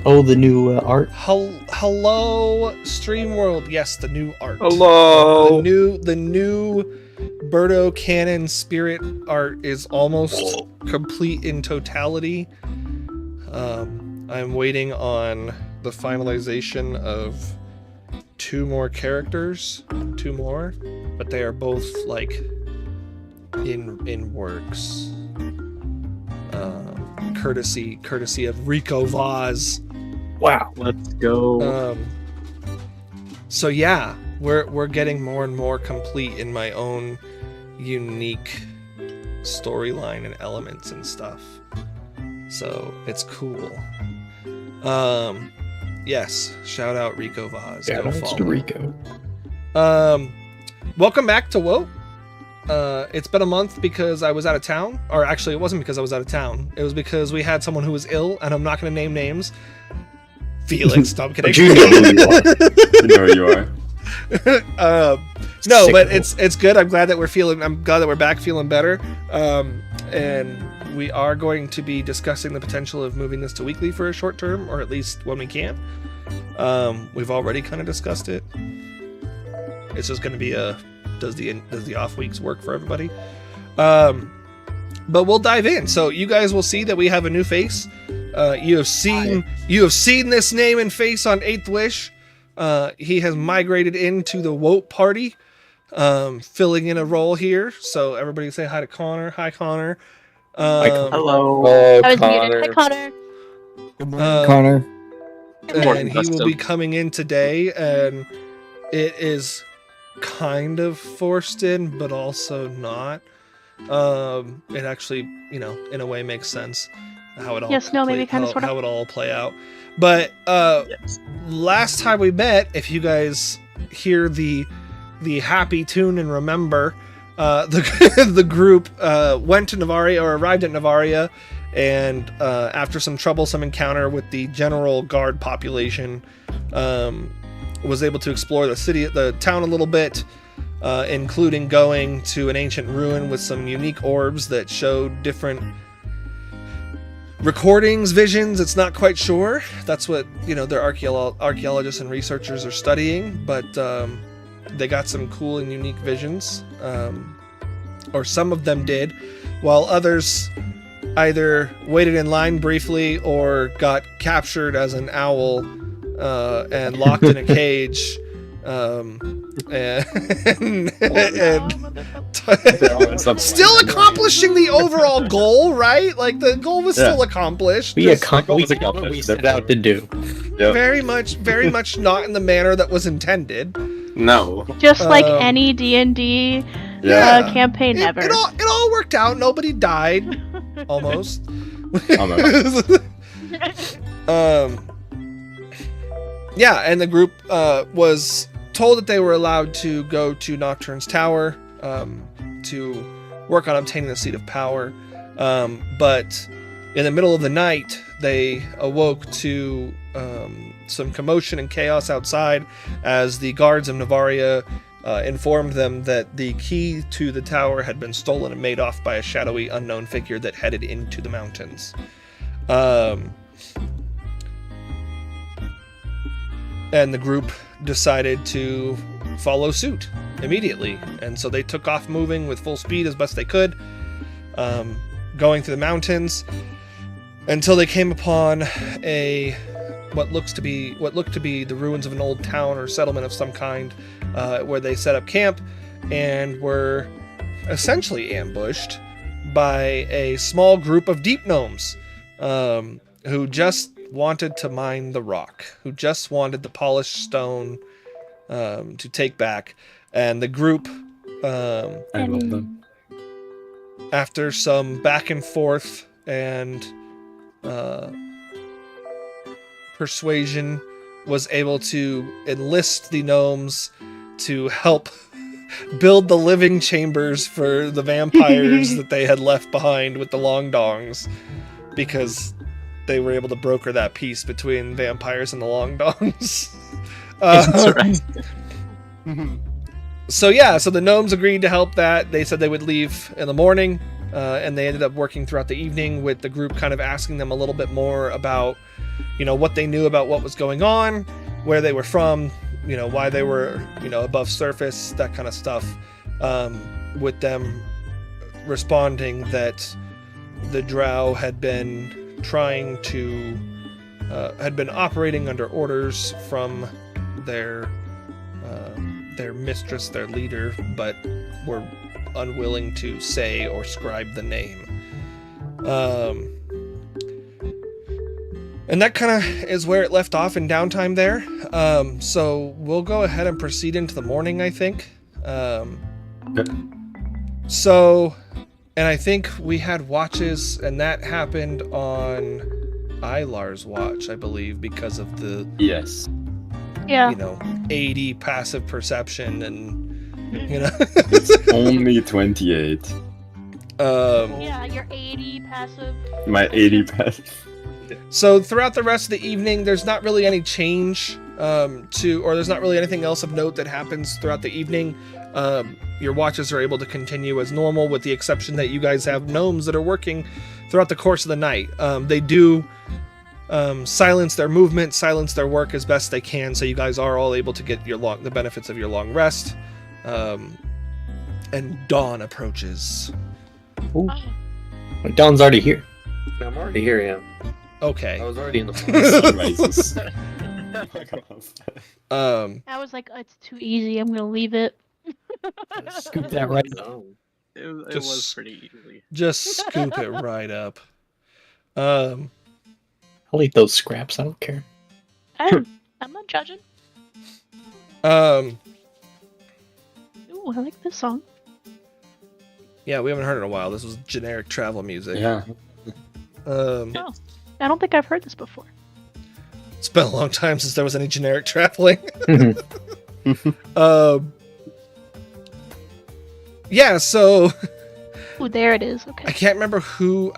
Oh, the new art. Hello, Stream World. Yes, the new art. Hello. The new Birdo Canon Spirit art is almost complete in totality. I'm waiting on the finalization of 2 more characters, but they are both like in works. Courtesy of Rico Vaz. Wow. Let's go. So yeah, we're getting more and more complete in my own unique storyline and elements and stuff. So it's cool. Yes, shout out Rico Vaz. Shout out to Rico. Welcome back to WoE. It's been a month because I was out of town. Or actually, it wasn't because I was out of town. It was because we had someone who was ill, and I'm not going to name names. Felix, no, I'm kidding. You know who you are. You know who you are. No, but Sick. it's good. I'm glad that we're back feeling better. And we are going to be discussing the potential of moving this to weekly for a short term, or at least when we can. We've already kind of discussed it. It's just going to be does the off weeks work for everybody? But we'll dive in. So you guys will see that we have a new face. You have seen this name and face on 8th Wish. He has migrated into the WoE party, filling in a role here. So everybody say hi to Connor. Hi, Connor. Hello. I was muted. Hi, Connor. Good morning, Connor. And he will be coming in today, and it is kind of forced in, but also not. It actually, in a way makes sense how it all how it all play out. But Yes. last time we met, if you guys hear the happy tune and remember, the group went to Navaria, or arrived at Navaria, and after some troublesome encounter with the general guard population, was able to explore the town a little bit, including going to an ancient ruin with some unique orbs that showed different recordings, visions. It's not quite sure. That's what their archaeologists and researchers are studying, but they got some cool and unique visions, or some of them did, while others either waited in line briefly or got captured as an owl and locked in a cage, and still accomplishing the overall goal, right? Like the goal was still accomplished. We Just accomplished what we set out to do. Yep. very much not in the manner that was intended. No. Just like any D&D Yeah. campaign ever. It all worked out. Nobody died. Almost. Yeah, and the group was told that they were allowed to go to Nocturne's Tower to work on obtaining the Seat of Power. But in the middle of the night, they awoke to some commotion and chaos outside as the guards of Navaria informed them that the key to the tower had been stolen and made off by a shadowy unknown figure that headed into the mountains. And the group decided to follow suit immediately. And so they took off moving with full speed as best they could, going through the mountains until they came upon what looked to be the ruins of an old town or settlement of some kind, where they set up camp and were essentially ambushed by a small group of deep gnomes, who just wanted to mine the rock, who just wanted the polished stone to take back. And the group, I love them. after some back and forth and persuasion, was able to enlist the gnomes to help build the living chambers for the vampires that they had left behind with the long dongs, because they were able to broker that peace between vampires and the long dongs. So the gnomes agreed to help that. They said they would leave in the morning, and they ended up working throughout the evening with the group kind of asking them a little bit more about what they knew about what was going on, where they were from, why they were, above surface, that kind of stuff, with them responding that the Drow had been operating under orders from their mistress, their leader, but were unwilling to say or scribe the name. And that kind of is where it left off in downtime there. So we'll go ahead and proceed into the morning, I think. So, and I think we had watches, and that happened on Ilar's watch, I believe, because of the Yes. Yeah. 80 passive perception, and It's only 28. Yeah, you're 80 passive. My 80 passive. So throughout the rest of the evening, there's not really any change or there's not really anything else of note that happens throughout the evening. Your watches are able to continue as normal, with the exception that you guys have gnomes that are working throughout the course of the night. They do silence their movement, silence their work as best they can, so you guys are all able to get the benefits of your long rest. And dawn approaches. Ooh. Dawn's already here. I'm already here, yeah. Okay. I was already in the Sunrises. I was like, it's too easy. I'm gonna leave it. Scoop that right up. No. It was pretty easy. Just scoop it right up. I'll eat those scraps. I don't care. I'm not judging. Um. Ooh, I like this song. Yeah, we haven't heard it in a while. This was generic travel music. Yeah. I don't think I've heard this before. It's been a long time since there was any generic traveling. Yeah, so Ooh, there it is. Okay. I can't remember who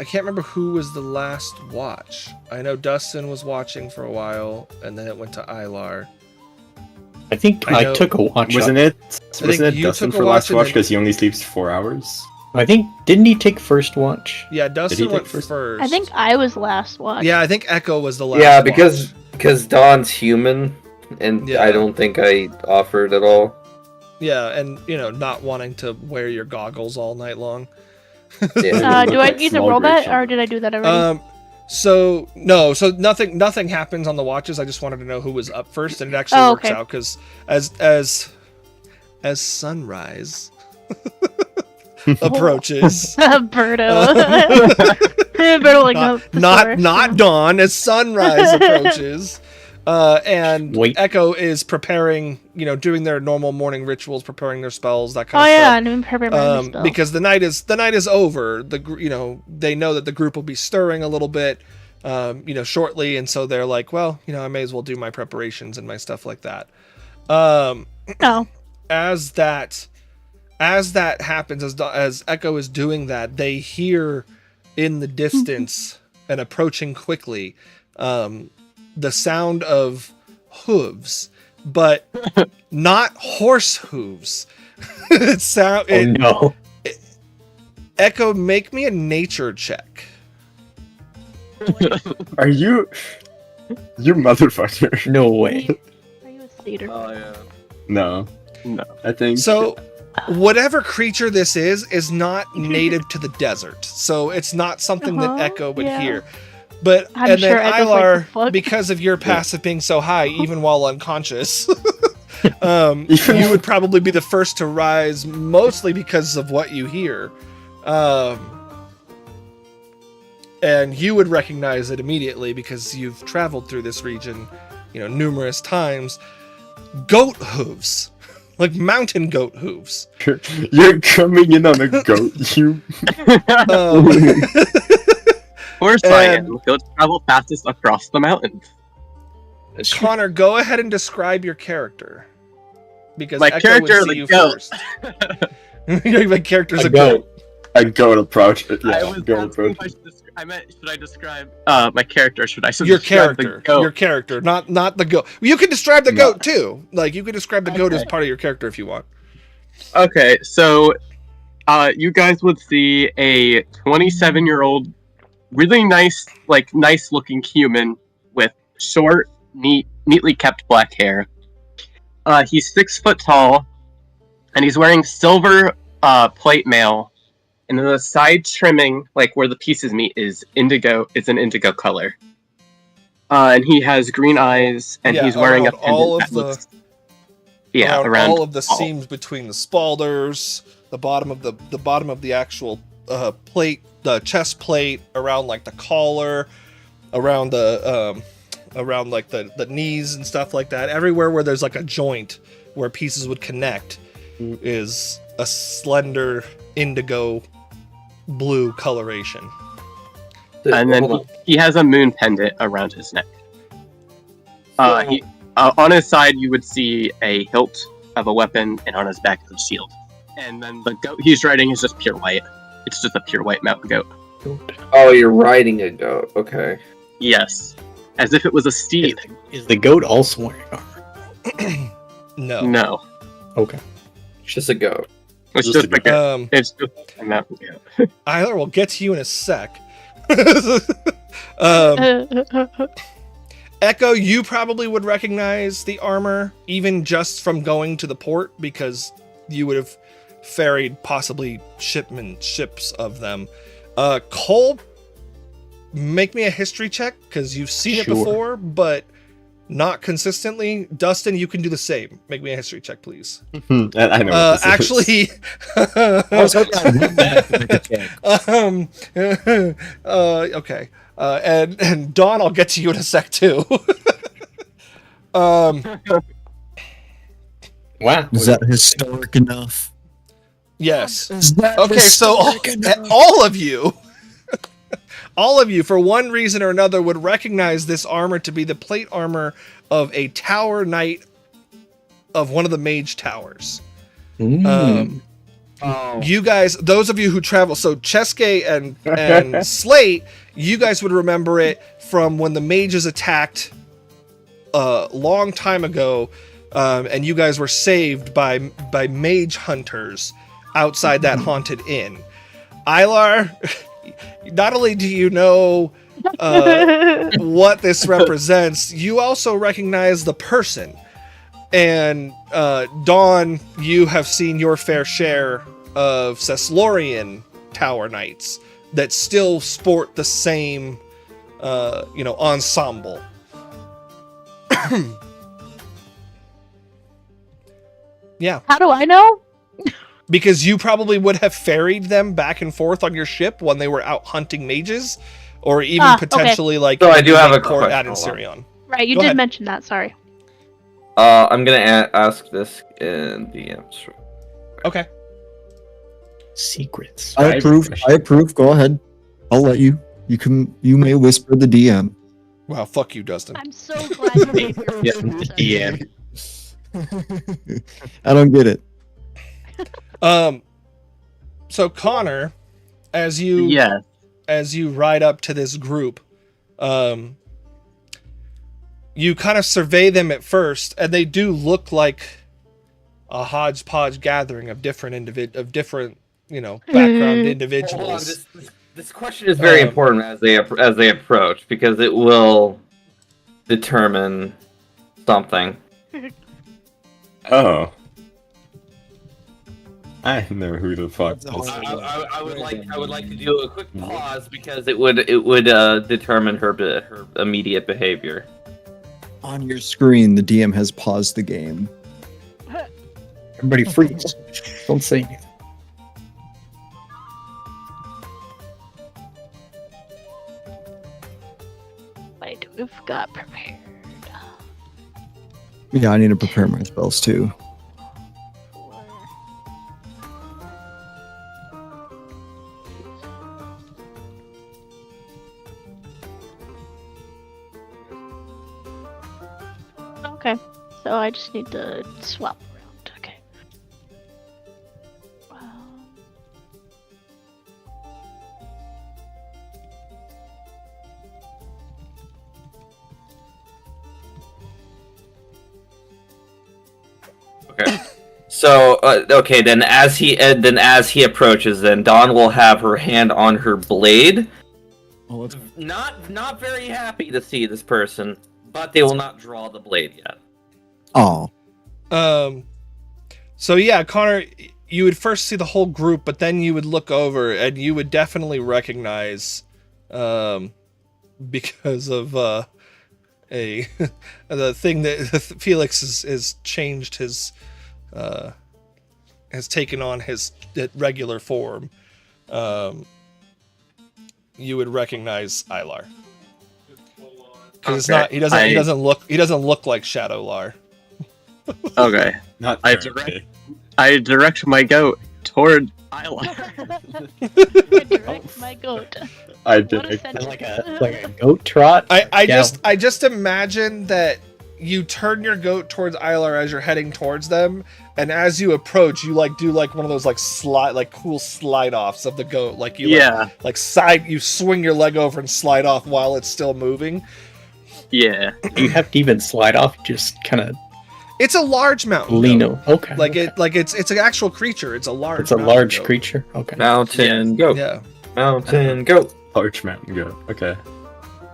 was the last watch. I know Dustin was watching for a while, and then it went to Ilar. I think I took a watch. Wasn't think it you Dustin took a for last watch watch and because he only sleeps 4 hours? I think, didn't he take first watch? Yeah, Dustin take went first? first. I think I was last watch. Yeah, I think Echo was the last. Yeah, watch. because Dawn's human, and Yeah. I don't think I offered at all. Yeah, and not wanting to wear your goggles all night long. Yeah. Do I need to Small roll that, gration. or did I do that already? So nothing happens on the watches. I just wanted to know who was up first, and it actually Oh, works okay. out because as sunrise approaches, Birdo. Birdo like a thesaurus. not dawn, as sunrise approaches, and Wait. Echo is preparing, doing their normal morning rituals, preparing their spells, that kind Oh of yeah, stuff. and I'm preparing my spell. Because the night is over. They know that the group will be stirring a little bit, shortly, and so they're like, well, I may as well do my preparations and my stuff like that. Oh. As that happens, as Echo is doing that, they hear in the distance and approaching quickly, the sound of hooves, but not horse hooves. No. Echo, make me a nature check. Are you motherfucker? No way. Are you a satyr? Oh yeah. No. I think So, whatever creature this is not native to the desert, so it's not something that Echo would yeah. hear. But I'm and then sure Echo's like, Ilar, "The fuck?" because of your passive being so high, even while unconscious, you would probably be the first to rise, mostly because of what you hear, and you would recognize it immediately because you've traveled through this region, numerous times. Goat hooves. Like mountain goat hooves. you're coming in on a goat. You. Of course I am. He'll travel fastest across the mountains. Connor, go ahead and describe your character. Because My Echo character, would see the you goat. first. My character's A a goat. A goat approach. Yeah, I was goat asking approach. should I describe my character? Or should I Your describe character. the goat? Your character, not the goat. You can describe the No. goat too. Like you can describe the goat as Okay. part of your character if you want. Okay, so you guys would see a 27-year-old, really nice looking human with short, neatly kept black hair. He's 6 foot tall, and he's wearing silver plate mail, and then the side trimming, like where the pieces meet, is an indigo color. And he has green eyes, and he's wearing a pendant all that of the looks... Yeah, around all of the seams between the spalders, the bottom of the actual plate, the chest plate, around like the collar, around the around like the knees and stuff like that. Everywhere where there's like a joint where pieces would connect is a slender indigo blue coloration. And then he has a moon pendant around his neck. On his side, you would see a hilt of a weapon, and on his back is a shield. And then the goat he's riding is just pure white. It's just a pure white mountain goat. Oh, you're riding a goat. Okay. Yes. As if it was a steed. Is the goat also wearing armor? No. Okay. It's just a goat. It's just a goat. It's just a mountain goat. Eiler will get to you in a sec. Echo, you probably would recognize the armor even just from going to the port, because you would have ferried possibly ships of them. Cole, make me a history check, because you've seen it before, but not consistently. Dustin, you can do the same. Make me a history check, please. I know. Actually, I was hoping I'd win that to make a check. okay. And Dawn, I'll get to you in a sec too. Wow. Is that historic enough? Yes. Is that Okay, so all of you, for one reason or another, would recognize this armor to be the plate armor of a tower knight of one of the mage towers. You guys, those of you who travel, so Cheske and Slate, you guys would remember it from when the mages attacked a long time ago, and you guys were saved by mage hunters outside that haunted inn. Ilar, not only do you know what this represents, you also recognize the person. And Dawn, you have seen your fair share of Ceslorian Tower Knights that still sport the same, ensemble. Yeah. How do I know? Because you probably would have ferried them back and forth on your ship when they were out hunting mages, or even potentially like. So I do have a court at question. Sirion. Right, you Go did ahead. mention that. Sorry. I'm gonna ask this in DMs. Okay. Secrets. I approve. Go ahead. I'll let you. You may whisper the DM. Wow, fuck you, Dustin. I'm so glad you made your Yeah. I don't get it. So Connor, as you ride up to this group, you kind of survey them at first, and they do look like a hodgepodge gathering of different background individuals. Hold on, this question is very important as they approach, because it will determine something. Oh. I know who the fuck this is. I would like to do a quick pause, because it would determine her immediate behavior. On your screen, the DM has paused the game. Everybody freeze. Don't say anything. Wait, we've got prepared. Yeah, I need to prepare my spells too. Okay, so I just need to swap around. Okay. Okay. So okay, then as he approaches, then Dawn will have her hand on her blade. Oh, let's... Not very happy to see this person, But they will not draw the blade yet. Oh, So yeah, Connor, you would first see the whole group, but then you would look over and you would definitely recognize, because of the thing that Felix has changed his, has taken on his regular form. You would recognize Ilar. Because it's not. He doesn't look like Shadowlar. Okay. Not I currently. I direct my goat toward Isla. I direct my goat. I What a did. sentence. Like a goat trot. I Yeah. just imagine that you turn your goat towards Ilar as you're heading towards them, and as you approach, you do one of those cool slide offs of the goat, you swing your leg over and slide off while it's still moving. Yeah. You have to even slide off. Just kind of It's a large mountain lean goat. over. Okay. It's an actual creature. It's a large. It's a mountain large goat. creature. Okay. Mountain goat. Yeah. Mountain goat. Large mountain goat. Okay.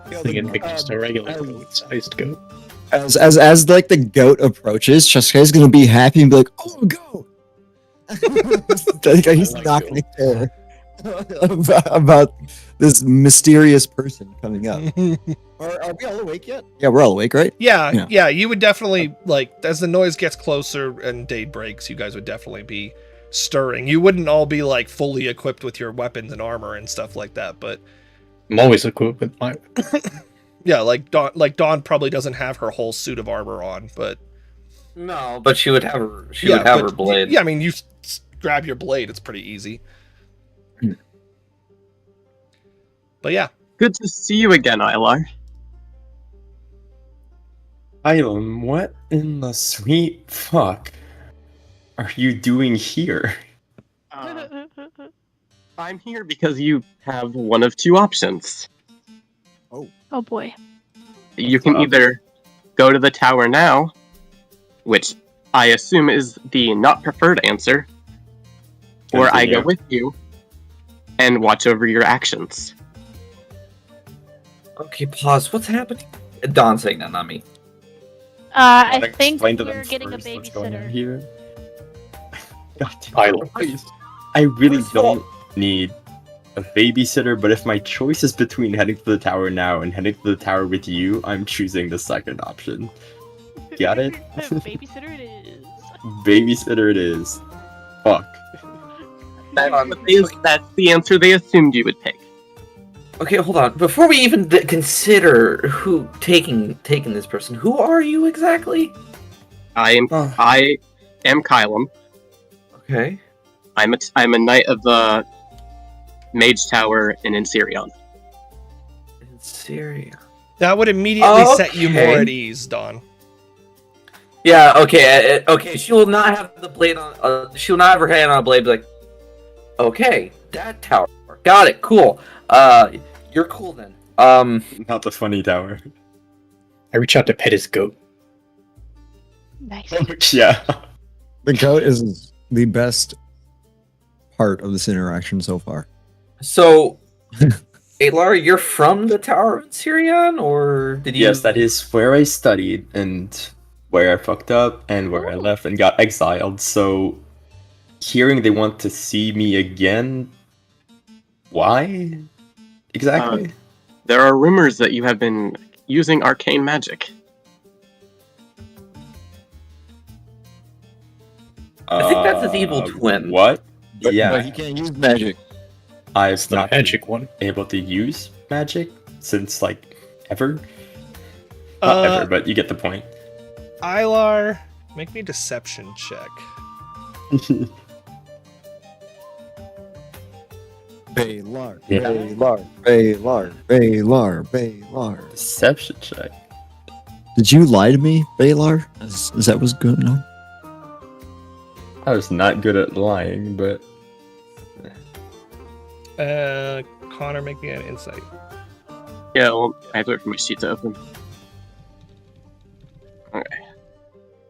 Thinking like just a regular goat-sized goat. as like the goat approaches, Cheska's gonna be happy and be like, "Oh, go!" Like, he's I like not goat. gonna care about this mysterious person coming up. Are we all awake yet? Yeah, we're all awake, right? Yeah, Yeah. you would definitely as the noise gets closer and day breaks, you guys would definitely be stirring. You wouldn't all be fully equipped with your weapons and armor and stuff like that, but I'm always equipped with my. yeah, Dawn probably doesn't have her whole suit of armor on, but No, but she would have her. She yeah, would have but- her blade. Yeah, I mean, you grab your blade; it's pretty easy. But yeah, Good to see you again, Ilar. Ilum, what in the sweet fuck are you doing here? I'm here because you have one of two options. Oh boy. You can either go to the tower now, which I assume is the not preferred answer, or I go Continue. with you and watch over your actions. Okay, pause. What's happening? Dawn's saying that, not me. I Gotta think explain to we're them getting a first what's going on babysitter. here. God damn Isla. it, please. I really don't need a babysitter, but if my choice is between heading to the tower now and heading to the tower with you, I'm choosing the second option. Got it? Babysitter it is. Babysitter it is. Fuck. That's the answer they assumed you would pick. Okay, hold on. Before we even consider who taking this person, who are you exactly? I am Kylum. Okay. I'm a knight of the Mage Tower in Inserion. In Syria. that would immediately set you more Okay. at ease, Dawn. Yeah. Okay. Okay. She will not have the blade on. She will not have her hand on a blade. Be like, okay, that tower. Got it. Cool. You're cool then. Not the funny tower. I reach out to pet his goat. Nice. Yeah. The goat is the best part of this interaction so far. So, Lara, you're from the Tower of Sirion, or did you? Yes, that is where I studied and where I fucked up and where I left and got exiled. So, hearing they want to see me again, why exactly? There are rumors that you have been using arcane magic. I think that's his evil twin. What? But Yeah, he can't use magic. I've The not magic one. been able to use magic since ever. Not ever, but you get the point. Ilar, make me a deception check. Baylor, Yeah. Baylor. Deception check. Did you lie to me, Baylor? Is that what's going on? I was not good at lying, but Connor, make me an insight. Yeah, well, I have to wait for my sheet to open.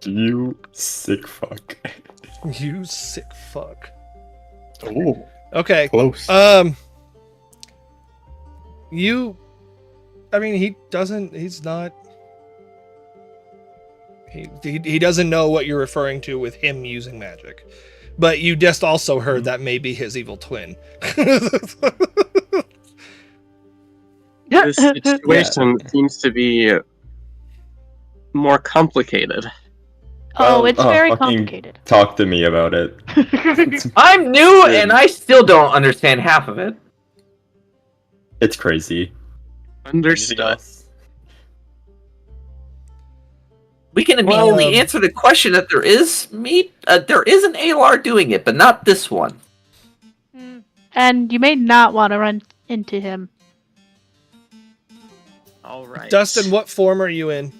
you sick fuck. You sick fuck. Oh, Okay. close. You. I mean, he's not. He doesn't know what you're referring to with him using magic. But you just also heard that may be his evil twin. This situation seems to be more complicated. It's very fucking complicated. Talk to me about it. I'm new and I still don't understand half of it. It's crazy. Understood. We can immediately answer the question that there is an ALR doing it, but not this one. And you may not want to run into him. All right. Dustin, what form are you in?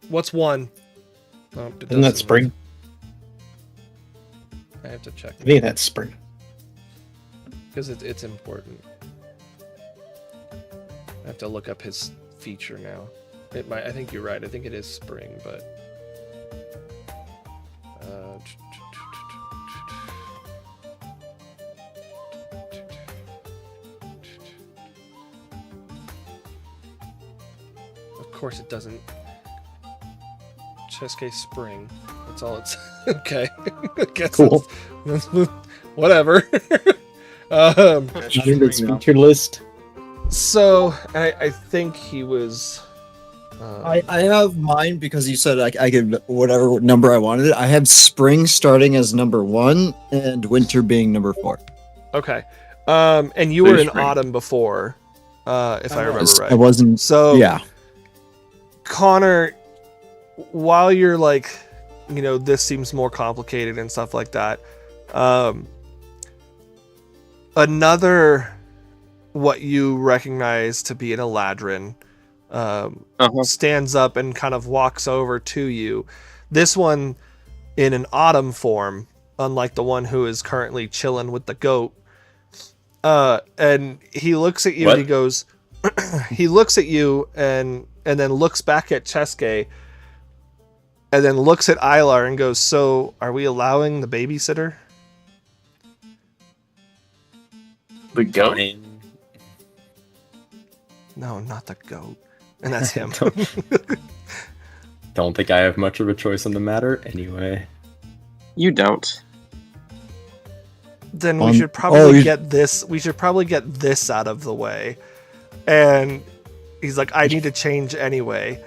What's one? Oh, it Isn't that doesn't- spring? I have to check I think that's spring. because it's important. I have to look up his feature now. It might. I think you're right. I think it is spring, but. Of course, it doesn't. Cheske Spring. That's all it's. Okay. I guess Cool. that's- whatever. Not in its feature list. So I think he was. I have mine because you said I could whatever number I wanted. I have spring starting as number 1 and winter being number 4. Okay. And you were in Spring. autumn before, if I remember right. I wasn't. So Yeah. Connor, while you're like, this seems more complicated and stuff like that, another what you recognize to be an Eladrin stands up and kind of walks over to you. This one in an autumn form, unlike the one who is currently chilling with the goat. And he looks at you What? and he goes, he looks at you and then looks back at Cheske and then looks at Ilar and goes, "So are we allowing the babysitter?" The goat. No, not the goat. And that's him. Don't think I have much of a choice on the matter anyway. You don't. Then we should probably you- get this. We should probably get this out of the way. And he's like, "I need to change anyway."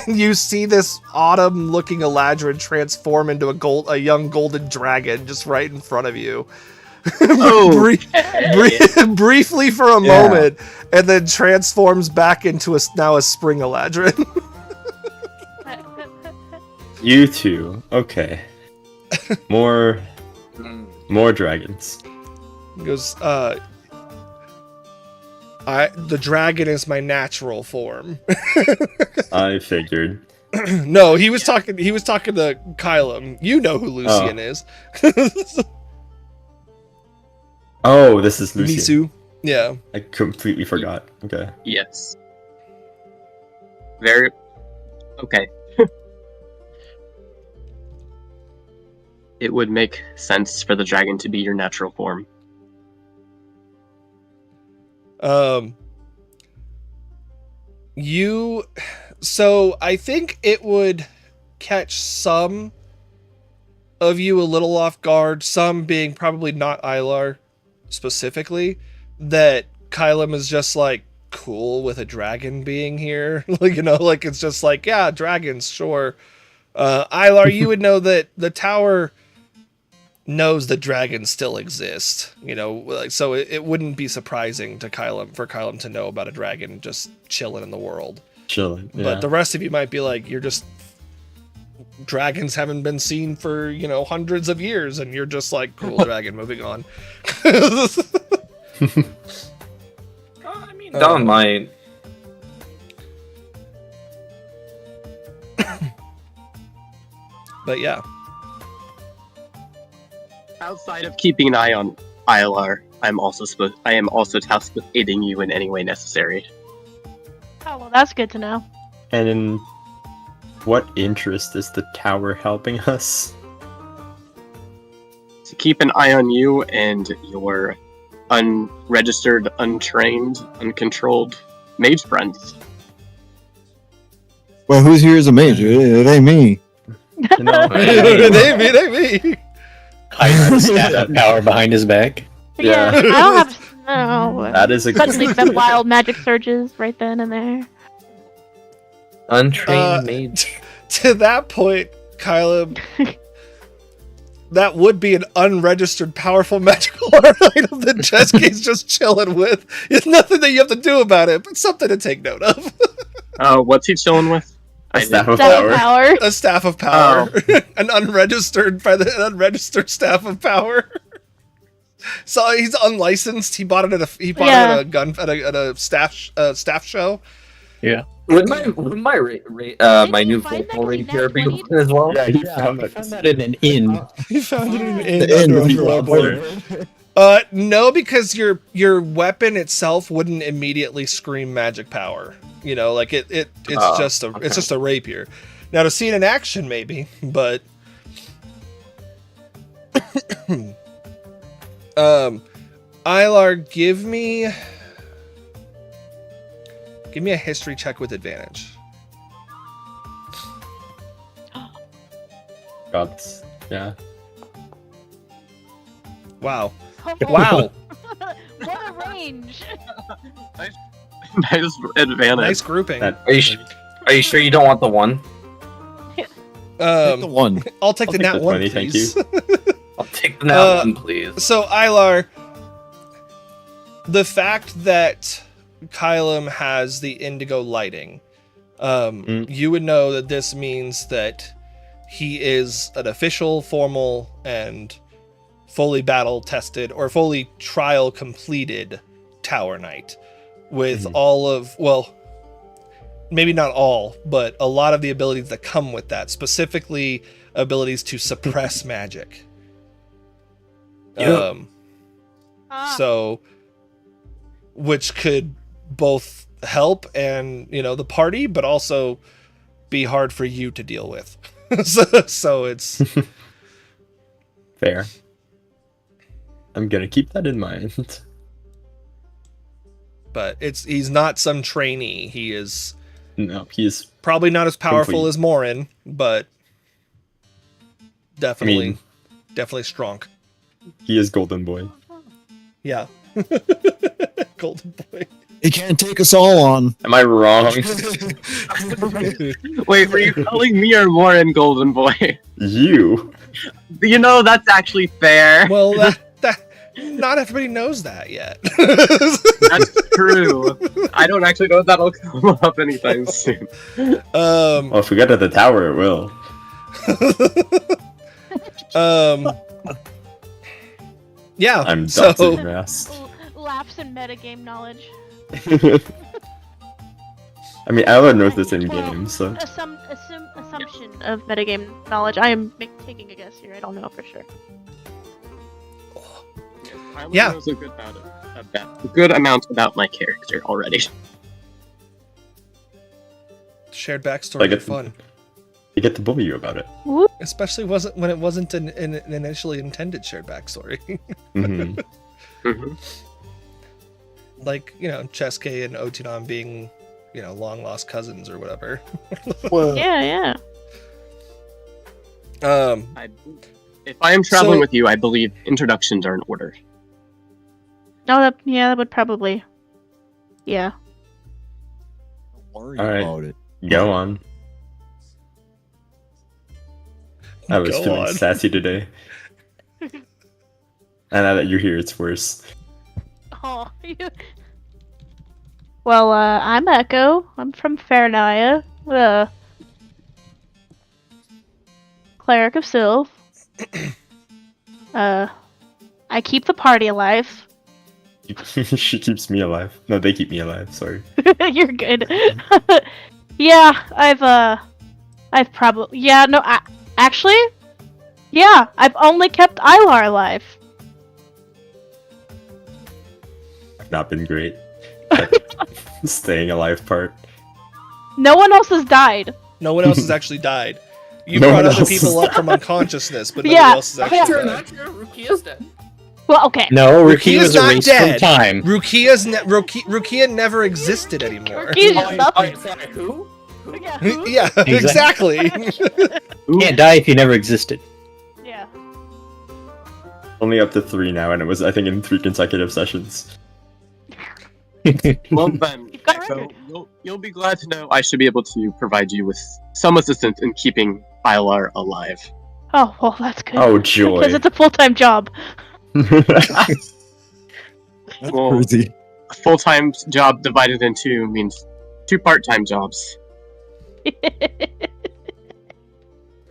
And you see this autumn-looking Eladrin transform into a young golden dragon just right in front of you. Oh, Briefly for a moment, and then transforms back into now a spring Eladrin. You two, okay. More dragons. He goes, the dragon is my natural form. I figured. No, he was talking to Kylum. You know who Lucian is. Oh, this is Lucian. Nisu. Yeah. I completely forgot. Okay. yes. Very. Okay. It would make sense for the dragon to be your natural form. So I think it would catch some of you a little off guard, some being probably not Ilar specifically, that Kylum is just like cool with a dragon being here. Like it's just like, yeah, dragons, sure. Ilar, you would know that the tower knows that dragons still exist, so it wouldn't be surprising to for Kylum to know about a dragon just chilling in the world. Chilling. Yeah. But the rest of you might be like, dragons haven't been seen for, hundreds of years, and you're just like, cool dragon, moving on. I mean, Don might. But yeah. Outside of keeping an eye on Ilar, I am also tasked with aiding you in any way necessary. Oh, well, that's good to know. And in what interest is the tower helping us? To keep an eye on you and your unregistered, untrained, uncontrolled mage friends. Well, who's here as a mage? It ain't me. No, they me. Hiding the stat of power behind his back. Yeah, Yeah. I don't have. No. that is a Suddenly, some wild magic surges right then and there. Untrained mage. To that point, Kyla, that would be an unregistered powerful magical art item that Jeske's just chilling with. It's nothing that you have to do about it, but something to take note of. What's he chilling with? a staff of Seven power. power. A staff of power. An unregistered staff of power. So he's unlicensed. He bought it at a gun at a staff show. Yeah. Would my my new Find that vocal ring kidnapped here be lady. one as well? Yeah, he I found found that in an inn. He found it in The end under of a your floorboard. No, because your weapon itself wouldn't immediately scream magic power. You know, like it's just a rapier. Now to see it in action, maybe, but Ilar, give me a history check with advantage. God, yeah. Wow. Oh, Wow. what a range! Nice advantage. Nice grouping. That- Are you sure you don't want the one? Take the one. I'll take the take nat the one, 20, thank please. I'll take the now Uh, one, please. So, Ilar, the fact that Kylum has the indigo lighting, you would know that this means that he is an official, formal, and fully battle tested or fully trial completed Tower Knight with all of, well, maybe not all, but a lot of the abilities that come with that, specifically abilities to suppress magic. Yep. So, which could both help and, you know, the party, but also be hard for you to deal with. so it's Fair. I'm gonna keep that in mind. but he's not some trainee. He is No, he's. probably not as powerful Complete. as Morin, but definitely mean- definitely strong. He is Golden Boy. Yeah. Golden boy. He can't take us all on. Am I wrong? Wait, were you calling me or Lauren Golden Boy? You. You know, that's actually fair. Well, that not everybody knows that yet. That's true. I don't actually know if that'll come up anytime soon. Well, if we get to the tower, it will. Yeah. I'm so dotting grass. Lapse in metagame knowledge. I mean, Ella knows this in game, so. Assumption of metagame knowledge. I am taking a guess here. I don't know for sure. Tyler Yeah. knows a good amount about my character already. shared backstory Like are it- fun, They get to bully you about it. especially when it wasn't an initially intended shared backstory. hmm Mm-hmm. Like, you know, Cheske and Otinon being, you know, long lost cousins or whatever. Well, Yeah. If I am traveling So- with you, I believe introductions are in order. No, that would probably. Yeah. Don't worry Alright. about it. Go on. I was Go feeling on. sassy today. And now that you're here, it's worse. Oh. Well, I'm Echo. I'm from Fairnia. Cleric of Sylph. I keep the party alive. She keeps me alive. No, they keep me alive. Sorry. You're good. Yeah, I've probably actually, yeah, I've only kept Ilar alive. I've not been great. At staying alive part. No one else has died. No one else has actually died. You No brought one other else people has up from unconsciously, but nobody Yeah. else has actually died. Rukia's dead. Well, okay. no, Ruki Rukia's was not erased dead. from time. Rukia never existed anymore. Rukia's just nothing. Sorry, who? Yeah. Who? Yeah, exactly. Can't die if you never existed. Yeah. Only up to 3 now, and it was, I think, in 3 consecutive sessions. Well then, You've got a Echo, record. you'll be glad to know I should be able to provide you with some assistance in keeping Ilar alive. Oh, well, that's good. Oh, joy. Because it's a full-time job. That's Well, crazy. A full-time job divided in 2 means 2 part-time jobs.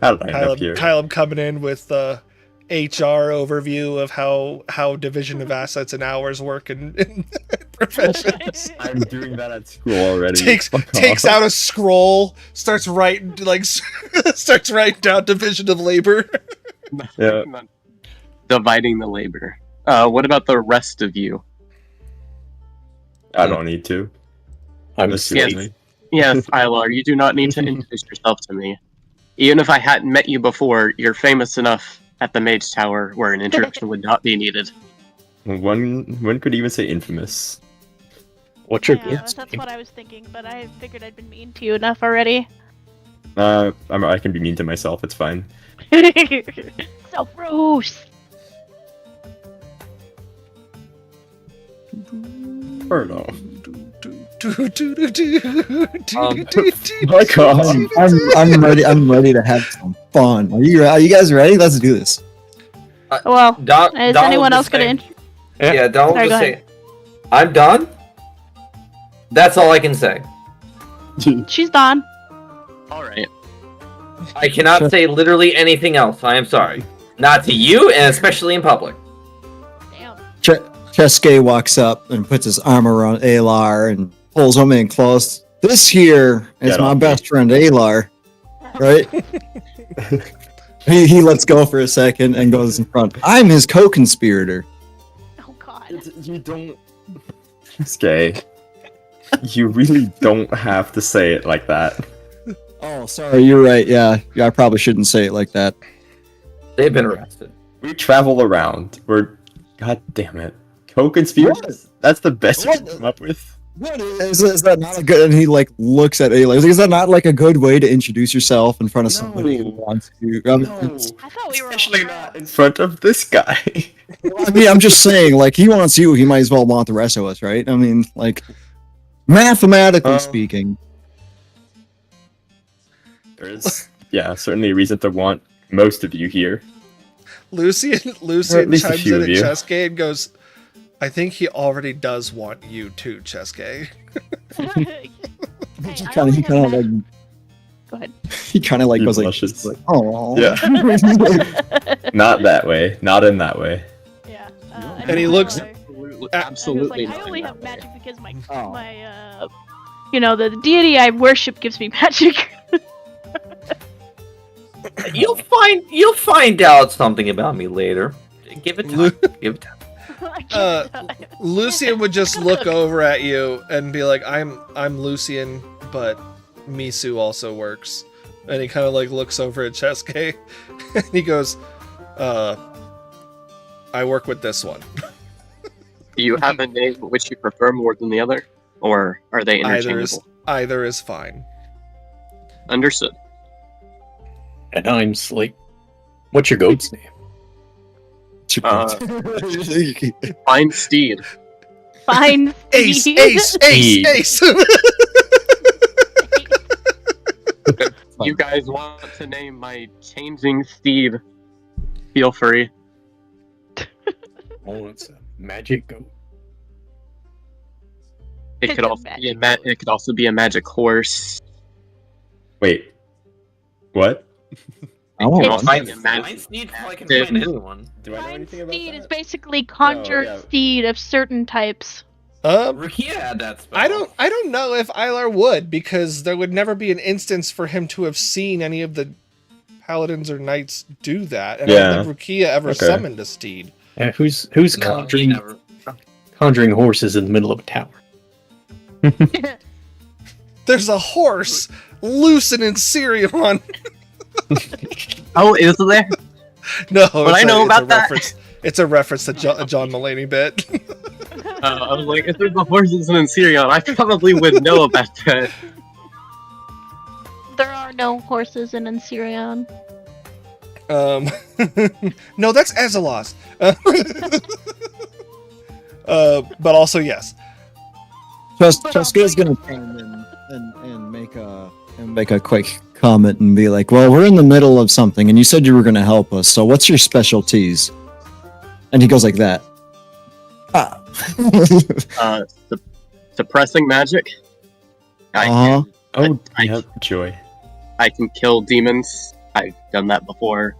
How did I end up here? Caleb coming in with HR overview of how division of assets and hours work in professions. I'm doing that at school already. takes out a scroll, starts writing down division of labor. Yeah. Dividing the labor. What about the rest of you? I don't need to. I'm Excuse asleep. me. Yes, Ilar, you do not need to introduce yourself to me. Even if I hadn't met you before, you're famous enough at the Mage Tower where an introduction would not be needed. One could even say infamous. What's your Yeah, goat's that's name? what I was thinking, but I figured I'd been mean to you enough already. I can be mean to myself. It's fine. So gross. Or no. My God, I'm ready. I'm ready to have some fun. Are you guys ready? Let's do this. Well, Don, is Donald anyone else just gonna? say- Yeah, Donald Sorry, just go say, I'm done? That's all I can say. She's done. Alright. I cannot Sure. say literally anything else. I am sorry. Not to you, and especially in public. Damn. Cheske walks up and puts his arm around Alar and pulls him in close. This here is Get my off me. best friend Alar, right? he lets go for a second and goes in front. I'm his co-conspirator. Oh God. You don't. Skay. You really don't have to say it like that. Oh, sorry, you're right. Yeah, I probably shouldn't say it like that. They've been arrested. We travel around. We're. God damn it. Co-conspirators? That's the best you can come up with. What is that not a good? And he like looks at Alar. Is that not like a good way to introduce yourself in front of somebody who wants to? No. I thought we were. Especially not in front of this guy. I mean, I'm just saying, like, he wants you, he might as well want the rest of us, right? I mean, like, mathematically speaking. There is, yeah, certainly a reason to want most of you here. Lucian least a chimes few in of at you. Cheske and goes, I think he already does want you too, Cheske. He kind of like, Go ahead. he kind of like He goes blushes. like, oh, Yeah. Not that way. Not in that way. Yeah. And he looks- Absolutely. I was Absolutely. I not only in have that way. magic because my Oh. the deity I worship gives me magic. You'll find out something about me later. Give it time. Give it time. I can't die. Lucian would just look over at you and be like, I'm Lucian, but Misu also works. And he kind of like looks over at Cheske and he goes, I work with this one. Do you have a name which you prefer more than the other? Or are they interchangeable? Either is fine. Understood. And I'm Slate. What's your goat's name? Fine Steed. Fine. Ace, Steve. ace, ace, ace. You guys want to name my changing steed? Feel free. Oh, it's a magic goat. It It's could a also be magic it could also be a magic horse. Wait. What? I want It's- one. Sneed I can Dude. find anyone. Do I know Fine anything about steed is that? basically conjured yeah. steed of certain types. Rukia had that spell. I don't know if Ilar would, because there would never be an instance for him to have seen any of the paladins or knights do that. And I Yeah. don't think Rukia ever Okay. summoned a steed. Who's No, he conjuring never. conjuring horses in the middle of a tower? There's a horse, Lucin and Sirion. Oh, is there? No, I know about that. It's a reference to a John Mulaney bit. I was like, if there's a horses in Sirion, I probably would know about that. There are no horses in Ensirion. No, that's Azelos. But also yes. Cheska is gonna chime in and make a quick comment and be like, "Well, we're in the middle of something, and you said you were gonna help us. So what's your specialties?" And he goes like that. Ah. Suppressing magic. I Uh-huh. Oh, I- yeah, joy. can kill demons. I've done that before.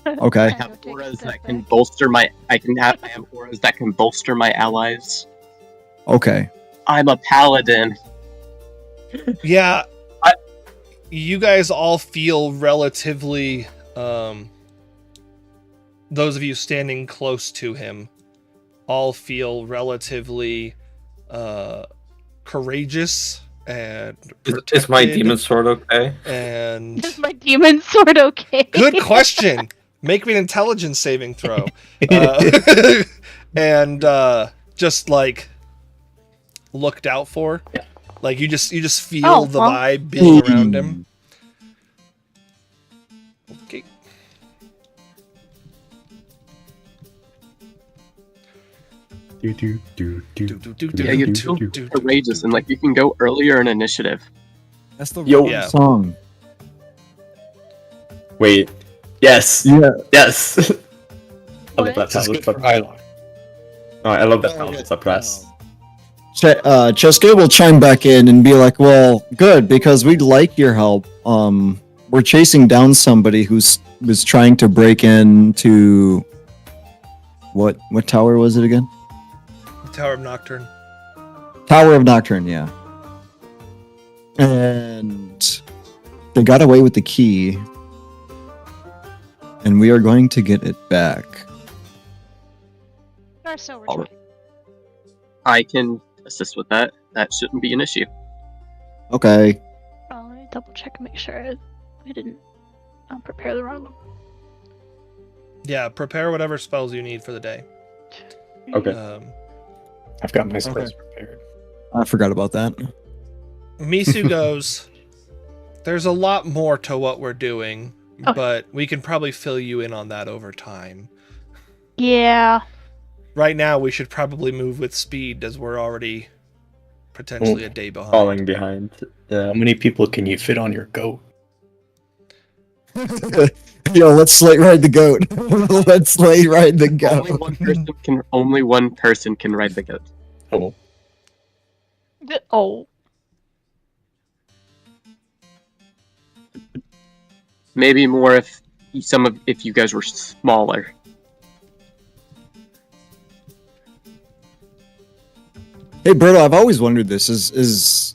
Okay. I have auras that can bolster my. I have auras that can bolster my allies. Okay. I'm a paladin. Yeah, you guys all feel relatively. Those of you standing close to him, all feel relatively courageous and Is my protected demon sword okay? And Is my demon sword okay? good question. Make me an intelligence saving throw. And just like looked out for. Like you just feel Oh, the well. vibe being around him. Okay. Yeah, you feel courageous and like you can go earlier in initiative. That's the Yo. wrong Yeah. song. Wait. Yes. Yeah. Yes. I love What? that This is sound. good for Hylar. Oh, I love that Oh, sound. yeah. Suppress. Cheska will chime back in and be like, "Well, good, because we'd like your help. We're chasing down somebody was trying to break into what tower was it again? Tower of Nocturne. Tower of Nocturne, yeah. And they got away with the key, and we are going to get it back." Or so we're Alright. trying. I can assist with that. That shouldn't be an issue. Okay. Oh, let me double check and make sure I didn't prepare the wrong one. Yeah, prepare whatever spells you need for the day. Okay. I've got my spells prepared. I forgot about that. Misu goes, "There's a lot more to what we're doing, Okay. but we can probably fill you in on that over time. Yeah. Right now, we should probably move with speed as we're already potentially a day behind." Falling behind. Yeah. How many people can you fit on your goat? Yo, let's sleigh ride the goat. Let's sleigh ride the goat. Only one person can ride the goat. Oh, Oh. Maybe more if if you guys were smaller. Hey, Berto, I've always wondered this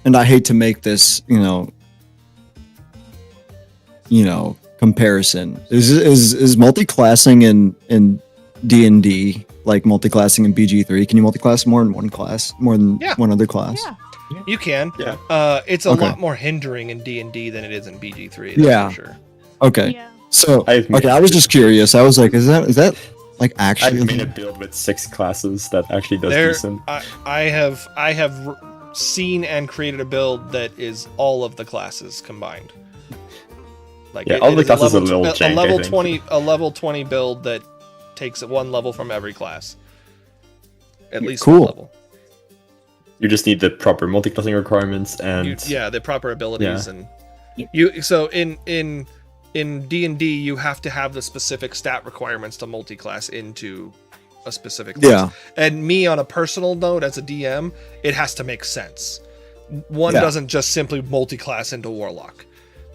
and I hate to make this, comparison. Is multi-classing in D&D like multi-classing in BG3? Can you multi-class more in one class, more than Yeah. one other class? Yeah. You can. Yeah. It's a Okay. lot more hindering in D&D than it is in BG3. Yeah. For sure. Okay. Yeah. So, I've made- okay, I was just curious. I was like, is that like actually? I've made a build with 6 classes that actually does There, decent. I have seen and created a build that is all of the classes combined. Like Yeah, all the is a classes are a level, little jank, I level think. 20 a level 20 build that takes it one level from every class. At least Cool. one level. You just need the proper multi-classing requirements and Yeah, the proper abilities Yeah. and you. So in D&D, you have to have the specific stat requirements to multi-class into a specific class. Yeah. And me, on a personal note, as a DM, it has to make sense. One Yeah. doesn't just simply multi-class into Warlock.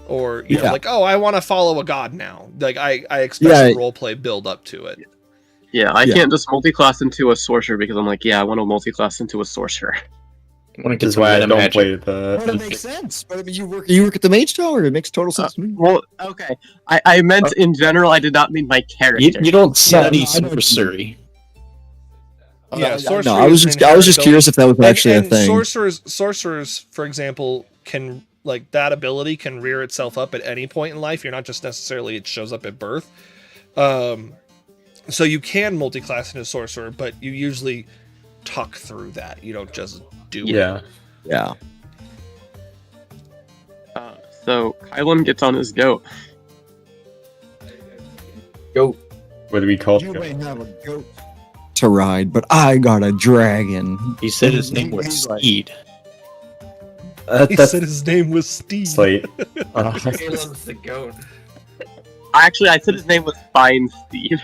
Or, you know, Yeah. like, oh, I want to follow a god now. Like, I expect Yeah. a roleplay build up to it. Yeah, I Yeah. can't just multi-class into a sorcerer because I'm like, yeah, I want to multi-class into a sorcerer. I want to which get is some why I meta don't magic. play the. Well, it makes sense. But I mean, you work at the Mage Tower. It makes total sense to me. Well, okay. I meant in general. I did not mean my character. You don't study no, I know what you sorcery. Yeah, sorcery No, I was is an just inherent curious if that was actually a and thing. sorcerers, for example, can, like, that ability can rear itself up at any point in life. You're not just necessarily it shows up at birth. So you can multi-class into sorcerer, but you usually tuck through that. You don't just do it. Yeah. Yeah. So Kylan gets on his goat. Goat. What do we call You it? may have a goat to ride, but I got a dragon. He said his name was He's like- Steed. He That's said his name was Steve. Slate. Caleb's the goat. Actually, I said his name was Fine Steve.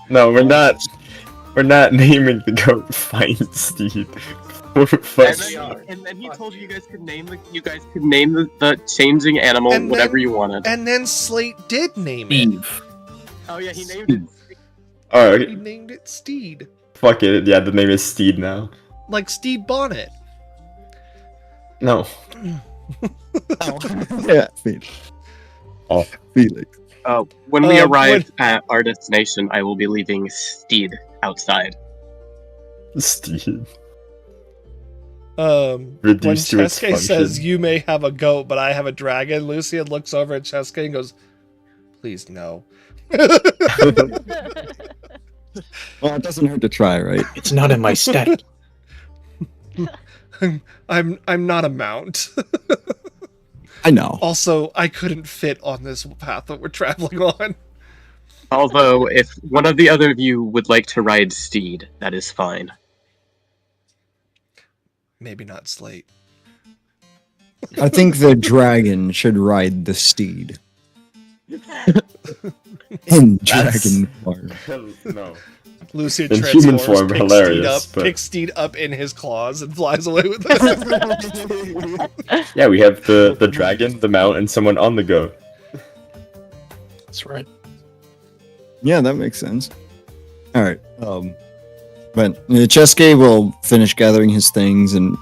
No, we're not. We're not naming the goat Fine Steed. And But then he told you guys could name the changing animal And whatever then- you wanted. And then Slate did name it. Steve. Oh yeah, he named it. alright, He named it Steed. fuck it. Yeah, the name is Steed now. Like Steve Bonnet. No. Yeah, Felix. Oh. Felix. When we Um, arrive at our destination, I will be leaving Steed outside. Steed. When Reduced to its Chesuke says function. you may have a goat, but I have a dragon, Lucian looks over at Chesuke and goes, "Please no." Well, it doesn't hurt to try, right? It's not in my stat. I'm not a mount. I know. Also, I couldn't fit on this path that we're traveling on. Although, if one of the other of you would like to ride Steed, that is fine. Maybe not Slate. I think the dragon should ride the steed. In dragon form. No. Lucian In human transforms, form, picks hilarious, Steed up, but- picks Steed up in his claws, and flies away with it. Yeah, we have the dragon, the mount, and someone on the goat. That's right. Yeah, that makes sense. All right. But Chesuke will finish gathering his things and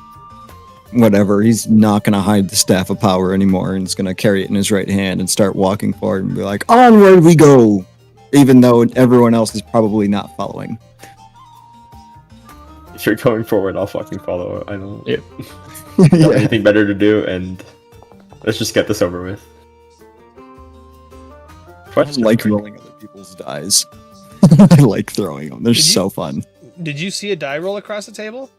whatever. He's not going to hide the staff of power anymore, and he's going to carry it in his right hand and start walking forward and be like, "Onward we go!" Even though everyone else is probably not following. If you're going forward, I'll fucking follow. I don't Yeah. have Yeah. anything better to do, and let's just get this over with. I like rolling other people's dice. I like throwing them. They're Did you- so fun. Did you see a die roll across the table?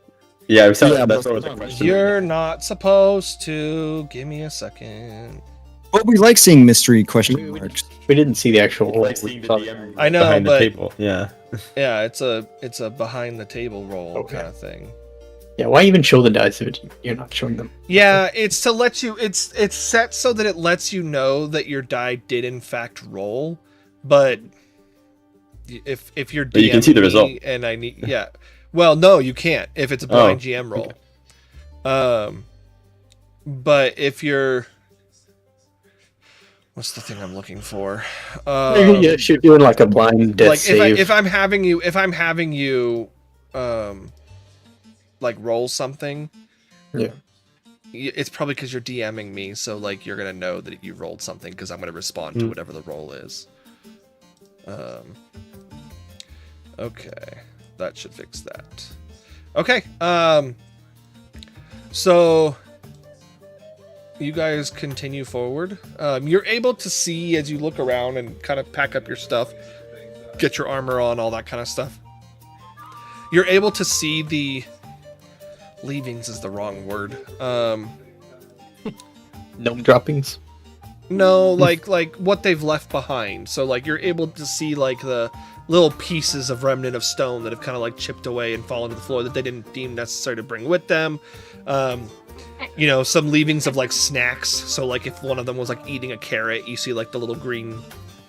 Yeah, so Yeah, that's but- what was the question. You're not supposed to. Give me a second. But we like seeing mystery question marks. We didn't see the actual roll. Like seeing the DM I know, behind but- the table. Yeah. Yeah, it's a behind the table roll Okay. kind of thing. Yeah, why even show the dice if you're not showing them? Yeah, it's to let you. It's set so that it lets you know that your die did in fact roll, but if you're But you can see the DMing me result. and I need well no you can't if it's a blind GM roll. But if you're what's the thing I'm looking for? Yeah, if you're doing like a blind death Like save. if I'm having you like roll something. Yeah. It's probably because you're DMing me, so like you're gonna know that you rolled something because I'm gonna respond to whatever the roll is. Okay, that should fix that. Okay, so you guys continue forward. You're able to see as you look around and kind of pack up your stuff, get your armor on, all that kind of stuff. You're able to see the leavings is the wrong word. Gnome droppings. No, like what they've left behind. So like you're able to see like the little pieces of remnant of stone that have kind of like chipped away and fallen to the floor that they didn't deem necessary to bring with them. You know, some leavings of like snacks. So like if one of them was like eating a carrot, you see like the little green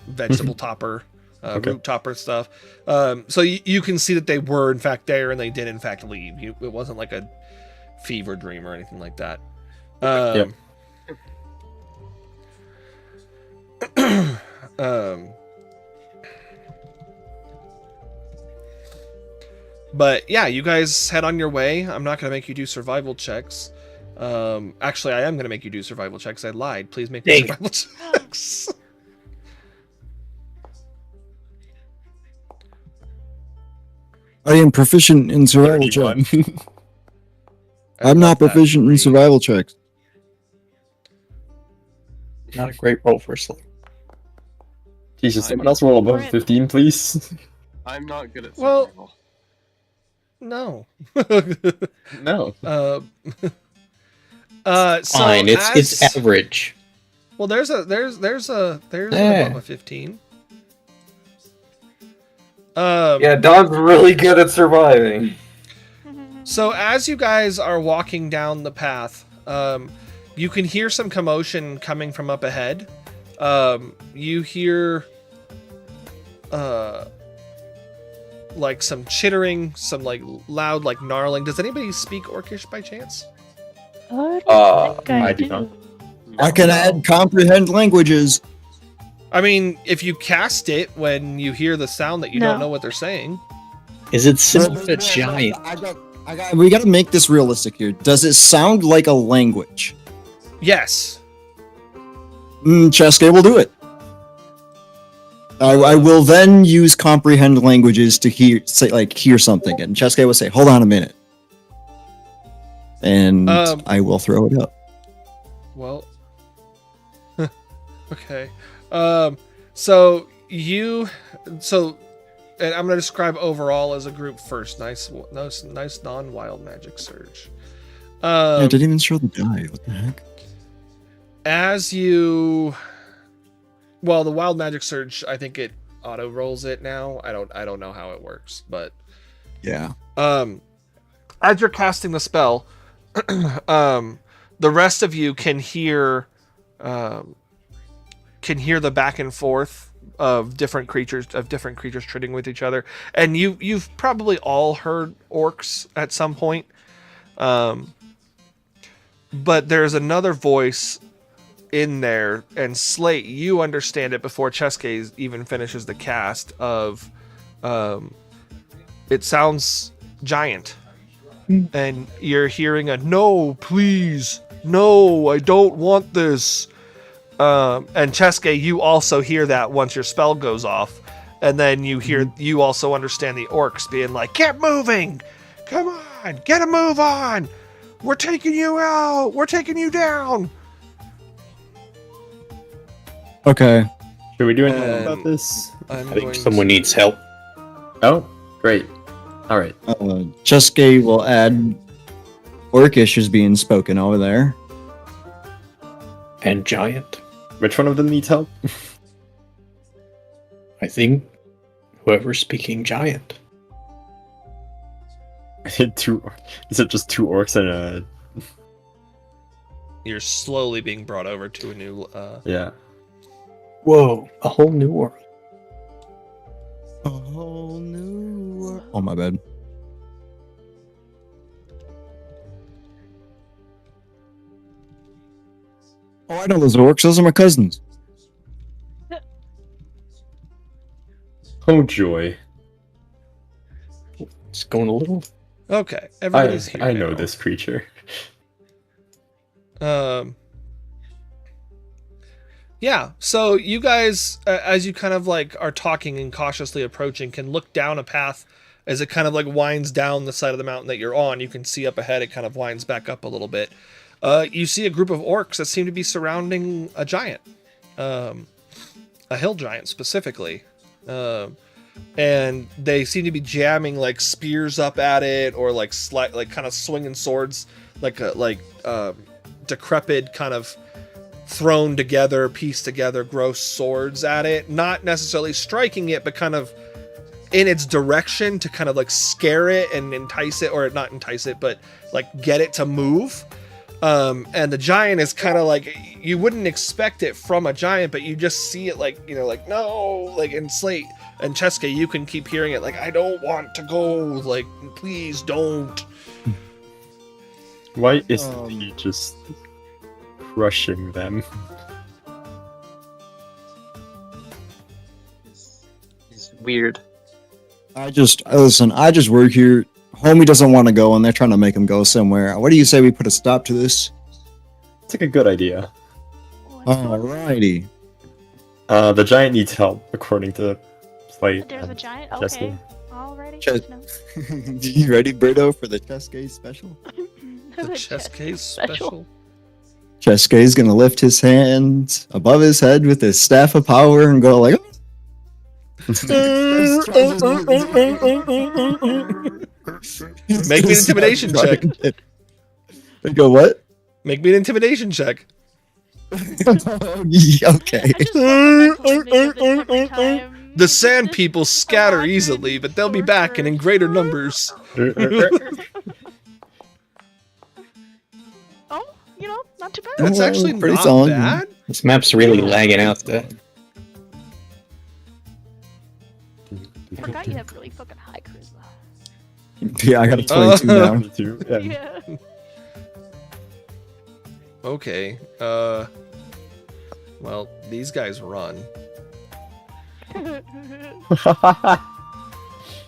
vegetable topper, Okay. root topper stuff. So you can see that they were in fact there and they did in fact leave. It wasn't like a fever dream or anything like that. Yep. But yeah, you guys head on your way. I'm not gonna make you do survival checks. Actually, I am gonna make you do survival checks. I lied. Please make me Dang. survival checks. I am proficient in survival checks. I'm not proficient in survival checks. Not a great roll for a slate. Jesus, someone else roll above Brent. 15, please. I'm not good at Well- survival. No. No. So Fine, it's as- average. Well, there's Yeah. above a 15. Yeah, Don's really good at surviving. So as you guys are walking down the path, you can hear some commotion coming from up ahead. You hear like some chittering, some like loud like gnarling. Does anybody speak Orcish by chance? I do not. I can add comprehend languages. I mean, if you cast it when you hear the sound that you don't No. know what they're saying. Is it similar to giant? We got to make this realistic here. Does it sound like a language? Yes. Cheske will do it. I will then use comprehend languages to hear something, and Cheske will say, "Hold on a minute," and I will throw it up. Well, okay. So and I'm gonna describe overall as a group first. Nice non-wild magic surge. I didn't even show the die. What the heck? As you, well, the wild magic surge, I think it auto rolls it now. I don't know how it works, but Yeah. as you're casting the spell, the rest of you can hear the back and forth of different creatures trading with each other, and you've probably all heard orcs at some point, but there's another voice in there, and Slate, you understand it before Cheske even finishes the cast of it sounds giant, and you're hearing a "No, please, no, I don't want this." And Cheske, you also hear that once your spell goes off, and then you also understand the orcs being like, "Get moving! Come on, get a move on! We're taking you out! We're taking you down!" Okay. Should we do anything about this? I think someone needs help. Oh, great. All right. Cheske will add Orcish is being spoken over there. And giant. Which one of them needs help? I think whoever's speaking giant. Is it just two orcs and a... You're slowly being brought over to a new. Yeah. Whoa, a whole new world. A whole new world. Oh, my bad. Oh, I know those orcs. Those are my cousins. Oh, joy. It's going a little. Okay, everybody's here. I know now. this creature. Yeah, so you guys, as you kind of like are talking and cautiously approaching, can look down a path as it kind of like winds down the side of the mountain that you're on. You can see up ahead, it kind of winds back up a little bit. You see a group of orcs that seem to be surrounding a giant, a hill giant specifically. And they seem to be jamming like spears up at it, or like kind of swinging swords, like decrepit kind of thrown together, pieced together, gross swords at it. Not necessarily striking it, but kind of in its direction to kind of like scare it and entice it, or not entice it, but like get it to move. And the giant is kind of like, you wouldn't expect it from a giant, but you just see it like, like, no, like in Slate and Cheske, you can keep hearing it like, I don't want to go, like, please don't. Why isn't he just crushing them? It's weird. I just work here. Homie doesn't want to go, and they're trying to make him go somewhere. What do you say we put a stop to this? It's like a good idea. Alrighty. The giant needs help, according to Slate. There's a and giant? Cheske. Okay. Alrighty. Ches- No. You ready, Birdo, for the Cheske special? The Cheske special. Cheske's gonna lift his hand above his head with his staff of power and go like. Make me an intimidation check. They go what? Make me an intimidation check. Okay. I just love the timing of it every time. The sand This people is scatter 100 easily, but they'll be back and in greater numbers. Oh, you know, not too bad. That's Well, actually pretty not solid. bad. This map's really lagging out there. I forgot you have really fucking high charisma. Yeah, I got a 22 now. Me too, yeah. Yeah. Okay. Well, these guys run.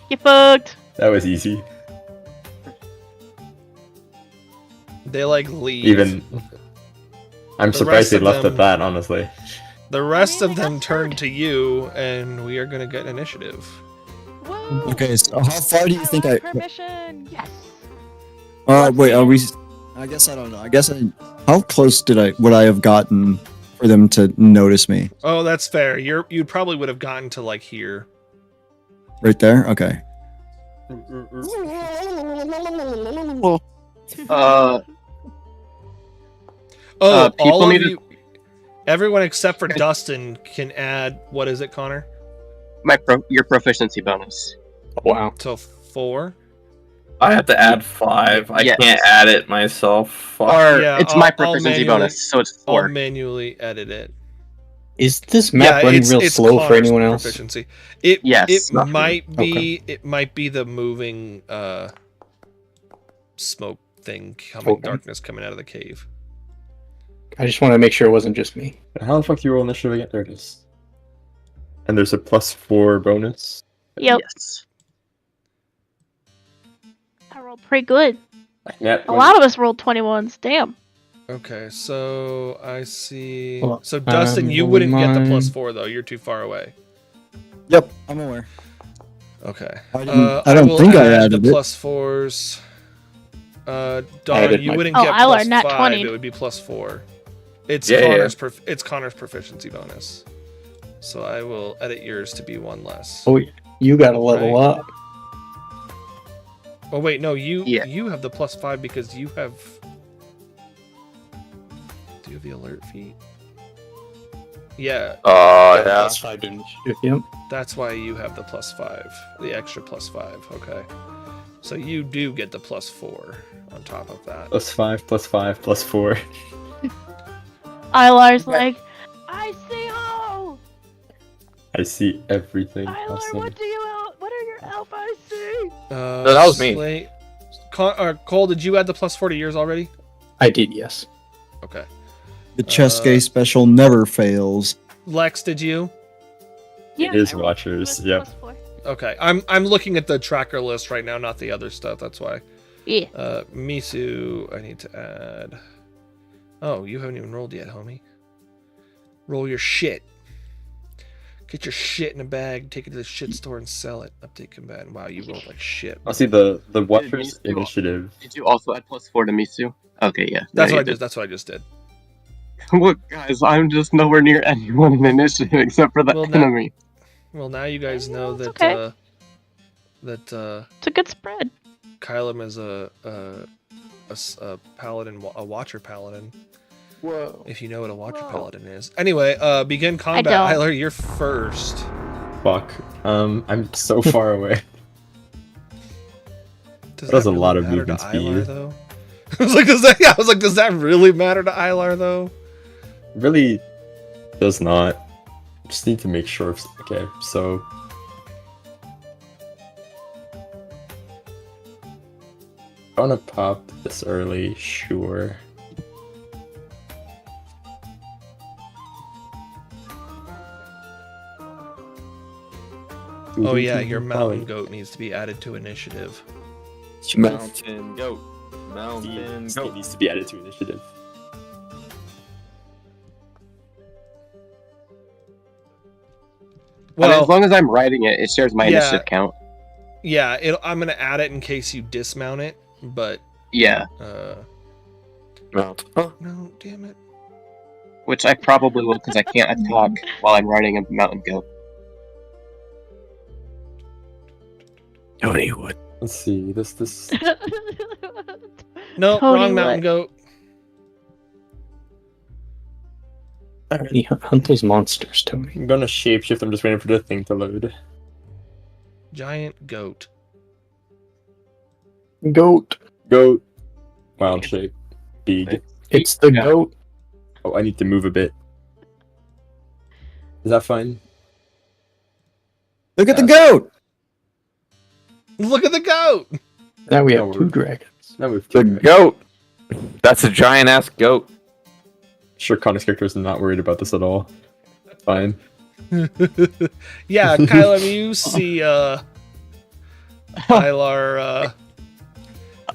You fucked. That was easy. They like leave. Even I'm The surprised rest they of left them- at that, honestly. The rest of them turn to you, and we are gonna get initiative. Whoa. Okay, so how far do you think I? want permission? Yes. Wait, are we? I guess I don't know. How close would I have gotten for them to notice me? Oh, that's fair. You probably would have gotten to like here. Right there. Okay. Oh, people all of need to- you. Everyone except for Dustin can add. What is it, Connor? Your proficiency bonus. Wow. So 4. I have to add 5. I Yes. can't add it myself. Fuck. Or Yeah, it's I'll- my I'll proficiency manually- bonus, so it's I'll 4. manually edit it. Is this map running real slow for Connor's anyone else? Proficiency. It Yes. it Not for me. might be it might be the moving smoke thing coming, Okay. darkness coming out of the cave. I just want to make sure it wasn't just me. How the fuck do you roll initiative again? There it is. And there's a +4 bonus. Yep. Yes. I rolled pretty good. Yeah, A lot of us rolled 21s. Damn. Okay, so I see. Hold on. So Dustin, you wouldn't get the +4 though. You're too far away. Yep, I'm aware. Okay. I don't will think I add added the it. +4s. Dawn, added you my- wouldn't Oh, get Eilar, nat +5. 20. It would be +4. It's Yeah, yeah. it's Connor's proficiency bonus. So I will edit yours to be 1 less. Oh, you got to level Right. up. Oh wait, no, you Yeah. you have the +5 because you have. Do you have the alert feat? Yeah, Yeah. Plus 5 to initiative. Yep. that's why you have the +5, the extra +5. Okay, so you do get the +4 on top of that. +5, +5, +4. Ilar's like, I see all. I see everything. Ilar, Awesome. what are your elf eyes see? No, that was me. Cole, did you add the +4 to yours already? I did, yes. Okay. The Chesky special never fails. Lex, did you? Yeah. is I rolled Watchers, plus- yep. +4. Okay, I'm looking at the tracker list right now, not the other stuff. That's why. Yeah. Misu, I need to add. Oh, you haven't even rolled yet, homie. Roll your shit. Get your shit in a bag, take it to the shit store and sell it. Update combat. Wow, you rolled like shit. I'll see the Watchers Misu- initiative. Did you also add +4 to Misu? Okay, yeah. That's Yeah, what I you did. That's what I just did. Look, guys, I'm just nowhere near anyone in initiative except for the Well, no- enemy. Well, now you guys know It's that okay. that It's a good spread. Kylum is a paladin, a watcher paladin. Whoa. If you know what a watcher Whoa. paladin is. Anyway, begin combat. don't. Hyler, you're first. Fuck. I'm so far away. Does That has that a lot of matter movement to speed. Ilar, though? I was like, does that really matter to Ilar though? Really does not. Just need to make sure. Okay, so I wanna pop this early, sure. Oh yeah, your mountain goat needs to be added to initiative. Mountain goat. Mountain goat needs to be added to initiative. I mean, Well, as long as I'm writing it, it shares my Yeah. initiative count. yeah, I'm gonna add it in case you dismount it, but Yeah, Huh? no, damn it. which I probably will because I can't attack while I'm riding a mountain goat. Tony would. Let's see. This No, Tony wrong mountain what? goat. Alrighty, hunt those monsters, Tony. I'm gonna shapeshift. I'm just waiting for the thing to load. Giant goat. Goat. Goat. Wild shape. Big. It's the Yeah. goat. Oh, I need to move a bit. Is that fine? Look at the goat. Look at the goat! Now we No, have we're- 2 dragons. No, we've The goat. That's a giant ass goat. Sure, Connor's character is not worried about this at all. Fine. Yeah, Kyler, you see Ilar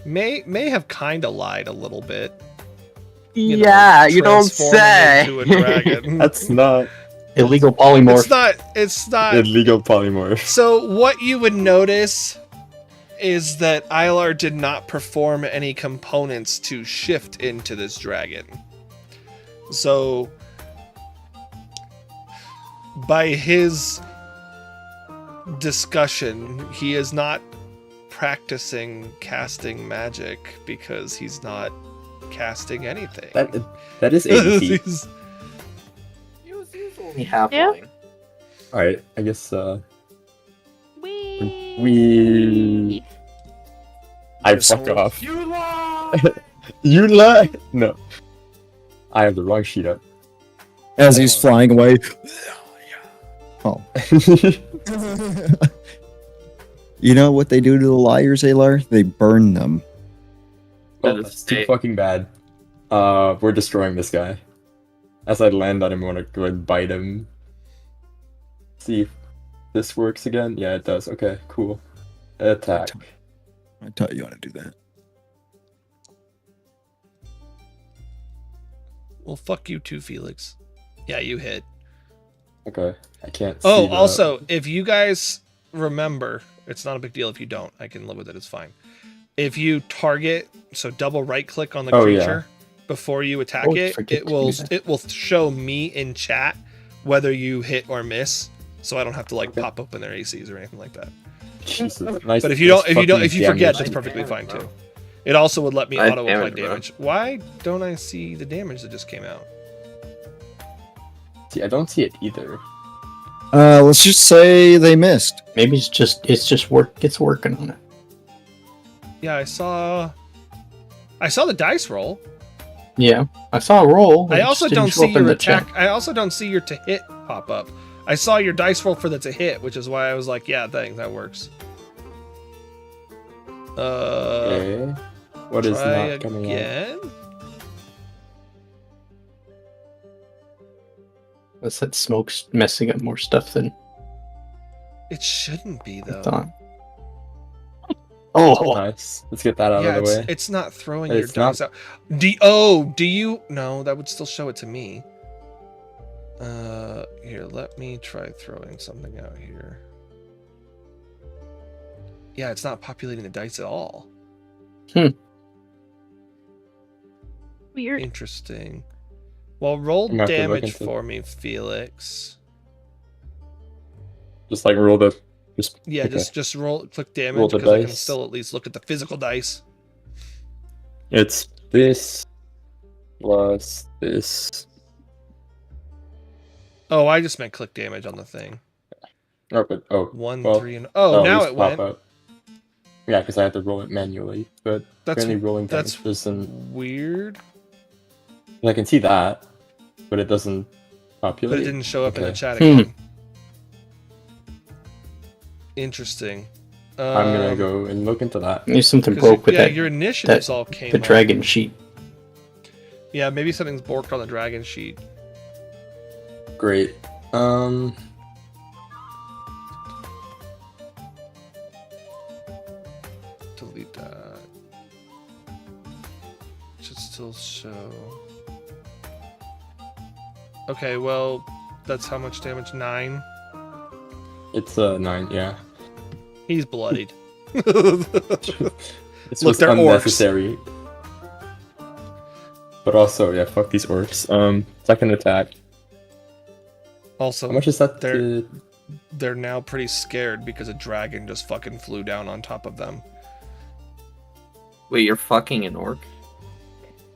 may have kinda lied a little bit. You know, Yeah, you don't transforming say. into a dragon. That's not Illegal polymorph. It's not illegal polymorph. So what you would notice is that Ilar did not perform any components to shift into this dragon. So by his discussion, he is not practicing casting magic because he's not casting anything. That is ADT. He's- He was only halfling. Alright, I guess Wee. we I fuck off. You lie! You lie! No. I have the wrong sheet up. As he's flying away. Oh. You know what they do to the liars, Alar? They burn them. Oh, that's too fucking bad. We're destroying this guy. As I land on him, I want to go and bite him. See if this works again. Yeah, it does. Okay, cool. Attack. I tell you how to do that. Well, fuck you too, Felix. Yeah, you hit. Okay, I can't see Oh, the- also, if you guys remember, it's not a big deal if you don't. I can live with it. It's fine. If you target, so double right click on the Oh, yeah. creature before you attack Always it, forget it to will do that. it will show me in chat whether you hit or miss. So I don't have to like Okay. pop open their ACs or anything like that. Jesus, nice. But if you don't, nice if you forget, damage. that's perfectly fine too. It also would let me Nice auto apply damage, bro. damage. Why don't I see the damage that just came out? See, I don't see it either. Let's just say they missed. Maybe it's just it's working on it. Yeah, I saw the dice roll. Yeah, I saw a roll. I it also just didn't don't show see up in your the chat. attack. I also don't see your to hit pop up. I saw your dice roll for the to hit, which is why I was like, yeah, that works. Okay. What is Try not coming out? again. What's that smoke's messing up more stuff than It shouldn't be I though. thought. Oh, Nice. Let's get that out Yeah, of the way. it's not throwing It's your dice not- out. Do you? No, that would still show it to me. Here, let me try throwing something out here. Yeah, it's not populating the dice at all. Weird. Interesting. Well, roll I'm gonna have to look damage into- for me, Felix. Just like roll the. Just Yeah, okay. just roll, click damage Roll the because I can dice. still at least look at the physical dice. It's this plus this. Oh, I just meant click damage on the thing. Oh, but 1, Well, 3, and now these it pop went. up. Yeah, because I had to roll it manually, but That's apparently rolling that's damage doesn't. weird, I can see that, but it doesn't but populate. it didn't show up in the Okay. chat Hmm. again. Interesting. I'm gonna go and look into that. maybe something 'cause broke with yeah, that. your initiatives all came The up. dragon sheet. Yeah, maybe something's borked on the dragon sheet. Great. Delete that. Should still show. Okay, well, that's how much damage? 9. It's 9. Yeah. He's bloodied. It's Look, just they're orcs. unnecessary. But also, yeah, fuck these orcs. Second attack. Also, How much is that? they're- they're now pretty scared because a dragon just fucking flew down on top of them. Wait, you're fucking an orc?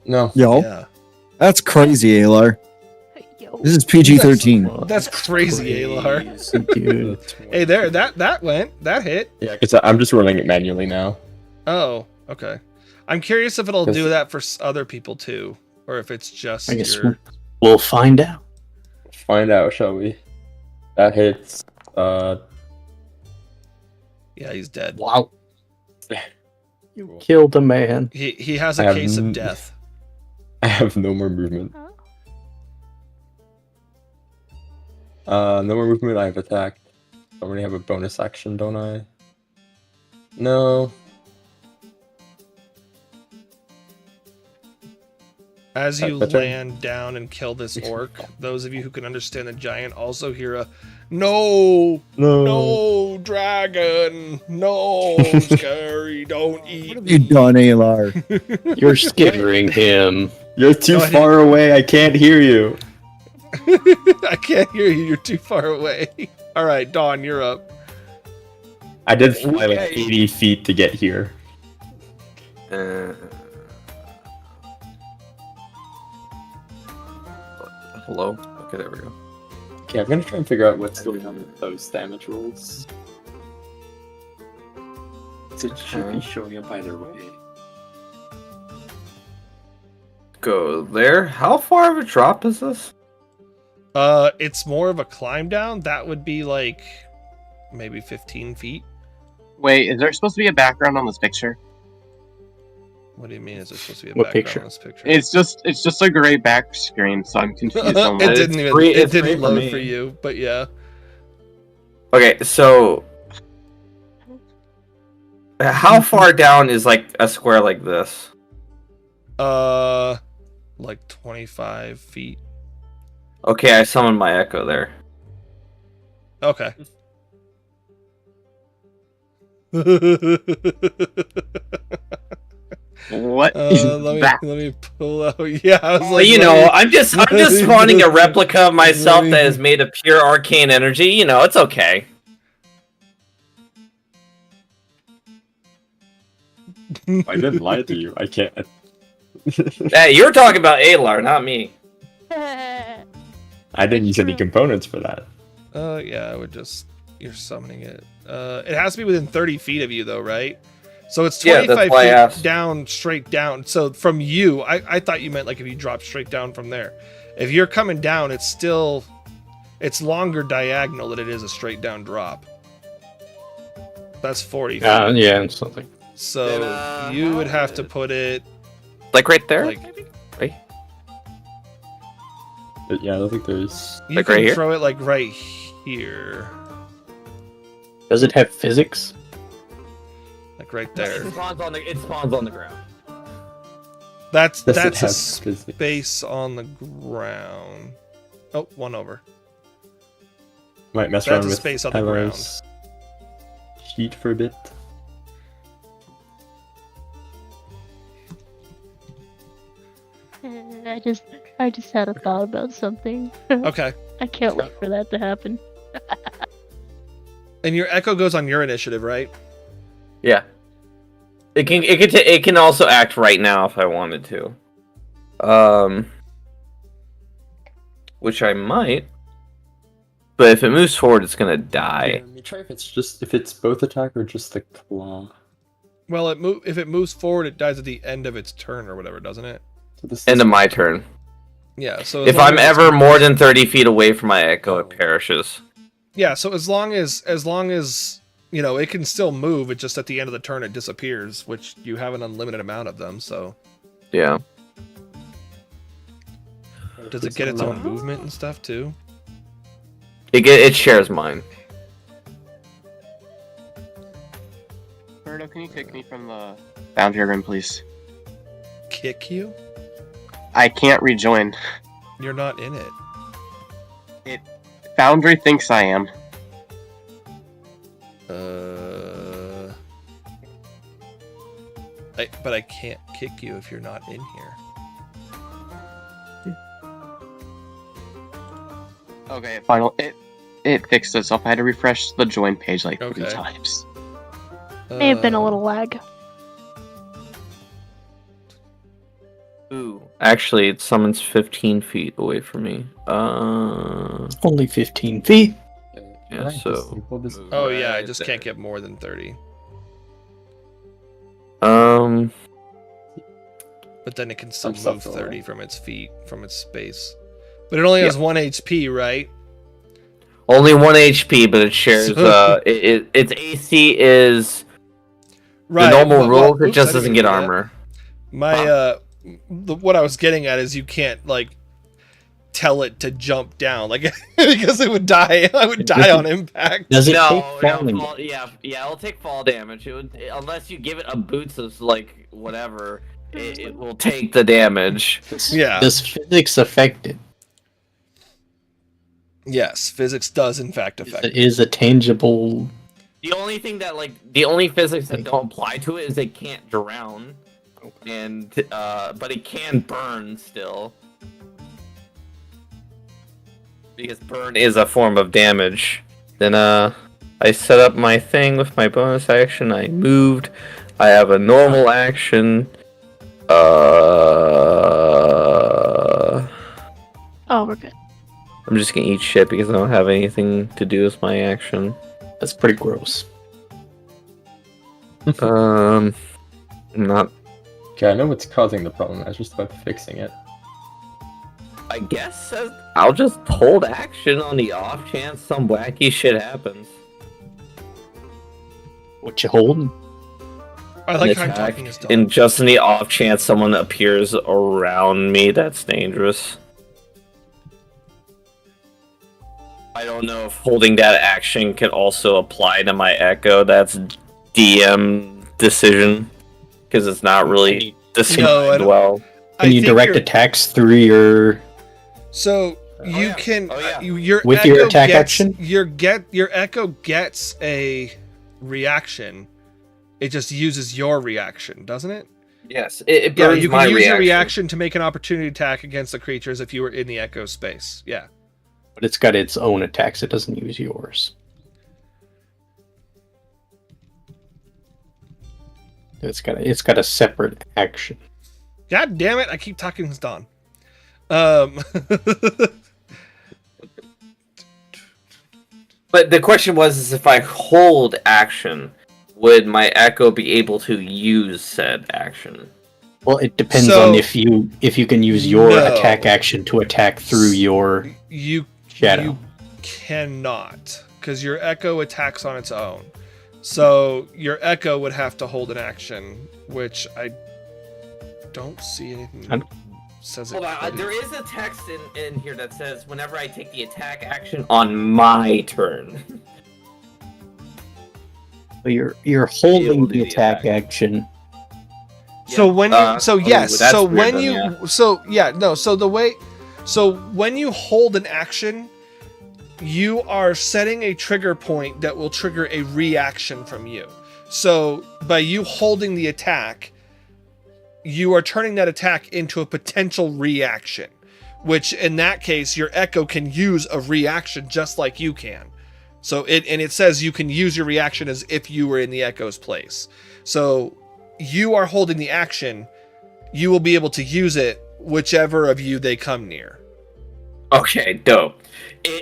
No. Yo, Yeah. that's crazy, Alar. Yo. This is PG-13. That's crazy, Alar. Crazy, dude. Hey, there, that went. That hit. Yeah, because I'm just rolling it manually now. Oh, okay. I'm curious if it'll do Because- that for other people too, or if it's just I guess your. we'll find out. Find out, shall we? That hits. Yeah, he's dead. Wow. You killed a man. He has I a have case of n- death. I have no more movement. Huh? No more movement. I have attack. I already have a bonus action, don't I? No. As you That's right. land down and kill this orc, those of you who can understand the giant also hear a no, no, dragon, no, scary, don't eat What have you me. done, Alar? You're scaring him. You're too No, I far away. I can't hear you. I can't hear you. You're too far away. All right, Dawn, you're up. I did fly like Okay. 80 feet to get here. Hello. Okay, there we go. Okay, I'm gonna try and figure out what's going on with those damage rolls. It should be showing up either way. Go there. How far of a drop is this? It's more of a climb down. That would be like maybe 15 feet. Wait, is there supposed to be a background on this picture? What do you mean? Is there supposed to be a What background picture? on this picture? It's just a gray back screen, so I'm confused on it what. didn't even. free- It it's free didn't for load me. for you, but yeah. Okay, so how far down is like a square like this? Like 25 feet. Okay, I summoned my echo there. Okay. What is that? let me pull out. Yeah, I was Well, like, you let know, me- I'm just spawning a replica of myself that is made of pure arcane energy. You know, it's okay. I didn't lie to you. I can't. Hey, you're talking about Alar, not me. I didn't use any components for that. Yeah, I would just. You're summoning it. It has to be within 30 feet of you, though, right? So it's Yeah, 25 that's why I feet asked. down, straight down. So from you, I thought you meant like if you drop straight down from there. If you're coming down, it's still. It's longer diagonal than it is a straight down drop. That's 40 feet. Yeah, and something. So Then, you would have to put it Like right there? like. But yeah, I don't think there's. You Like can right here? throw it like right here. Does it have physics? Like right there. It spawns on the ground. That's Does it that's a have physics? space on the ground. Oh, one over. Might mess That's around a with space on the Tyler's sheet for a bit. I just had a thought about something. Okay. I can't wait for that to happen. And your echo goes on your initiative, right? Yeah. It can also act right now if I wanted to. Which I might. But if it moves forward, it's gonna die. Let me try if it's both attack or just the claw. Well, if it moves forward, it dies at the end of its turn or whatever, doesn't it? So this End is- of my turn. Yeah. So as If long I'm as- ever more than 30 feet away from my echo, it perishes. Yeah. So as long as you know it can still move, it just at the end of the turn it disappears, which you have an unlimited amount of them. So Yeah. does it get its own movement and stuff too? It shares mine. Birdo, can you kick me from the boundary room, please? Kick you? I can't rejoin. You're not in it. Foundry thinks I am. But I can't kick you if you're not in here. Okay, final. It fixed itself. I had to refresh the join page like 3 Okay. times. May have been a little lag. Ooh. I actually, it summons 15 feet away from me. Only 15 feet. Yeah, Right, so- just equal this- Oh yeah, I Right just there. can't get more than 30. But then it can still Some move stuff 30 from its feet, from its space. But it only has 1 HP, right? Only 1 HP, but it shares. So- Its AC is Right. the normal well, rules. It oops, just I doesn't didn't get do that. armor. My what I was getting at is you can't like tell it to jump down, like because it would die. I would die on impact. Does it No, take no, falling? yeah, it'll take fall damage. It would, unless you give it a boots of like whatever, it will take the damage. Yeah. Does physics affect it? Yes, physics does in fact affect it. Is a tangible? The only thing that the only physics that don't apply to it is it can't drown, and but it can burn still, because burn is a form of damage. Then I set up my thing with my bonus action. I moved. I have a normal action. Oh, we're good. I'm just gonna eat shit because I don't have anything to do with my action. That's pretty gross. Not. Okay, I know what's causing the problem. I was just about fixing it. I guess I'll just hold action on the off chance some wacky shit happens. What you holding? I like An how I'm attack, talking as dog. and just in the off chance someone appears around me that's dangerous. I don't know if holding that action can also apply to my echo. That's DM decision, because it's not really No, I defined don't- well. Can you think direct you're- attacks through your? So you yeah. can Oh, yeah. your With echo your attack gets, action? your echo gets a reaction. It just uses your reaction, doesn't it? Yes, it Yeah, burns you my can use reaction. your reaction to make an opportunity attack against the creatures if you were in the echo space. Yeah. But it's got its own attacks. It doesn't use yours. It's got a separate action. God damn it! I keep talking as Don. But the question was, is if I hold action, would my echo be able to use said action? Well, it depends So- on if you can use your No. attack action to attack through your you shadow. You cannot, because your echo attacks on its own. So your echo would have to hold an action, which I don't see anything that says it. Hold on, could. there is a text in here that says, whenever I take the attack action on my turn. You're holding able to the do the attack attack. action. So when you, so yes, that's so weird when then, you, yeah. so yeah, no, so the way, so when you hold an action, you are setting a trigger point that will trigger a reaction from you. So by you holding the attack, you are turning that attack into a potential reaction, which in that case, your echo can use a reaction just like you can. So it says you can use your reaction as if you were in the echo's place. So you are holding the action, you will be able to use it whichever of you they come near. Okay, dope.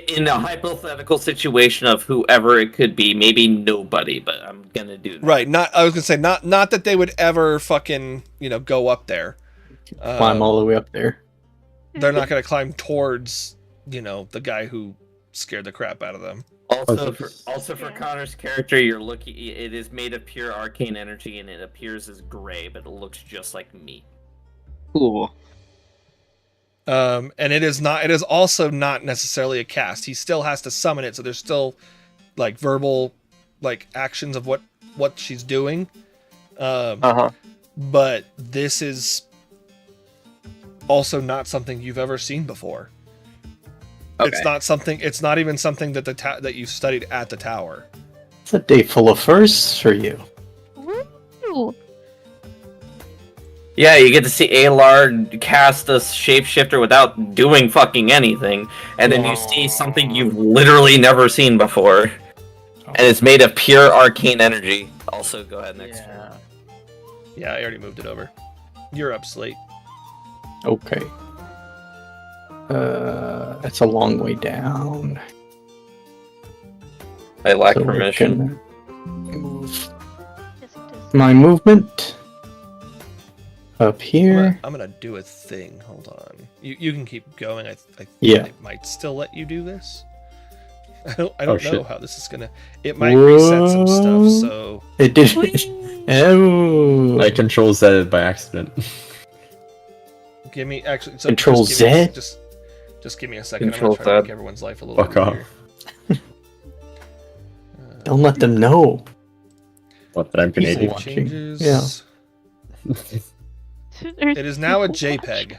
In a hypothetical situation of whoever it could be, maybe nobody, but I'm gonna do that. Right, I was gonna say not that they would ever fucking, go up there. Climb all the way up there. They're not gonna climb towards, the guy who scared the crap out of them. Also for Yeah. Connor's character, you're looking. It is made of pure arcane energy, and it appears as gray, but it looks just like me. Cool. And it is also not necessarily a cast. He still has to summon it, so there's still like verbal actions of what she's doing. Uh-huh. But this is also not something you've ever seen before. Okay. It's not even something that that you studied at the tower. It's a day full of firsts for you. Woo! Yeah, you get to see Alar cast a shapeshifter without doing fucking anything, and then you see something you've literally never seen before, and it's made of pure arcane energy. Also, go ahead next. Yeah, I already moved it over. You're up, Slate. Okay. That's a long way down. I lack So we're permission. gonna move Yes, it is. my movement up here. I'm gonna do a thing. Hold on. You can keep going. I Yeah. it might still let you do this. I don't know shit. how this is gonna. It might reset some stuff. Whoa. So It did. Oh. I control Z by accident. give me actually. So Control just give me- Z? Just give me a second. Control I'm gonna try to Z. make everyone's life a little Fuck bit off. easier. Don't let them know. What, that I'm He's Canadian? watching. Changes. Yeah. There's It is now a people JPEG.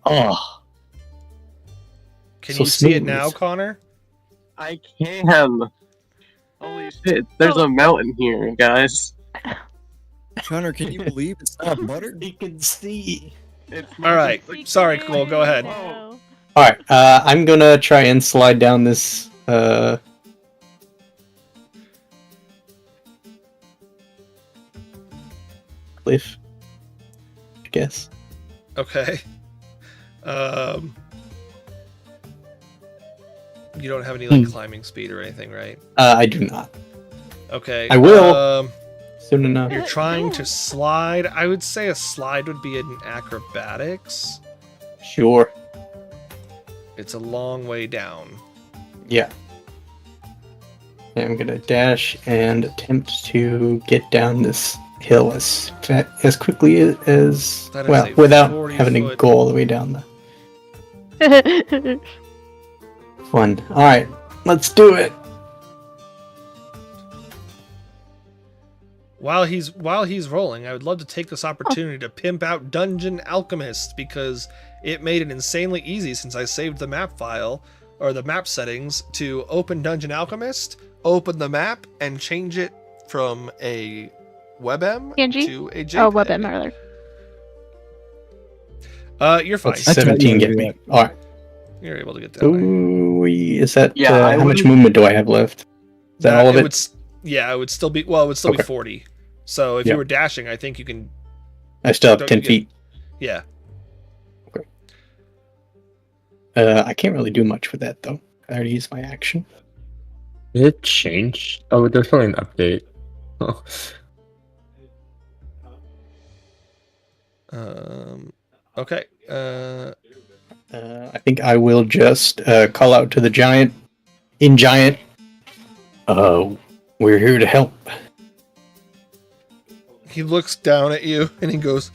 Oh. Can So you see it smooth. now, Connor? I can. Holy shit! There's a mountain here, guys. Connor, can you believe it's not butter? You can see. It's All right. watching. Sorry, Cole. Go ahead. No. All right. I'm gonna try and slide down this. Cliff. I guess. Okay. You don't have any like climbing speed or anything, right? I do not. Okay. I will. Soon enough. You're trying to slide. I would say a slide would be in acrobatics. Sure. It's a long way down. Yeah. I'm gonna dash and attempt to get down this hill as quickly as That is well a without 40 having to foot- go all the way down the fun. All right, let's do it. While he's rolling, I would love to take this opportunity to pimp out Dungeon Alchemist because it made it insanely easy since I saved the map file or the map settings to open Dungeon Alchemist, open the map, and change it from a WebM PNG? to a JPEG. Oh, WebM earlier. You're fine. Let's That's 17 what get you me. do. All right. You're able to get that way. Ooh, is that Yeah, I how much wouldn't- movement do I have left? Is that all of it? It would still be. Well, it would still be Okay. 40. So if Yeah. you were dashing, I think you can. I still have don't 10 you get- feet. Yeah. I can't really do much with that though. I already used my action. Did it change? Oh, there's probably an update. Oh. Okay. I think I will just call out to the giant. In giant. We're here to help. He looks down at you and he goes,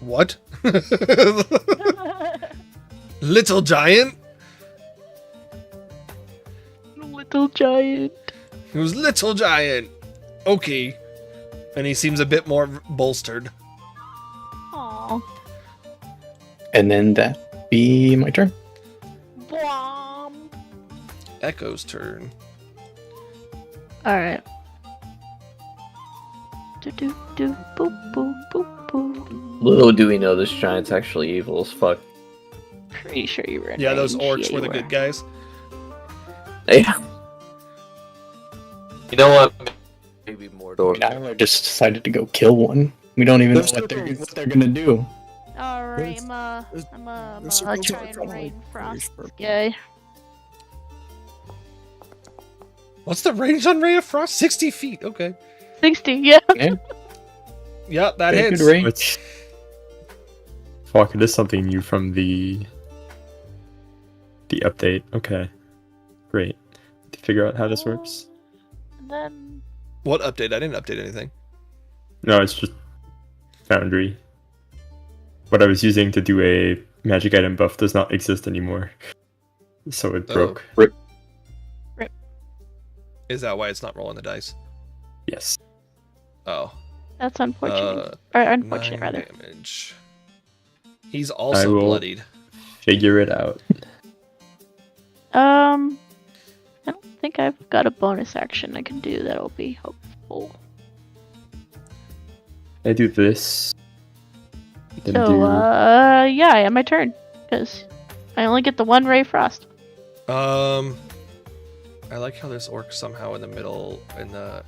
"What? Little giant?" Little giant. He was little giant. Okay. And he seems a bit more bolstered. Aww. And then that be my turn. Blom. Echo's turn. Alright. Do do do boop boop boop boop. Little do we know this giant's actually evil as fuck. Pretty sure you were in Yeah, those range. orcs Yeah, were you the good guys. Yeah. You know what? Maybe Mordor. Nyla just decided to go kill one. We don't even know Those what they're circles- what they're gonna do. Alright, Those- I'm a those circles try are and probably rain frost purple. guy. What's the range on Ray of Frost? 60 feet. Okay. 60, yeah. Yeah, that Very hits. good range. Which... Fuck, it is something new from the update. Okay. Great. To figure out how this works. And then What update? I didn't update anything. No, it's just Foundry. What I was using to do a magic item buff does not exist anymore. So it Oh. broke. Is that why it's not rolling the dice? Yes. Oh. that's unfortunate. Uh, or unfortunate, 9 rather. damage. He's also will- bloodied. Figure it out. I don't think I've got a bonus action I can do that'll be helpful. I do this. Then So, do... yeah, I have my turn. Because I only get the one Ray Frost. I like how this orc somehow in the middle, in the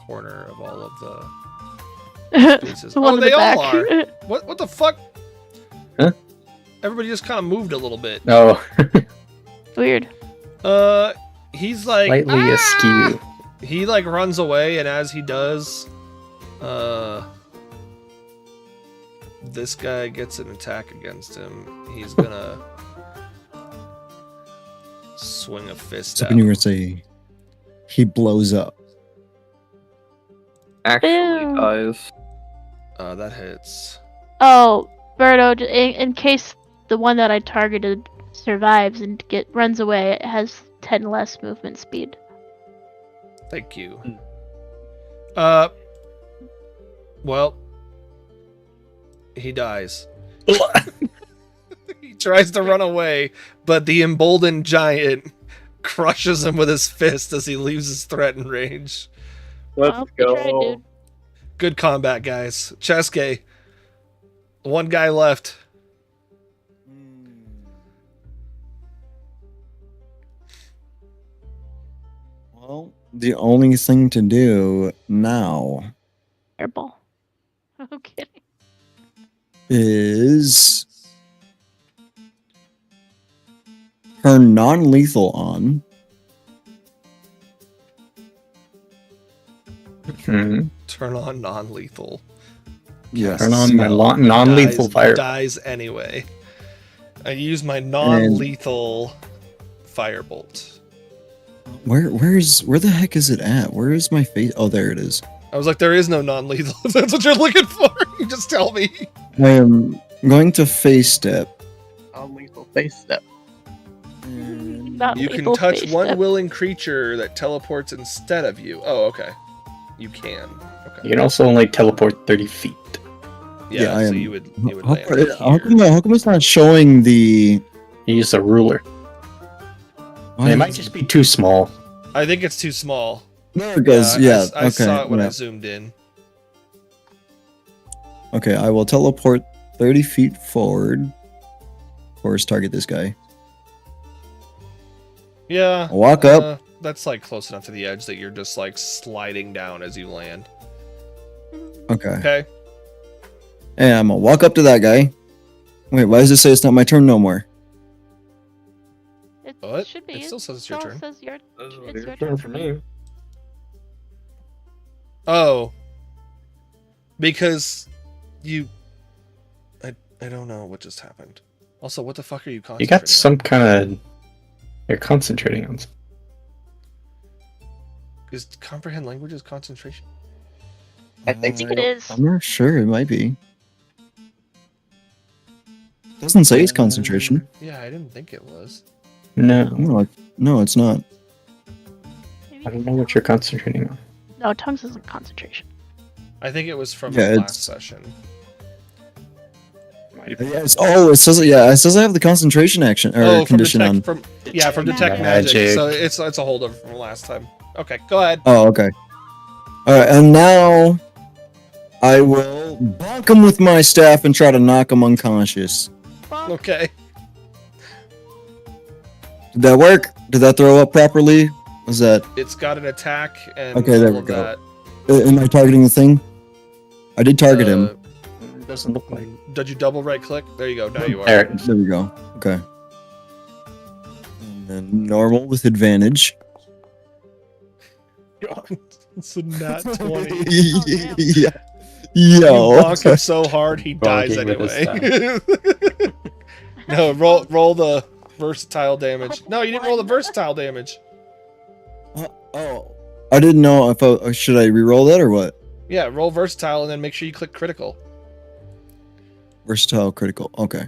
corner of all of the Spaces. The one Oh, in they the back. all are. What the fuck? Huh? Everybody just kind of moved a little bit. Oh, Weird. He's like slightly askew. He like runs away, and as he does, this guy gets an attack against him. He's gonna swing a fist So at you him. were gonna say he blows up. Actually, Ew. guys. That hits. Oh, Birdo, in case the one that I targeted survives and runs away, it has 10 less movement speed. Thank you. Well, he dies. He tries to run away, but the emboldened giant crushes him with his fist as he leaves his threatened range. Well, good try, dude. Good combat, guys. Cheske. One guy left. Well, the only thing to do now Airball. I'm kidding. is turn non-lethal on. Hmm. Turn on non-lethal. Yes. Turn on my Spell. non-lethal Dies- fire. Dies anyway. I use my non-lethal firebolt. Where the heck is it at? Where is my face? Oh, there it is. I was like, there is no non-lethal. If that's what you're looking for, you just tell me. I am going to face step. Non-lethal face step. Not You can lethal touch face one step. willing creature that teleports instead of you. Oh, okay. You can. Okay. You can also only teleport 30 feet. Yeah, I so am- you would How, land right how come it's not showing the? You use a ruler. Why It might is- just be too small. I think it's too small. There it goes. Yeah. I Okay. saw it when yeah. I zoomed in. Okay. I will teleport 30 feet forward. Of course, target this guy. Yeah. I'll walk up. That's like close enough to the edge that you're just like sliding down as you land. Okay. Okay. And I'm gonna walk up to that guy. Wait, why does it say it's not my turn no more? It What? should be. It still says it's your turn. Says it's your Your turn. turn for me. Oh. Because you I don't know what just happened. Also, what the fuck are you You concentrating got on? some kind of. You're concentrating on. Is comprehend languages concentration? I think it is. I'm not sure. It might be. Doesn't say it's concentration. Yeah, I didn't think it was. No, No, it's not. Maybe? I don't know what you're concentrating on. No, tongues isn't concentration. I think it was from Yeah, last it's- session. Yes. Oh, it says it says I have the concentration action or From condition detect, on. from detect magic. Magic. So it's a holdover from last time. Okay, go ahead. Oh, okay. All right, and now I will bonk him with my staff and try to knock him unconscious. Okay. Did that work? Did that throw up properly? Was that? It's got an attack and Okay, there all we of go. that. Am I targeting the thing? I did target him. It doesn't look like. Did you double right click? There you go. Now you are. There it is. There we go. Okay. And then normal with advantage. It's a nat 20. yeah. You Yo. bonk him so hard he dies Bonking with his anyway. No, roll the versatile damage. No, you didn't roll the versatile damage. Oh. I didn't know if should I re-roll that or what? Yeah, roll versatile and then make sure you click critical. Versatile critical. Okay.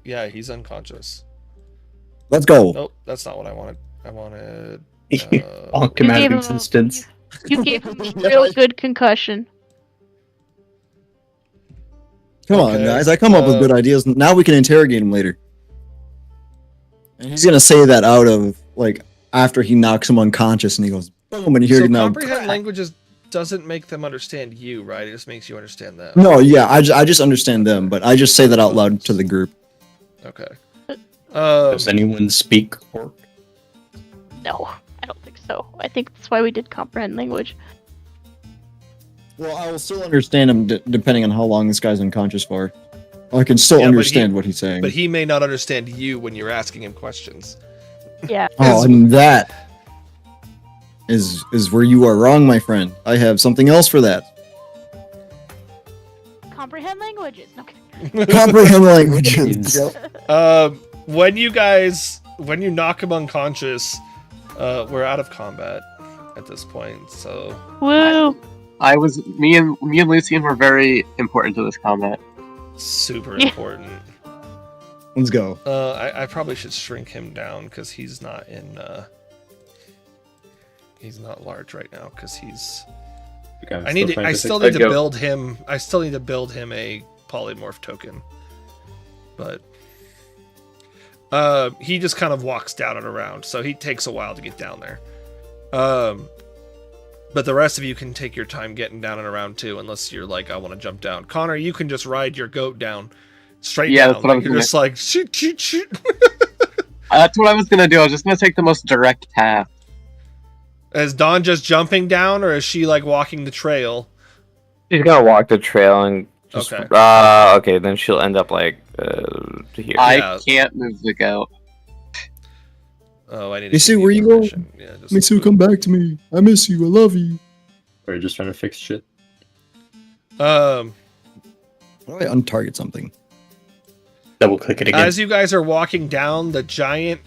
Yeah, he's unconscious. Let's go. Nope, that's not what I wanted. I wanted. Bonk him You out gave of him a- existence. You gave him a real good concussion. Come on, Okay, guys. I come up with good ideas. Now we can interrogate him later. And he's gonna say that out of like after he knocks him unconscious and he goes boom and you hear So it now. comprehend languages doesn't make them understand you, right? It just makes you understand them. No, yeah, I just understand them, but I just say that out loud to the group. Okay. Does anyone speak Orc? No, I don't think so. I think that's why we did comprehend language. Well, I will still understand him depending on how long this guy's unconscious for. I can still Yeah, but understand what he's saying. But he may not understand you when you're asking him questions. Yeah. Oh, and that is where you are wrong, my friend. I have something else for that. Comprehend languages. Okay. Comprehend languages. When you knock him unconscious, we're out of combat at this point. So Woo! Me and Lucian were very important to this combat. super Yeah. important. Let's go. I probably should shrink him down because he's not in. He's not large right now because he's. I still need to build him. I still need to build him a polymorph token. But he just kind of walks down and around, so he takes a while to get down there. But the rest of you can take your time getting down and around too, unless you're like, I want to jump down. Connor, you can just ride your goat down, straight down. That's what I was You're gonna... just like shoot, shoot, shoot. That's what I was gonna do. I was just gonna take the most direct path. Is Dawn just jumping down, or is she like walking the trail? She's gonna walk the trail and just. Okay. Okay, then she'll end up like here. Yeah. I can't move the goat. Oh, I need to. You see give where you go? permission. Yeah, just Mitsu, come back to me. I miss you. I love you. We're just trying to fix shit. Um, How do I untarget something? Double click it again. as you guys are walking down, the giant.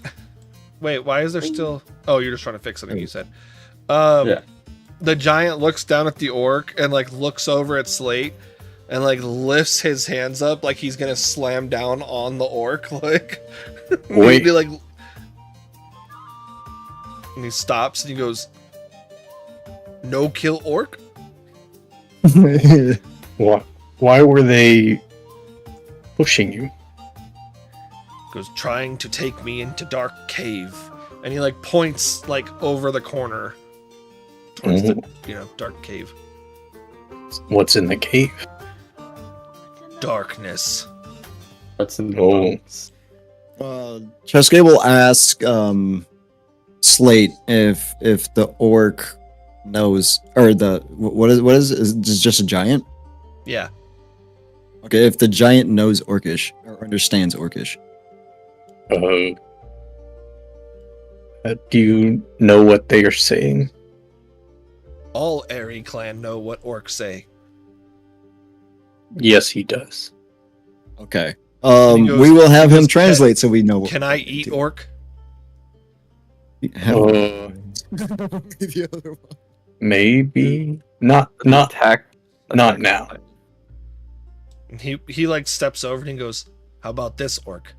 Wait, why is there still? Oh, you're just trying to fix something. You said. Yeah. The giant looks down at the orc and like looks over at Slate, and like lifts his hands up like he's gonna slam down on the orc. Like, Wait. maybe like. And he stops and he goes, "No kill orc." Why were they pushing you? Goes, trying to take me into dark cave, and he like points like over the corner towards the dark cave. What's in the cave? Darkness. What's in the Oh. bones? Chesuke will ask Slate if the orc knows, or what is it just a giant? Yeah. Okay, if the giant knows Orcish or understands Orcish. Do you know what they are saying? All Airy clan know what orcs say. Yes, he does. Okay. he goes- We will have he him goes, translate so we know. What Can I eat orc? Uh, maybe not Attack. not now. And he like steps over and he goes, "How about this orc?"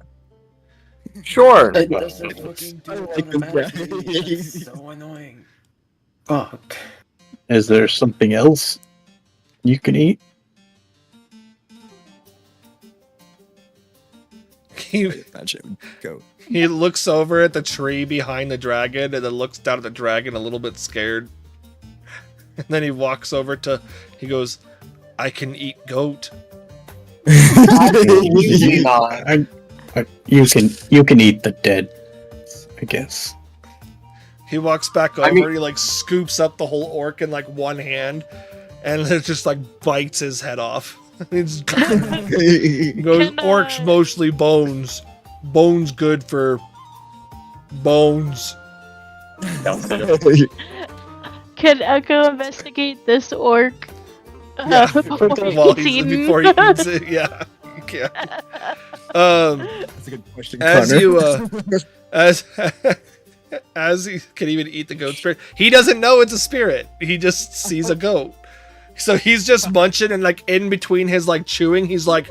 Sure. It Well, doesn't fucking do it like the automatically. guy. It's so annoying. Fuck. Is there something else you can eat? Go. He looks over at the tree behind the dragon and then looks down at the dragon a little bit scared. And then he walks over to, he goes, "I can eat goat." Absolutely not. You can eat the dead, I guess. He walks back over, I mean- he like scoops up the whole orc in like one hand and then just like bites his head off. He just goes, Can, "Orcs mostly bones. Bones good for bones." Can Echo investigate this orc? Yeah, Before While he's he's, eaten? before he eats it, yeah. You can. That's a good question. As Connor. you as he can even eat the goat spirit, he doesn't know it's a spirit. He just sees a goat, so he's just munching and like in between his like chewing, he's like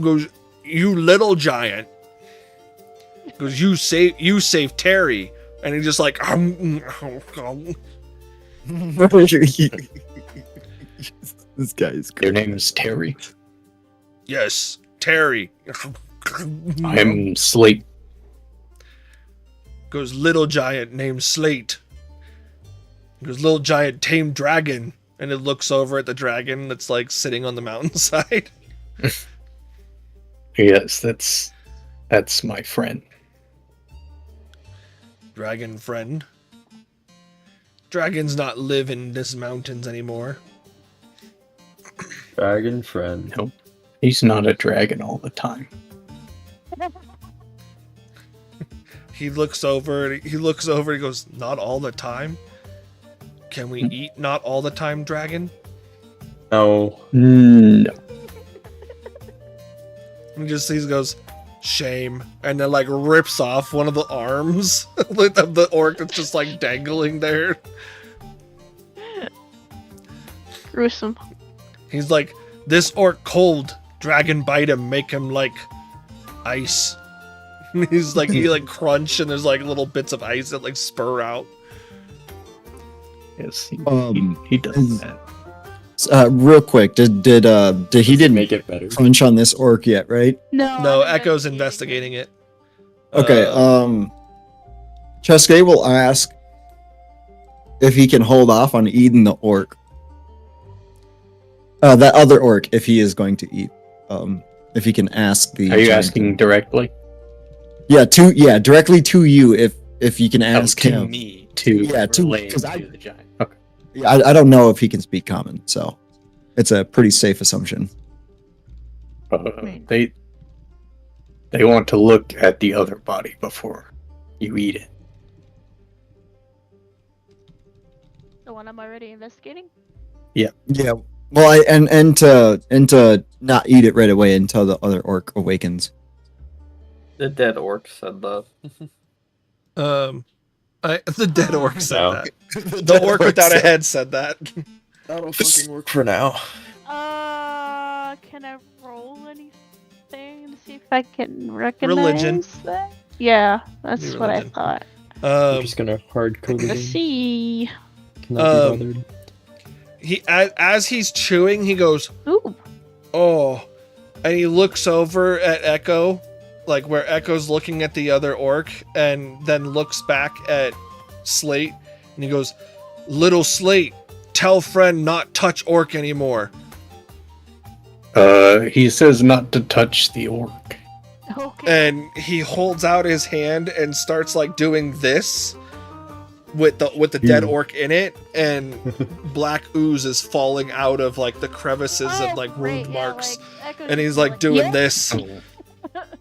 goes, "You little giant." Goes, "You save Terry," and he just like This guy is Your great. name is Terry. "Yes, Terry." I'm Slate. Goes, "Little giant named Slate." Goes, "Little giant tamed dragon," and it looks over at the dragon that's like sitting on the mountainside. Yes, that's my friend. Dragon friend. Dragons not live in this mountains anymore. Dragon friend. Nope. He's not a dragon all the time. He looks over. He looks over. He goes, "Not all the time. Can we eat not all the time, dragon?" No. No. And he goes, "Shame," and then like rips off one of the arms of the orc that's just like dangling there. Gruesome. He's like, "This orc cold. Dragon bite him, make him like ice." He's like, he like crunch, and there's like little bits of ice that like spur out. Yes, he does is- that. Real quick, he didn't Make it better. crunch on this orc yet, right? No, Echo's investigating it. Okay. Cheske will ask if he can hold off on eating the orc. That other orc, if he is going to eat. If he can ask the. Are you giant- asking directly? Yeah, directly to you. If you can ask to him. me to relay because to the giant. Okay. I don't know if he can speak common, so it's a pretty safe assumption. They want to look at the other body before you eat it. The one I'm already investigating? Yeah. Well, and to not eat it right away until the other orc awakens. The dead orc said that. The dead orc said No. that. The orc without a head said that. That'll fucking work for now. Can I roll anything to see if I can recognize Religion. that? Yeah, that's Be what I religion. thought. I'm just gonna hard code the Let's game. see. Cannot be bothered. He as he's chewing, he goes, Ooh. "Oh," and he looks over at Echo, like where Echo's looking at the other orc, and then looks back at Slate, and he goes, "Little Slate, tell friend not touch orc anymore." He says not to touch the orc. Okay. And he holds out his hand and starts like doing this with the dead orc in it, and black ooze is falling out of like the crevices and like wound marks, and he's like doing this.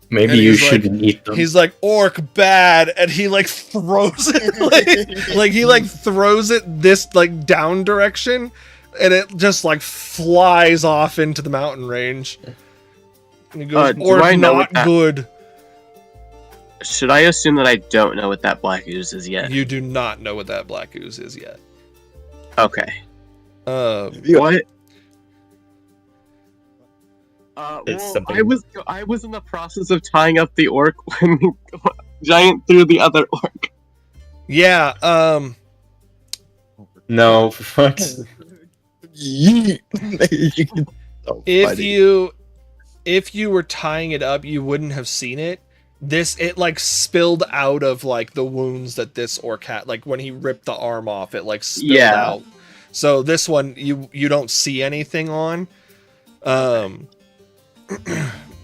Maybe And you he's like- shouldn't eat them. He's like, "Orc bad," and he like throws it like he like throws it this like down direction, and it just like flies off into the mountain range. And he goes, Do "Orc I know not what that- good." Should I assume that I don't know what that black ooze is yet? You do not know what that black ooze is yet. Okay. Yeah. What? It's Well, something- I was in the process of tying up the orc when the giant threw the other orc. Yeah, No, for fuck's sake. if you were tying it up, you wouldn't have seen it. It like spilled out of like the wounds that this orc had. Like when he ripped the arm off, it like spilled Yeah. out. So this one you don't see anything on.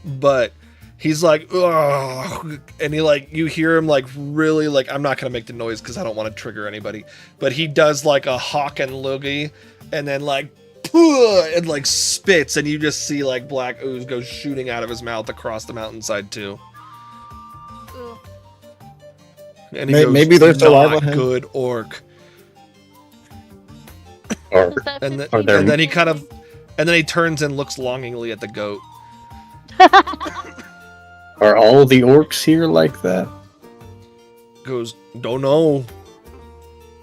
But he's like, ugh, and he like, you hear him like really like, I'm not gonna make the noise because I don't want to trigger anybody, but he does like a hawk and loogie, and then like and like spits, and you just see like black ooze go shooting out of his mouth across the mountainside too. Ooh. And he goes, Maybe their saliva "Not had- good orc." Or Is that And, 15? there- and then he kind of, and then he turns and looks longingly at the goat. are all the orcs here like that? Goes, "Don't know.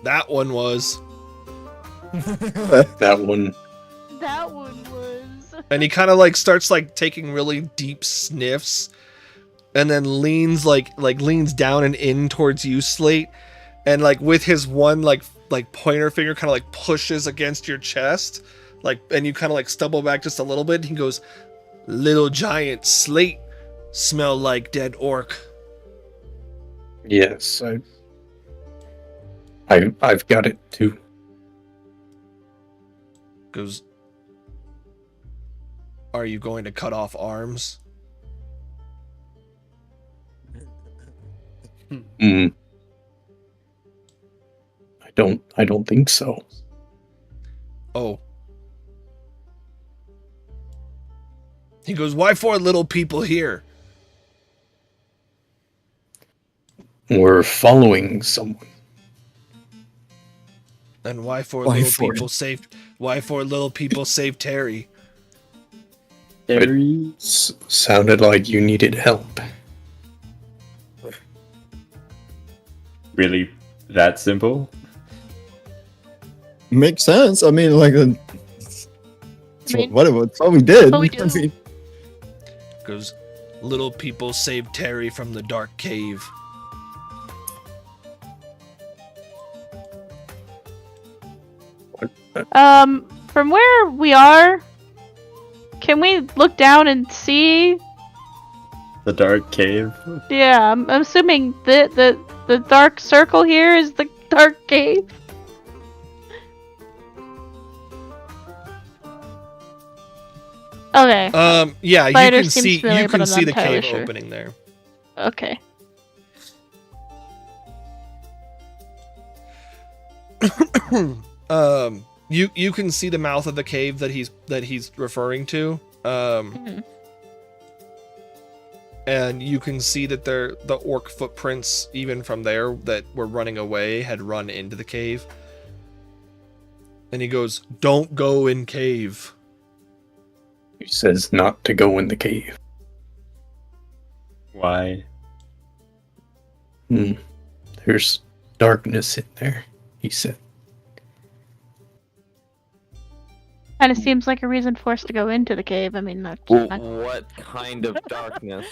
That one was." That one. That one was. And he kind of like starts like taking really deep sniffs, and then leans leans down and in towards you, Slate, and like with his one like pointer finger kind of like pushes against your chest, like, and you kind of like stumble back just a little bit. He goes, "Little giant Slate, smell like dead orc." Yes, I've got it too. Goes, "Are you going to cut off arms?" Hmm. I don't think so. Oh. He goes, "Why four little people here?" We're following someone. And why four Why little four? people saved? Why four little people saved Terry? Terry? Sounded like you needed help. Really that simple? Makes sense. I mean, like, it's mean, what we did. what we do. I mean, Goes, little people saved Terry from the dark cave. From where we are, can we look down and see? The dark cave? Yeah, I'm assuming the dark circle here is the dark cave. Okay. Yeah, Spider you can seems see familiar, you but can I'm see not the entirely cave sure. opening there. Okay. You can see the mouth of the cave that he's referring to. Mhm. And you can see that the orc footprints, even from there, that were running away, had run into the cave. And he goes, "Don't go in cave." He says not to go in the cave. Why? There's darkness in there, he said. Kind of seems like a reason for us to go into the cave. I mean, that's not... What kind of darkness?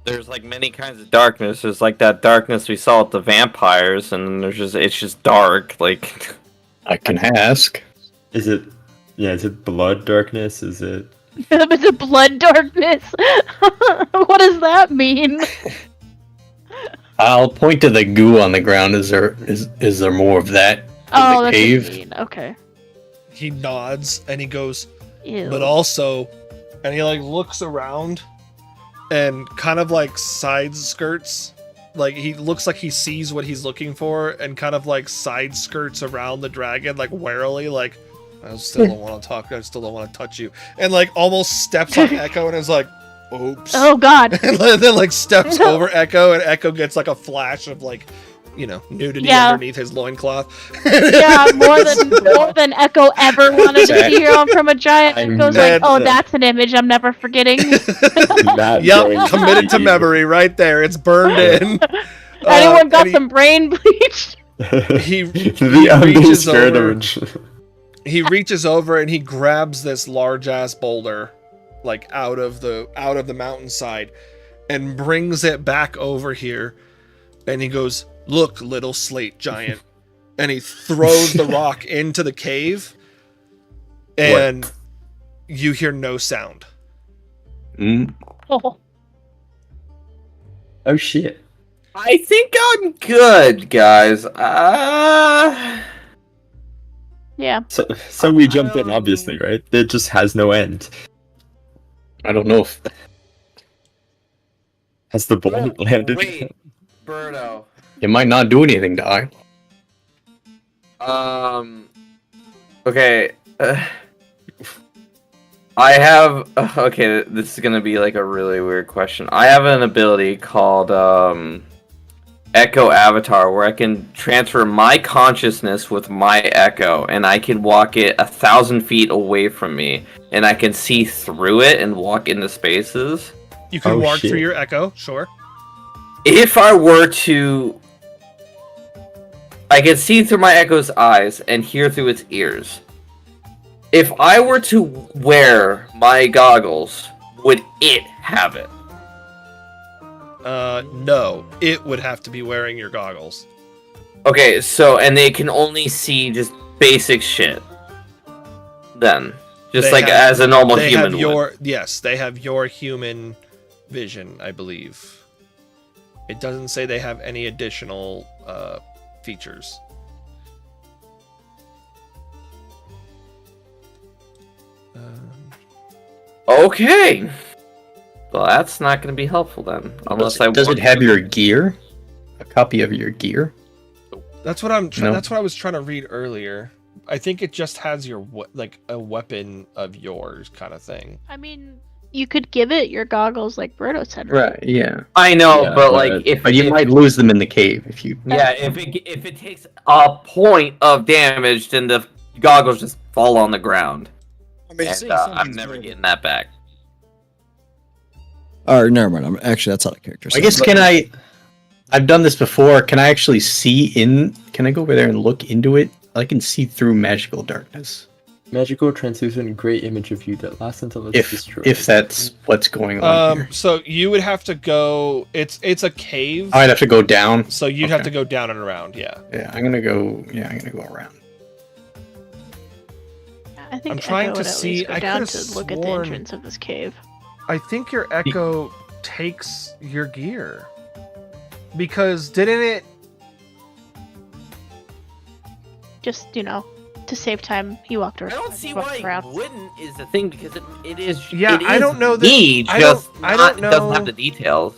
There's like many kinds of darkness. There's like that darkness we saw with the vampires, and it's just dark. Like, I can ask. Is it blood darkness? Is it It's a blood darkness. What does that mean? I'll point to the goo on the ground. Is there more of that in Oh, the that's cave? what you mean. Okay. He nods and he goes, Ew. but also, and he like looks around and kind of like side skirts, like he looks like he sees what he's looking for and kind of like side skirts around the dragon, like warily, like, I still don't want to talk, I still don't want to touch you, and like almost steps on Echo and is like, oops. Oh God. And then like steps over Echo, and Echo gets like a flash of like, you know, nudity Yeah. underneath his loincloth. Yeah, more than Echo ever wanted to hear from a giant. I'm Echo's mad like, oh, that- that's an image I'm never forgetting. not Yep, going committed to memory right there. It's burned in. Anyone got and some brain bleach? He the reaches undiscovered over. image. He reaches over and he grabs this large ass boulder, like out of the mountainside, and brings it back over here. And he goes, "Look, little slate giant," and he throws the rock into the cave, and you hear no sound. Oh, Oh shit. I think I'm good, guys. yeah. So we jumped in, obviously, right? It just has no end. I don't know if Has the bullet landed? Wait, Birdo. it might not do anything to I. Okay. I have. Okay, this is gonna be like a really weird question. I have an ability called Echo Avatar, where I can transfer my consciousness with my Echo, and I can walk it 1,000 feet away from me, and I can see through it and walk into spaces. You can Oh, walk shit. through your echo, sure. If I were to, I can see through my Echo's eyes and hear through its ears. If I were to wear my goggles, would it have it? No, it would have to be wearing your goggles. Okay, so, and they can only see just basic shit. Then. Just They like have- as a normal They human have would. yes, they have your human vision, I believe. It doesn't say they have any additional features. Okay. Well, that's not going to be helpful then. Unless Does it have your gear? A copy of your gear? That's what I'm. No. That's what I was trying to read earlier. I think it just has your like a weapon of yours kind of thing. I mean, You could give it your goggles like Berto said. Right. Yeah. I know, Yeah, but but- like if But you if- might lose them in the cave if you. yeah, if it takes a point of damage, then the goggles just fall on the ground, I mean, and I'm never getting that back. Or never mind. That's out of character. I guess can I? I've done this before. Can I actually see in? Can I go over there and look into it? I can see through magical darkness. Magical translucent gray image of you that lasts until it's destroyed. If that's what's going on here. So you would have to go. It's a cave. I'd have to go down. So you'd have Okay. to go down and around. Yeah. Yeah, I'm gonna go. Yeah, I'm gonna go around. I think I'm trying Echo to would at see- least go I down could've to look at the sworn- entrance of this cave. I think your echo takes your gear. Because didn't it? Just to save time, he walked I around. don't see walked why it around. wouldn't is the thing because it is. Yeah, it I is don't know that- me, I just don't- I don't doesn't know- have the details.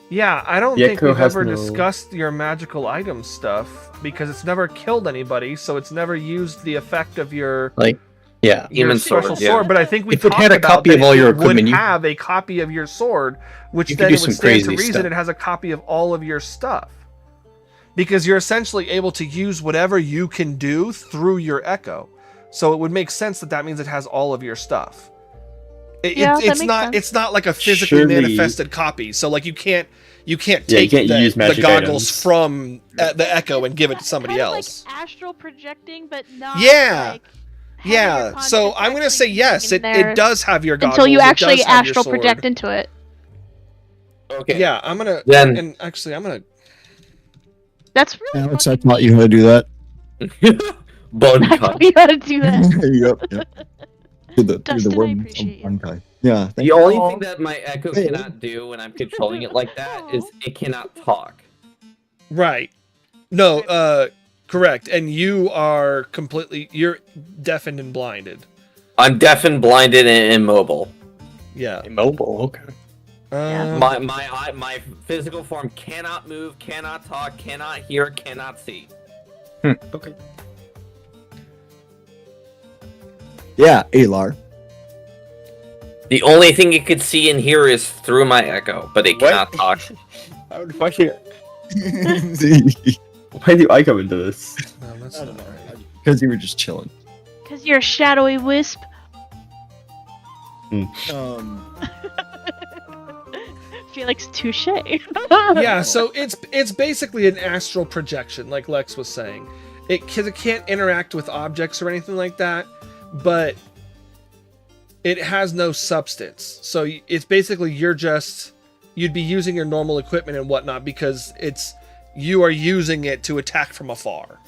Yeah, I don't The think echo we've has ever no- discussed your magical item stuff because it's never killed anybody, so it's never used the effect of your Yeah. your Demon special sword, sword. yeah. But I think we If it talked had a about copy that of all if your it equipment, would you- have a copy of your sword, which You could then do it would some stand to crazy reason stuff. it has a copy of all of your stuff. Because you're essentially able to use whatever you can do through your echo. So it would make sense that means it has all of your stuff. Yeah, that It's makes not sense. it's not like a physically Surely- manifested copy. So like you can't Yeah, you take can't the, use the magic goggles items. from the echo and give it to somebody Kind of else. Like astral projecting, but not. Yeah. Like, having your Yeah, so conscience I'm gonna actually say yes. being there It does have your goggles. until you it actually does have your astral sword. project into it. Okay. Yeah, I'm gonna. Then- and actually, I'm gonna. That's really. Alex, I fucking taught you neat. how to do that. Bone I cut. taught you how to do that. Yep. Through the Dustin, I worm appreciate you. one guy. Yeah. The only thing that my echo Hey. cannot do when I'm controlling it like that is it cannot talk. Right. No. Correct. And you are completely. You're deafened and blinded. I'm deaf and blinded and immobile. Yeah. Immobile. Okay. Yeah. My physical form cannot move, cannot talk, cannot hear, cannot see. Okay. Yeah, Alar. The only thing it could see and hear is through my echo, but it cannot talk. Why do I come into this? No, that's not right. Because you were just chilling. Because you're a shadowy wisp. Felix touche. Yeah. So it's basically an astral projection, like Lex was saying. Because it can't interact with objects or anything like that, but it has no substance. So it's basically you'd be using your normal equipment and whatnot because you are using it to attack from afar.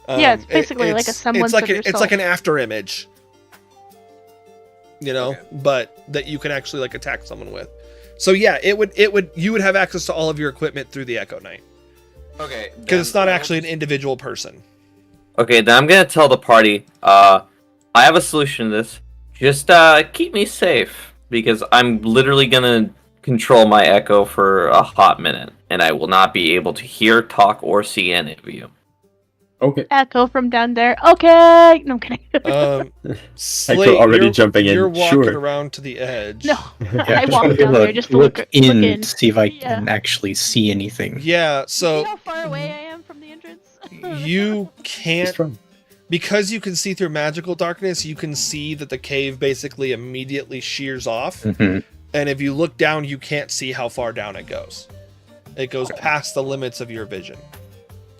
Yeah, it's basically like a semblance of it's like yourself. an after image, but that you can actually like attack someone with. So yeah, you would have access to all of your equipment through the Echo Knight Okay. because it's not actually an individual person. Okay, then I'm gonna tell the party, I have a solution to this. Just keep me safe, because I'm literally gonna control my echo for a hot minute, and I will not be able to hear, talk, or see any of you. Okay. Echo from down there. Okay. No, I'm kidding. Slate, already you're, jumping in, You're walking sure. around to the edge. No. I just walked down there just to look look in, in. to see if I Yeah. can actually see anything. Yeah. See So how far away I am from the entrance? you can't. Just run. Because you can see through magical darkness, you can see that the cave basically immediately shears off. Mhm. And if you look down, you can't see how far down it goes. It goes past the limits of your vision.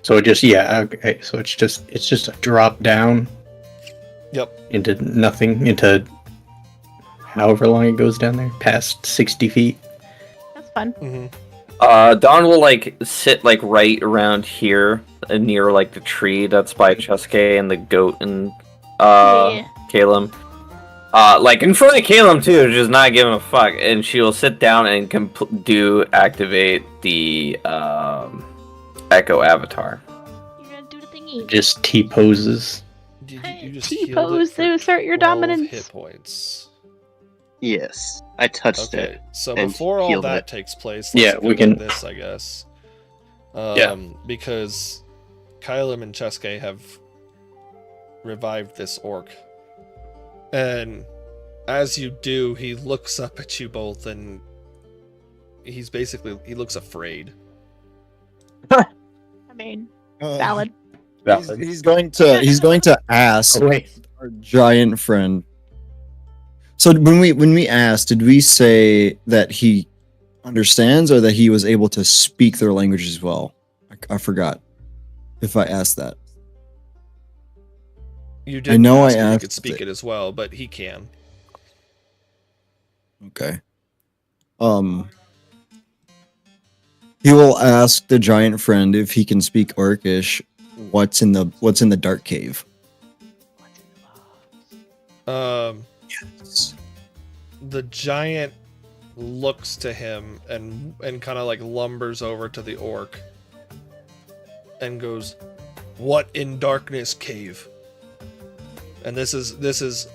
So it just okay. So it's just a drop down. Yep. Into nothing. Into however long it goes down there, past 60 feet. That's fun. Mm-hmm. Don will sit right around here, near the tree that's by Chesuke and the goat and Yeah. Calum. In front of Calum too, just not giving a fuck, and she will sit down and activate the Echo Avatar. You're gonna do the thingy. Just T poses. You just T-pose healed it for to assert your 12 dominance. hit points. Yes, I touched Okay, it. so and before all healed that it. takes place, Yeah, let's we go with can- this, I guess. Yeah. Because Kylam and Chesuke have revived this orc, and As you do, he looks up at you both, and he looks afraid. I mean, valid. He's going to ask Oh, wait. our giant friend. So when we asked, did we say that he understands or that he was able to speak their language as well? I forgot if I asked that. You did I know ask I if he asked could speak it as well, but he can. Okay. He will ask the giant friend if he can speak Orcish. What's in the dark cave? The giant looks to him and kind of like lumbers over to the orc and goes, "What in darkness cave?" And this is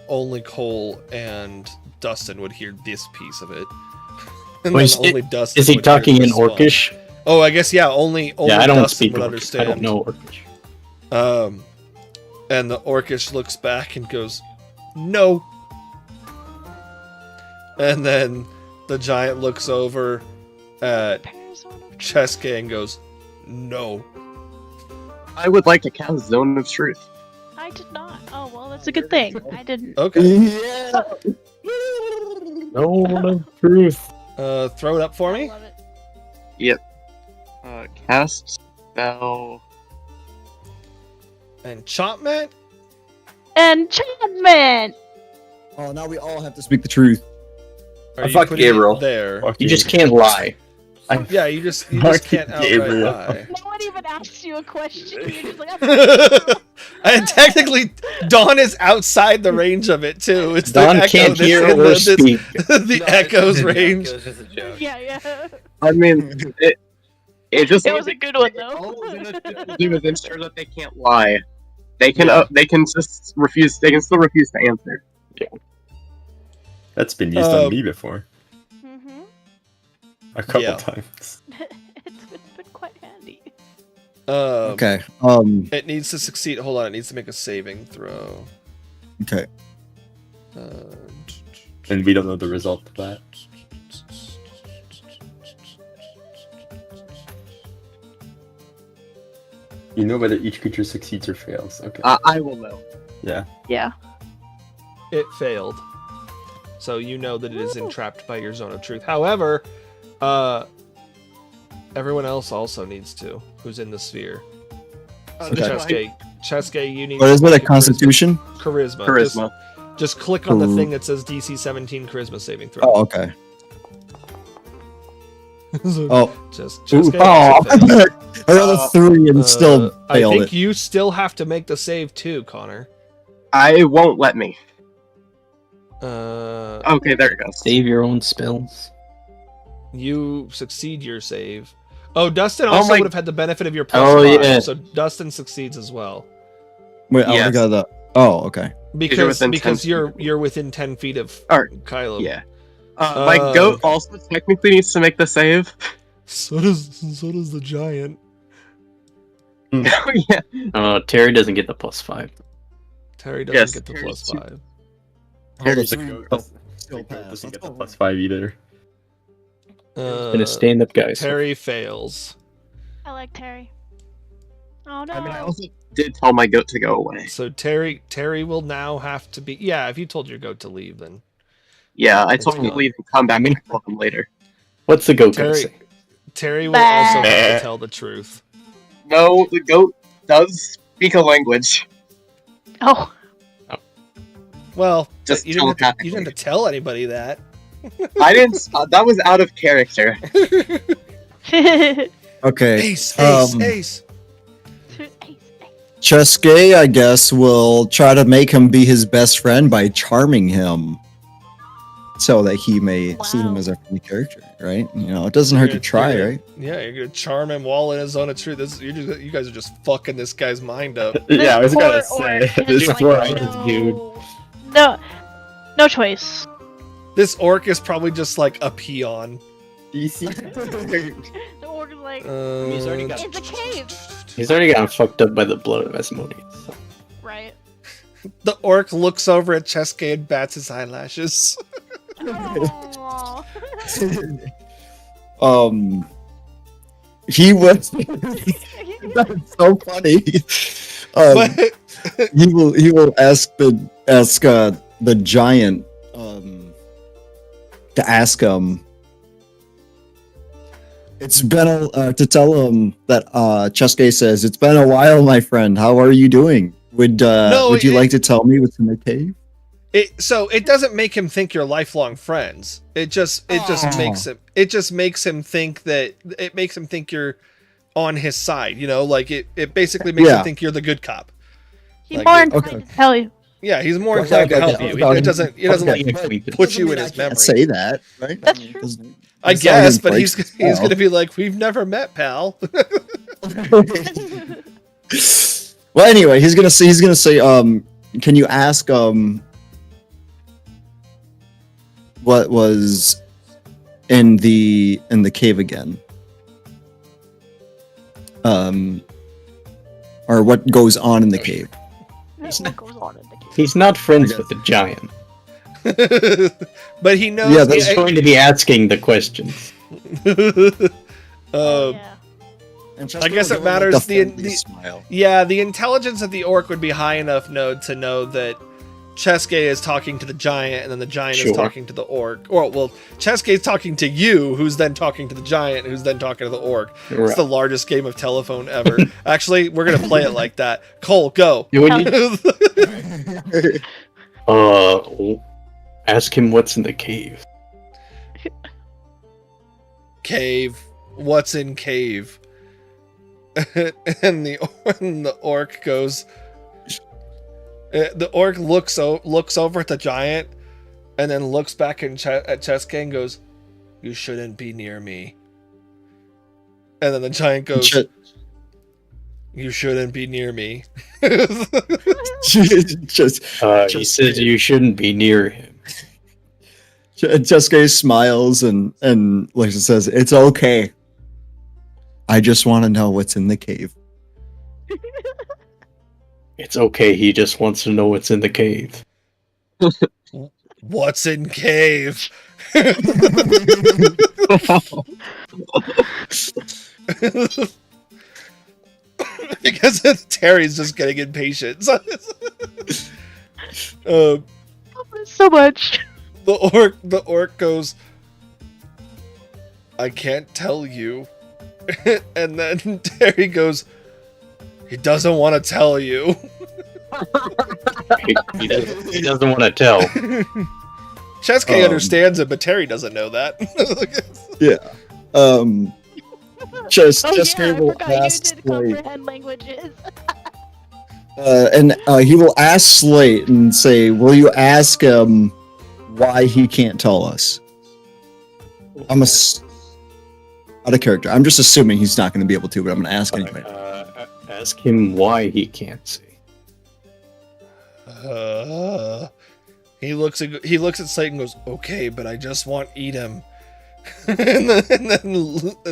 only Cole and Dustin would hear this piece of it. And Wait, then only Dustin Is he would hear talking the in response. Orcish? Oh, I guess yeah. Only Yeah, I don't Dustin speak would Orcish. understand. I don't know Orcish. And the Orcish looks back and goes, "No." And then the giant looks over at Cheska and goes, "No." I would like to cast Zone of Truth. I did not. Oh well, that's a good thing. I didn't. Okay. Yeah. No truth. Throw it up for me. Love it. Cast spell. Enchantment. Enchantment. Oh, now we all have to speak the truth. Are you Fuck putting it Gabriel. there? Fuck You just can't lie. Yeah, you just Fuck can't outright Gabriel. lie. No one even asked you a question. You're just like, And technically, Dawn is outside the range of it too. It's Don the echo can't that's hear in or the, speak. the echo's range. It was just a joke. yeah. I mean, it just It was a good one though. all it's gonna do is ensure that they can't lie. They can just refuse. They can still refuse to answer. That's been used on me before. Mhm. A couple Yeah. times. It's been quite handy. Okay. It needs to succeed. Hold on. It needs to make a saving throw. Okay. And we don't know the result of that. You know whether each creature succeeds or fails. Okay. I will know. Yeah. Yeah. It failed. So you know that it is entrapped by your zone of truth. However, everyone else also needs to, who's in the sphere. Okay. Cheska, you need What is to it? A make Constitution? Charisma. Charisma. Just click on the Char- thing that says DC 17 Charisma saving throw. Oh, okay. So Oh. just Ooh, Cheska oh. also failed. I rolled a 3 and still I failed think it. you still have to make the save too, Connor. I won't let me. Uh, Okay, there it goes. Save your own spells. you succeed your save. Oh, Dustin Oh also my- would have had the benefit of your plus Oh, 5, yeah. so Dustin succeeds as well. Wait, I Yes. would've got that. Oh, okay. Because within 10 feet you're within 10 feet of Or- Kylo. Yeah. My goat also technically needs to make the save. So does the giant. Yeah. Terry doesn't get the +5. Terry doesn't Yes, get the Terry's plus too- 5. The Three goat still the goat pass. doesn't get Let's the go. +5 either. Been a stand-up guy. So. Terry fails. I like Terry. Oh no. I mean, I also did tell my goat to go away. So Terry will now have to be. Yeah, if you told your goat to leave, then Yeah, I told him to gone. leave and come back and call him later. What's the goat gonna Terry say? Terry will also have Bah. to tell the truth. No, the goat does speak a language. Oh. Well, Just you didn't have telepathically. to tell anybody that. I didn't. That was out of character. Okay. Ace, ace, Um, ace. Cheske, I guess, will try to make him be his best friend by charming him, so that he may see him Wow. as a friendly character. Right? You know, it doesn't hurt to try, right? Yeah, you're gonna charm him while in his zone of truth. You guys are just fucking this guy's mind up. Yeah, I was This gonna poor say. orc This is like, poor no. dude. No choice. This orc is probably just like a peon. DC. The orc is like, He's already got- it's a cave. He's already gotten fucked up by the blood of Asmodeus. So. Right. The orc looks over at Cheske and bats his eyelashes. Aw. He was that's so funny. But He will ask the giant to ask him. It's been to tell him that Cheske says it's been a while, my friend. How are you doing? Would you like to tell me what's in the cave? so it doesn't make him think you're lifelong friends. It just makes him think you're on his side. You know, like it basically makes him think you're the good cop. He's Like, more yeah. inclined to tell you. Yeah, he's more inclined to help you. It doesn't like put you in his memory. Say that, right? That's true. I It's not guess, even but he's breaks his gonna be like, we've never met, pal. Well, anyway, he's gonna say, can you ask what was in the cave again? Or what goes on in the cave? What goes on in the cave? He's not friends with the giant. But he knows. Yeah, He's going to be asking the questions. Yeah. I guess it matters the smile. yeah, the intelligence of the orc would be high enough to know that Cheske is talking to the giant, and then the giant is Sure. talking to the orc. Or, well, Cheske is talking to you, who's then talking to the giant, who's then talking to the orc. It's Right. the largest game of telephone ever. Actually, we're gonna play it like that. Cole, go. You would ask him what's in the cave. Cave. What's in cave? and the orc goes. The orc looks over at the giant, and then looks back at Cheske and goes, "You shouldn't be near me." And then the giant goes, "You shouldn't be near me." just He says you shouldn't be near him. Cheske smiles and like says, "It's okay. I just want to know what's in the cave." It's okay. He just wants to know what's in the cave. What's in cave? Because Terry's just getting impatient. So much. The orc goes, "I can't tell you." And then Terry goes, "He doesn't want to tell you." He doesn't want to tell. Cheske understands it, but Terry doesn't know that. Yeah. Cheske I will forgot you ask did Slate, comprehend languages. and he will ask Slate and say, "Will you ask him why he can't tell us?" Out of character. I'm just assuming he's not going to be able to, but I'm going to ask anyway. Ask him why he can't see. He looks at Slate and goes, "Okay, but I just want Edom." and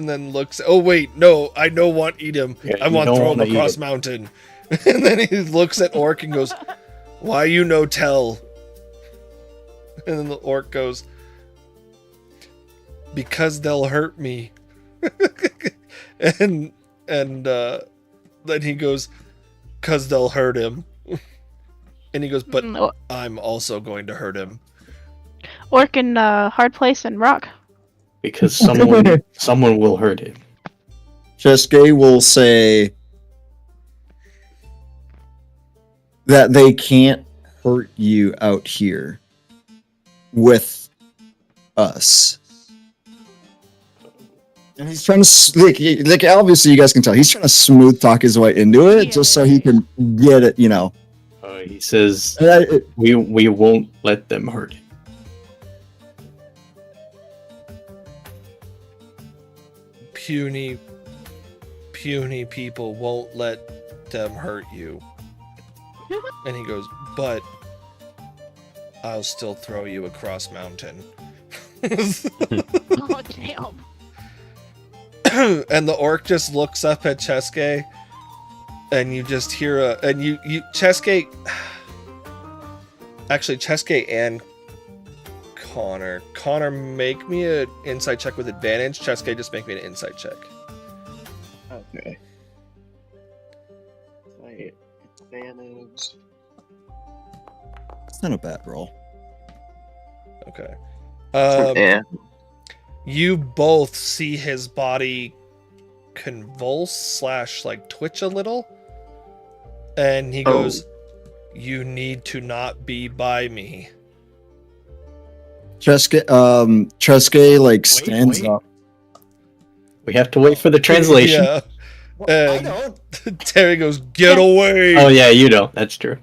then looks. Oh wait, no, I don't want Edom. Yeah, I you want don't throw him wanna eat across him. mountain. And then he looks at Orc and goes, "Why you no tell?" And then the Orc goes, "Because they'll hurt me." and then he goes, "'Cause they'll hurt him." And he goes, "But I'm also going to hurt him." Orc in hard place and rock. Because someone will hurt him. Cheske will say that they can't hurt you out here with us. And he's trying to like obviously you guys can tell he's trying to smooth talk his way into it just so he can get it, you know. He says And we won't let them hurt him. Puny people won't let them hurt you. And he goes, "But I'll still throw you across mountain." Oh damn. And the orc just looks up at Cheske, and you just hear Cheske, Actually, Chesuke and Connor. Connor, make me an insight check with advantage. Chesuke, just make me an insight check. Okay. Right. Advantage. It's not a bad roll. Okay. Yeah. You both see his body convulse / like twitch a little, and he goes, "You need to not be by me." Treske like stands wait. up. We have to wait for the translation. Yeah. And Terry goes, "Get away!" Oh yeah, you don't. That's true.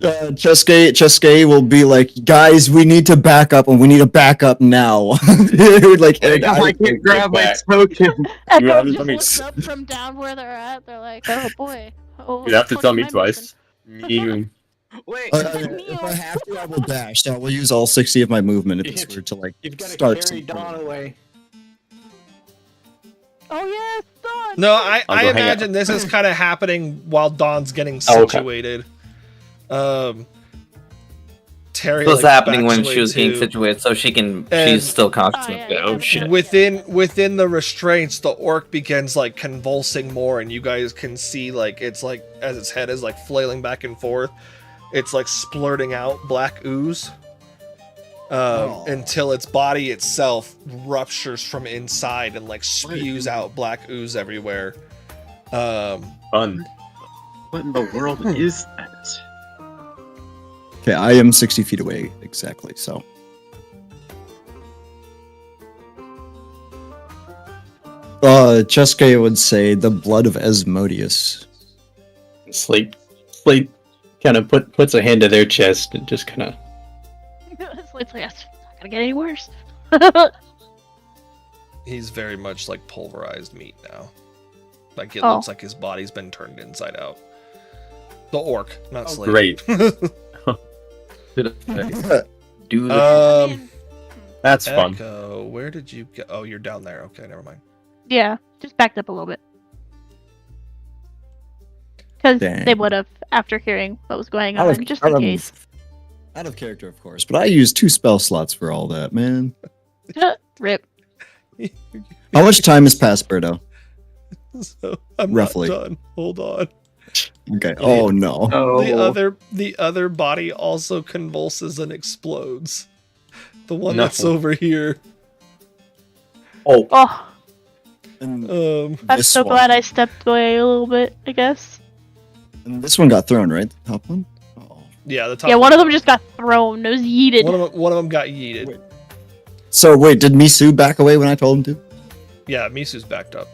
Cheske will be like, guys, we need to back up, and we need to back up now. Like, hey, guys, I can't grab my token. Echo let just me- looks up from down where they're at. They're like, oh boy. Oh, You have to what tell am me I twice. Wait. if I have to, I will dash. So I will use all 60 of my movement if it's weird to like You've got to start carry something. Dawn away. Oh yes, Dawn. No, I I'll go hang imagine out. this is kind of happening while Dawn's getting Oh, okay. situated. Terry It was like, happening backs when away she was being too. situated, so she can. And- She's still conscious. Oh, enough yeah, to- Oh yeah, shit! yeah. Within the restraints, the orc begins like convulsing more, and you guys can see like it's like as its head is like flailing back and forth, it's like splurting out black ooze. Until its body itself ruptures from inside and like spews out black ooze everywhere. Fun. What in the world is that? Okay, I am 60 feet away exactly. So Cheske would say the blood of Asmodeus. Slate kind of puts a hand to their chest and just kind of. It's like, it's not gonna get any worse. He's very much like pulverized meat now. Like it Oh. looks like his body's been turned inside out. The orc, not Slade. Great. Do the I Um, mean, That's fun. Echo, where did you go? Oh, you're down there. Okay, never mind. yeah, just backed up a little bit. Because Dang. they would have after hearing what was going Out on, of- just out in of- case. Out of character, of course, but I used 2 spell slots for all that, man. Rip. How much time has passed, Berto? So I'm Roughly. not done. Hold on. Okay. Oh no. Oh, The other body also convulses and explodes. The one No. that's over here. Oh, Oh, And I'm this so one. glad I stepped away a little bit, I guess. And this one got thrown, right? The top one? Oh. Yeah, the top. Yeah, one of them just got thrown. It was yeeted. One of them got yeeted. Wait. So wait, did Misu back away when I told him to? Yeah, Misu's backed up.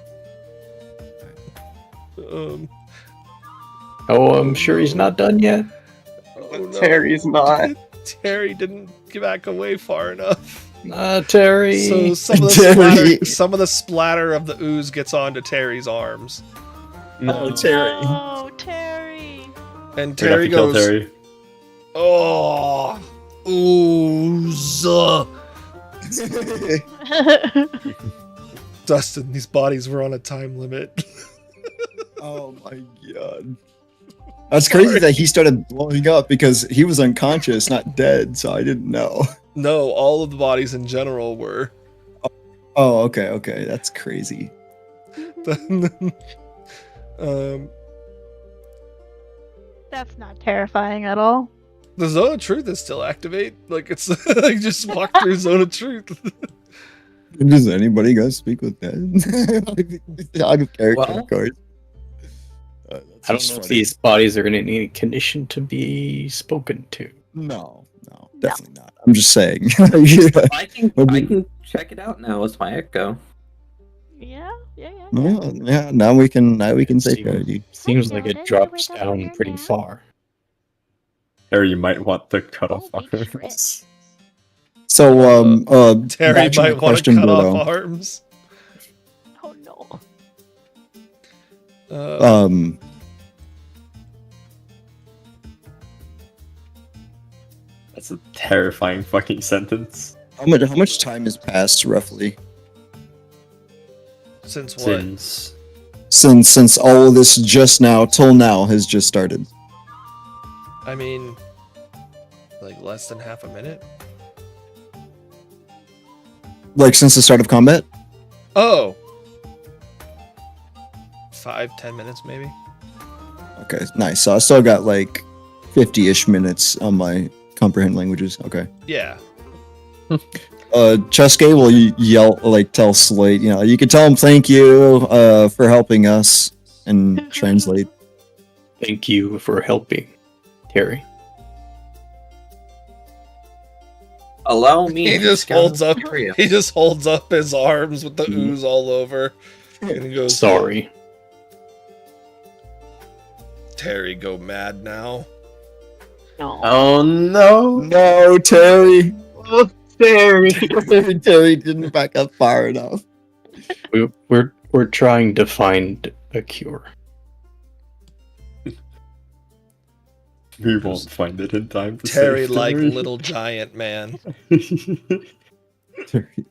oh, I'm sure he's not done yet. Oh, no. Terry's not. Terry didn't get back away far enough. Terry. So some of the Terry. splatter of the ooze gets onto Terry's arms, No, Terry. Oh, Terry. and We're gonna Terry have to kill goes, Terry. "Oh, ooze." Dustin, these bodies were on a time limit. Oh my god. That's crazy that he started blowing up because he was unconscious, not dead, so I didn't know. No, all of the bodies in general were. Oh, okay, that's crazy. um, That's not terrifying at all. the Zone of Truth is still activate. Like it's like just walk through Zone of Truth. Does anybody go speak with that? Out of character, Well, of course. I don't know if these bodies are going to need a condition to be spoken to. No, definitely not. I'm just saying. I can check it out now with my echo. Yeah. Yeah, now we can say you. Seems like Yeah, it that's drops the way down down pretty now. far. Or you might want to cut off Holy arms. So, Terry back to my might want to question, cut Bruno. off arms. Oh no. That's a terrifying fucking sentence. how much time has passed roughly Since what? Since since all of this just now till now has just started? I mean, like less than half a minute. Like since the start of combat? Oh, 5-10 minutes maybe. Okay, nice. So I still got like 50-ish minutes on my comprehend languages. Okay. Yeah. Cheske will yell, like, tell Slate, you know, you can tell him thank you for helping us and translate. Thank you for helping, Terry. Allow me. He to just scout holds the up. area. He just holds up his arms with the ooze all over, and he goes, Sorry. "Terry, go mad now." No. Oh no! No, Terry! Oh, Terry. Terry didn't back up far enough. We're trying to find a cure. We won't find it in time. To Terry, save like Terry. little giant man. Terry,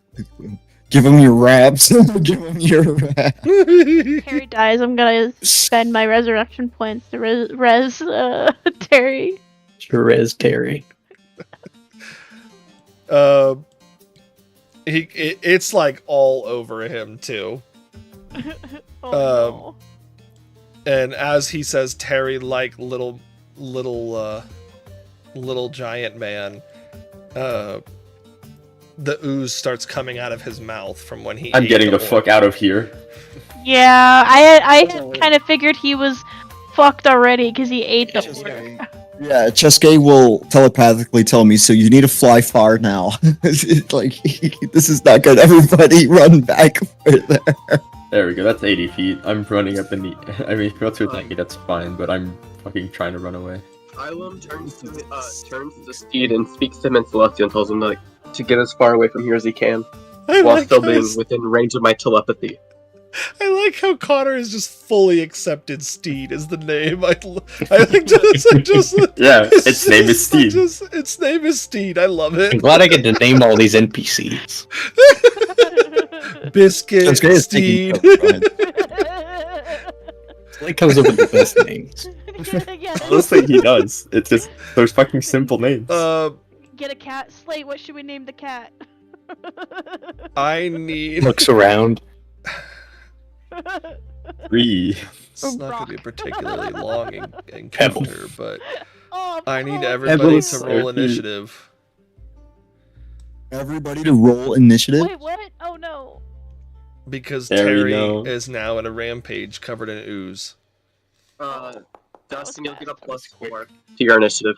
give him your raps. Give him your raps. Terry dies. I'm gonna spend my resurrection points to res Terry. Jerez Terry. It's like all over him too. Oh, And as he says, Terry, like little giant man, the ooze starts coming out of his mouth from when he. I'm ate getting the orc. fuck out of here. yeah. I had kind of figured he was fucked already because he ate the orc. Yeah, Cheske will telepathically tell me, so you need to fly far now. It's like, this is not good. Everybody run back further. There we go. That's 80 feet. I'm running up in the. I mean, if you want to attack me, that's fine. But I'm fucking trying to run away. Ilum turns to Steed and speaks to him in Celestial and tells him to get as far away from here as he can, while still being within range of my telepathy. I like how Connor has just fully accepted Steed as the name. I like just Yeah, its name is Steed. Its name is Steed. I love I'm it. glad I get to name all these NPCs. Biscuit, Cheske is taking Steed. cover. It comes up with the best names. Yeah, Honestly, he does. It's just those fucking simple names. get a cat. Slate, what should we name the cat? I need. Looks around. 3. It's not going to be a Rock. particularly long encounter, but Oh, I need Paul. everybody Pebbles to are roll cute. initiative Everybody to roll initiative. Wait, what? Oh no. because There we Terry go. is now in a rampage covered in ooze. Dustin, you'll get a +4 to your initiative.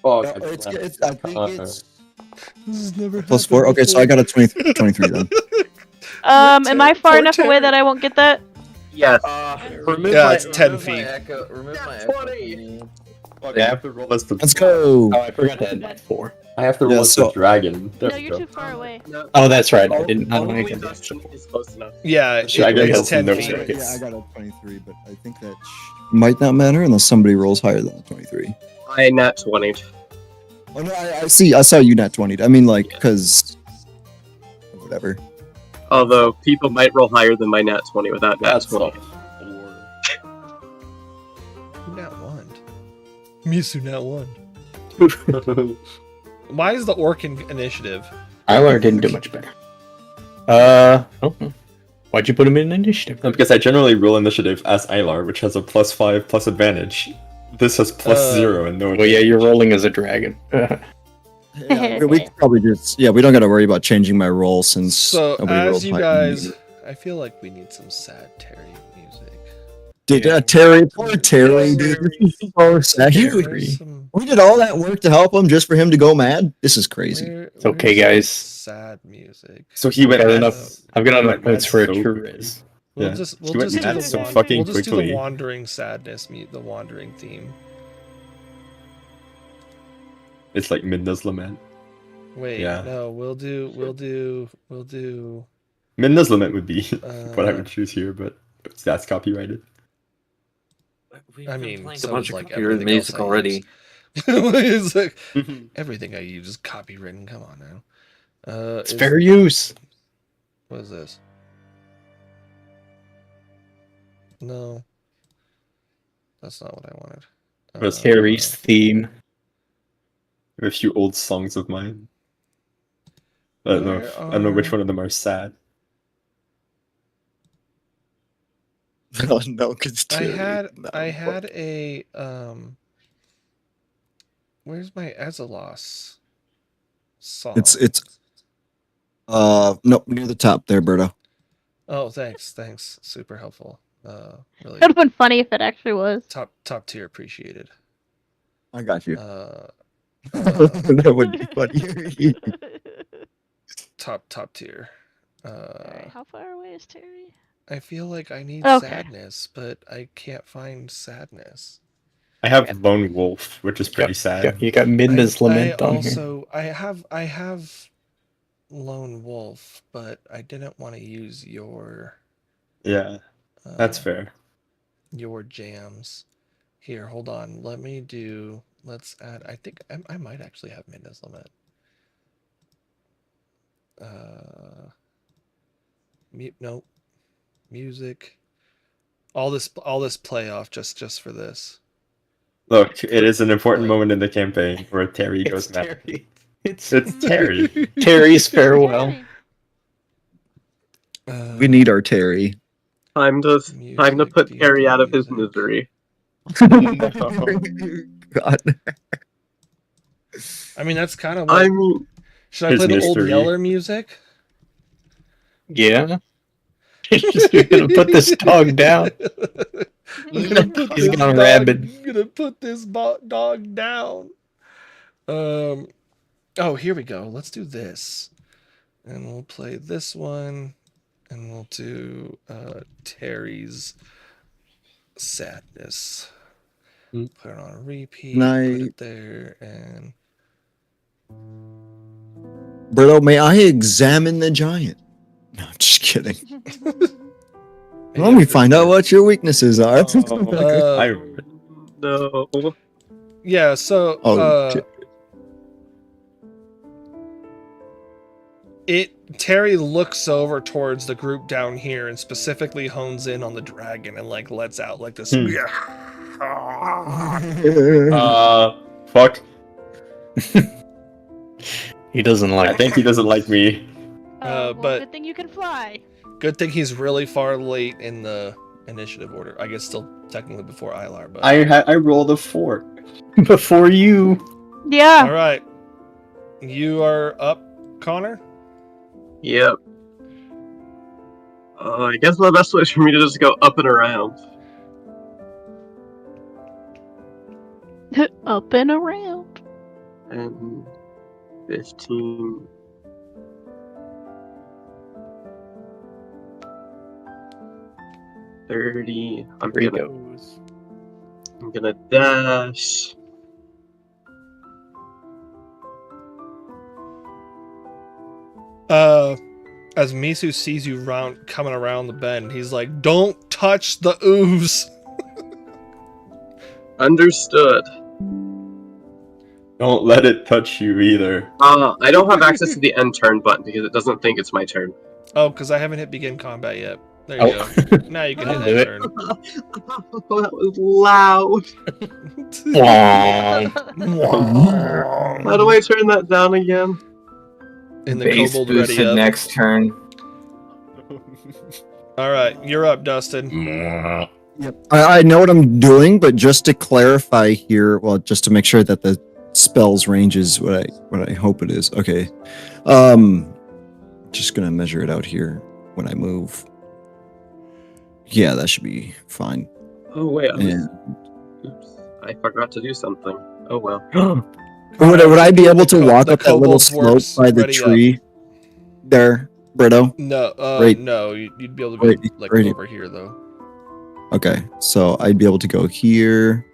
Oh, No, I think it's This has never +4. Okay, so I got a 23 then. Poor Am I far Terry. enough away that I won't get that? Yes. Yeah, it's 10 feet. Remove my That's echo 20. from me. Fuck, I have to roll as the. Let's go. Oh, I forgot to add that 4. I have to roll Yeah, as so- the dragon. There No, we you're go. too far away. No, Oh, that's right. I didn't. I don't only think I did. Dustin is close enough. Yeah, Dragon it's has 10 no feet. chance. Yeah, I got a 23, but I think that might not matter unless somebody rolls higher than a 23. I nat 20. Oh no, I see. I saw you nat 20. I mean, like, because whatever. Although people might roll higher than my nat 20 without nat That's 20. all. Who nat 1? Misu nat 1. Why is the orc in initiative? Tyler didn't do much better. I don't know. Why'd you put him in initiative? Because I generally roll initiative as Ilar, which has a +5 plus advantage. This has +0 and no. Well, yeah, you're rolling as a dragon. Yeah, we could probably just we don't got to worry about changing my roll since So, nobody rolled as you higher than guys, me. I feel like we need some sad Terry music. Dude, Terry, poor Terry, dude. This is so sad. Where's some- We did all that work to help him just for him to go mad. This is crazy. It's okay, guys. Sad music. So he went Got mad. enough. I've got enough Went notes for a so true quickly. riz. We'll Yeah. just He went do mad the so wan- fucking we'll just do quickly. the wandering sadness, the wandering theme. It's like Midna's Lament. Wait, Yeah. no, we'll do. Midna's Lament would be what I Uh, would choose here, but that's copyrighted. We've I been mean, playing so a bunch is, of like, copyrighted everything else music I use. already. It's like, everything I use is copywritten. Come on now. It's fair use. What is this? No, that's not what I wanted. What's Terry's theme. a few old songs of mine. I don't know. I don't know which one of them are sad. No, because I had a where's my Azalos song? It's no, near the top there, Berto. Oh, thanks. Super helpful. Really It would have been funny if it actually was. top tier appreciated. I got you. Uh, That would be funny. top tier. Alright, how far away is Terry? I feel like I need Okay. sadness, but I can't find sadness. I have Lone Wolf, which is pretty You sad. got, you got Midna's Lament I on here. also I have Lone Wolf, but I didn't want to use your Yeah, that's uh, fair. your jams. Here, hold on. Let's add. I think I might actually have Midna's Lament. Nope. Music. All this playoff just for this. Look, it is an important moment in the campaign where Terry It's goes mad. Terry. It's It's Terry. Terry's farewell. We need our Terry. Time to put D&D Terry out of his music. misery. God. I mean, that's kind of what. I mean, Should I His play the Old mystery. Yeller music? Yeah. You're gonna put this dog down. I'm gonna put He's this gone dog- rabid. I'm gonna put this dog down. Oh, here we go. Let's do this, and we'll play this one, and we'll do Terry's Sadness. Mm. Put it on repeat. Can I- Put it there, and Berto, may I examine the giant? No, I'm just kidding. Let me find out what your weaknesses are. I remember. no. yeah. So Oh, shit. Terry looks over towards the group down here and specifically hones in on the dragon and like lets out like this. Fuck. He doesn't I like. think he doesn't like me. Well, but- good thing you can fly. Good thing he's really far late in the initiative order. I guess still technically before Ilar, but I rolled a 4. Before you. Yeah. all right. You are up, Connor. Yep. I guess the best way is for me to just go up and around. Up and around. And 15. $30. There he goes. I'm gonna dash. As Misu sees you coming around the bend, he's like, "Don't touch the ooze." Understood. Don't let it touch you either. I don't have access to the end turn button because it doesn't think it's my turn. Oh, because I haven't hit begin combat yet. There you go. Now you can hit I'll do that it. turn. That was loud. How do I turn that down again? In the Base kobold ready boosted up. next turn. All right, you're up, Dustin. I know what I'm doing, but just to clarify here, well, just to make sure that the spell's range is what I hope it is. Okay. Just gonna measure it out here when I move. Yeah, that should be fine. Oh wait, Yeah. oops, I forgot to do something. Oh well. Would I be able to The walk up that little kobold's slope works by the ready up. tree there, Brito? No, Right. no, you'd be able to go Right- like right- over here though. Okay, so I'd be able to go here,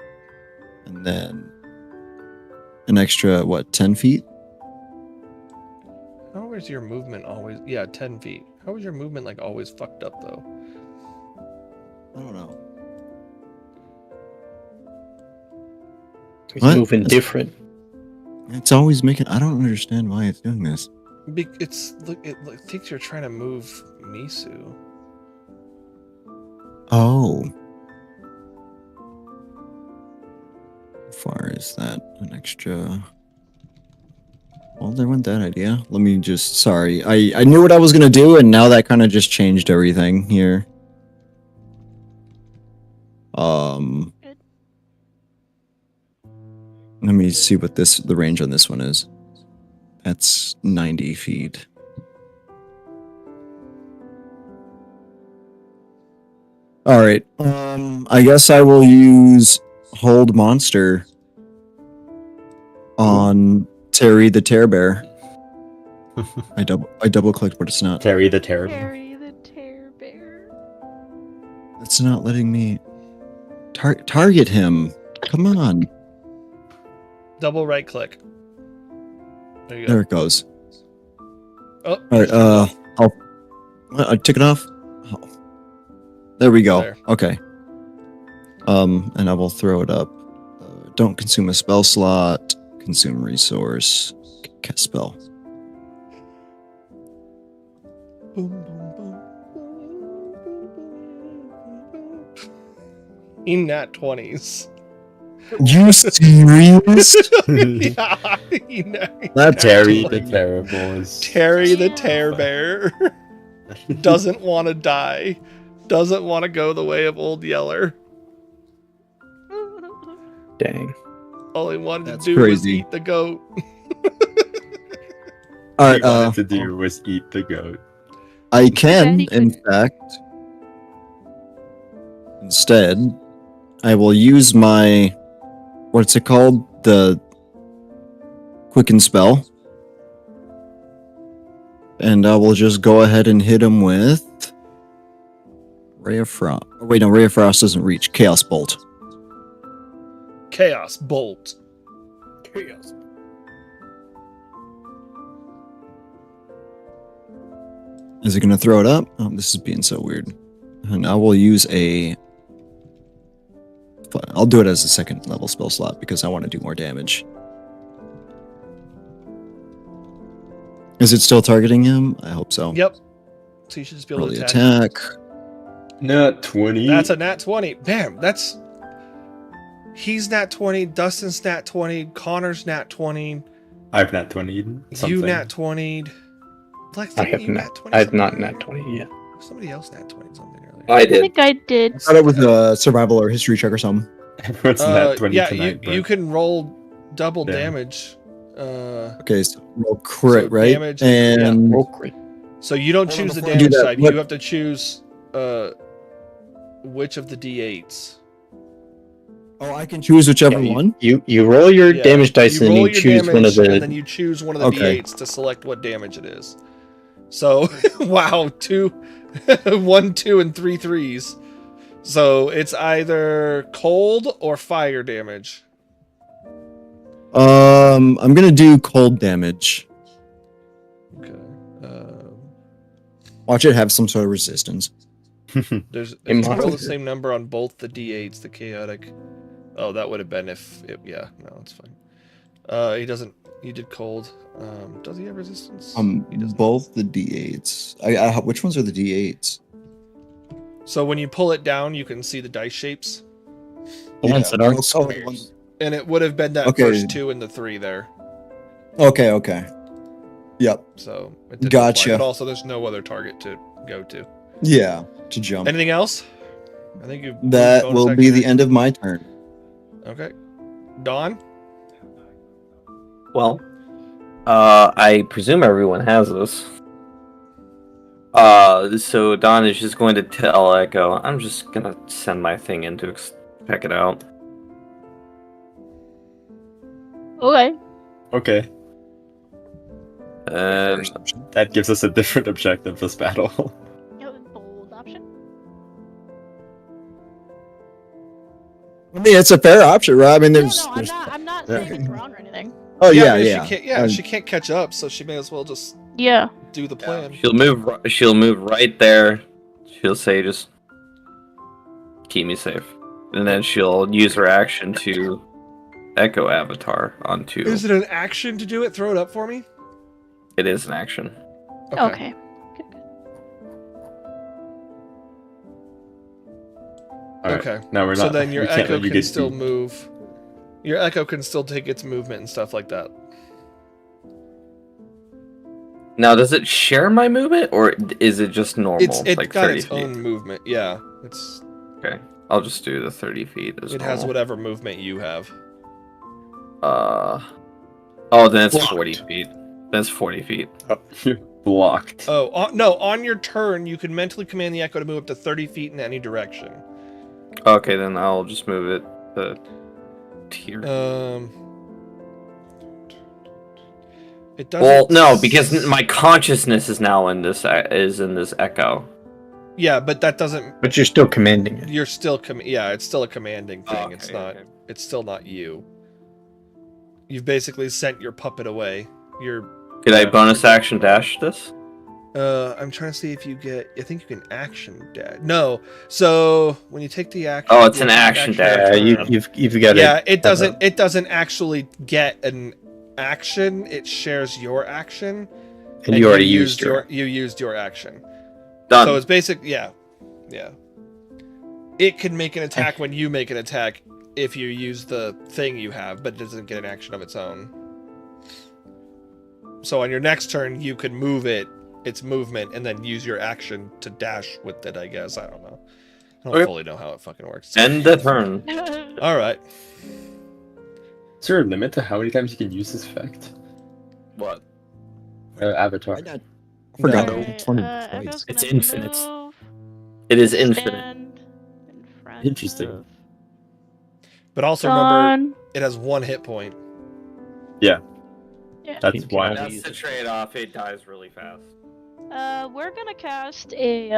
and then an extra 10 feet? How is your movement always? Yeah, 10 feet. How is your movement like always fucked up though? I don't know. He's What? moving different. It's always making. I don't understand why it's doing this. It thinks you're trying to move Misu. Oh. How far is that? An extra. Well, there went that idea. Let me just. Sorry, I knew what I was gonna do, and now that kind of just changed everything here. Let me see what the range on this one is. That's 90 feet. All right. I guess I will use Hold Monster on Terry the Tear Bear. I double clicked, but it's not. Terry the Terrible. Harry the Tear Bear. It's not letting me target him. Come on. Double right click. There you go. There it goes. Oh, All right. I took it off. Oh. There we go. There. Okay. And I will throw it up. Don't consume a spell slot. Consume resource. Cast spell. Boom, boom, boom, boom, boom, boom, boom. In nat 20s. You serious? Yeah, you know, That's Terry the Terrible is. Terry the Tear Bear doesn't want to die, doesn't want to go the way of Old Yeller. Dang. All he wanted That's to do was crazy. eat the goat. All All right. he wanted to do was eat the goat. I can, he in could. fact, instead, I will use my, what's it called? The Quicken Spell. And I will just go ahead and hit him with Ray of Frost. Oh, wait, no, Ray of Frost doesn't reach. Chaos Bolt. Chaos Bolt. Chaos. Is it going to throw it up? Oh, this is being so weird. And I will use a... I'll do it as a second level spell slot because I want to do more damage. Is it still targeting him? I hope so. Yep. So you should just be able Roll to the attack. attack. Nat 20. That's a nat 20. Bam. That's. He's nat 20. Dustin's nat 20. Connor's nat 20. I've nat 20'd something. You nat 20'd. Lex, I didn't have you not. 20 I have not something nat earlier? 20 yet. Somebody else nat 20 something earlier. I I did. think I did. I thought it was a survival or history check or something. Everyone's nat 20 yeah, tonight. you can roll double Yeah. damage. Okay, so roll crit, So right? damage- And Roll crit. So you don't Hold on, choose the before you do damage that, side. what- You have to choose which of the d8s. oh, I can choose whichever Yeah, one. You roll your Yeah. damage dice and then roll you your choose one of damage, and then the. you choose one of the Okay. d8s to select what damage it is. So, wow, 1, 2, and 3 threes. So it's either cold or fire damage. I'm gonna do cold damage. Okay. Watch it have some sort of resistance. There's if In you roll the monster. same number on both the d8s, the chaotic. Oh, that would have been if it, yeah, no, it's fine. He doesn't. You did cold. Does he have resistance? He doesn't. Both the d8s. Which ones are the d8s? So when you pull it down, you can see the dice shapes, The ones that aren't Oh, squares. and it would have been that Okay. first 2 and the 3 there. Okay. Yep. So it didn't Gotcha. apply, but also, there's no other target to go to. Yeah, to jump. Anything else? I think you. That will be the end of my turn. Okay. Dawn. Well, I presume everyone has this. So Don is just going to tell Echo, I'm just gonna send my thing in to check it out. Okay. Okay, And that gives us a different objective this battle. Yeah, bold option. I mean, it's a fair option, right? I mean, No, there's. no, there's I'm not saying it's wrong or anything. oh yeah, but yeah. She can't, Um, she can't catch up, so she may as well just Yeah. do the plan. she'll move right there. She'll say, just keep me safe. And then she'll use her action to Echo Avatar onto. Is it an action to do it? Throw it up for me. It is an action. Okay. All right, Okay. Now we're So not. then your we can't echo let you can get still deep. move. Your echo can still take its movement and stuff like that. Now, does it share my movement, or is it just normal? It's like got 30 its feet? own movement. Yeah, it's Okay, I'll just do the 30 feet as it normal. has whatever movement you have. Oh, then it's Blocked. 40 feet. That's 40 feet. You're blocked. Oh, no, on your turn, you can mentally command the echo to move up to 30 feet in any direction. Okay, then I'll just move it to tier. It doesn't. Well, no, because my consciousness is now in this echo. Yeah, but that doesn't. But you're still commanding it. You're still yeah, it's still a commanding thing. Okay, It's not. okay. It's still not you. You've basically sent your puppet away. You're. Could I bonus action dash this? I'm trying to see if you get. I think you can action dash. No. So when you take the action. Oh, it's you an take action dash. Yeah, turn. you've got Yeah, to. it doesn't. It doesn't actually get an action. It shares your action. And you already used your. your. You used your action. Done. So it's basic. Yeah. It can make an attack when you make an attack if you use the thing you have, but it doesn't get an action of its own. So on your next turn, you could move its movement, and then use your action to dash with it. I guess I don't know. I don't Okay. fully know how it fucking works. End the turn. All right. Is there a limit to how many times you can use this effect? What? Avatar. I forgot. Alright, It's one of Echo's twice. It's gonna infinite. move, It is infinite. stand in front Interesting. of But also remember, Dawn. it has 1 hit point. That's why. That's the trade-off. It dies really fast. We're gonna cast a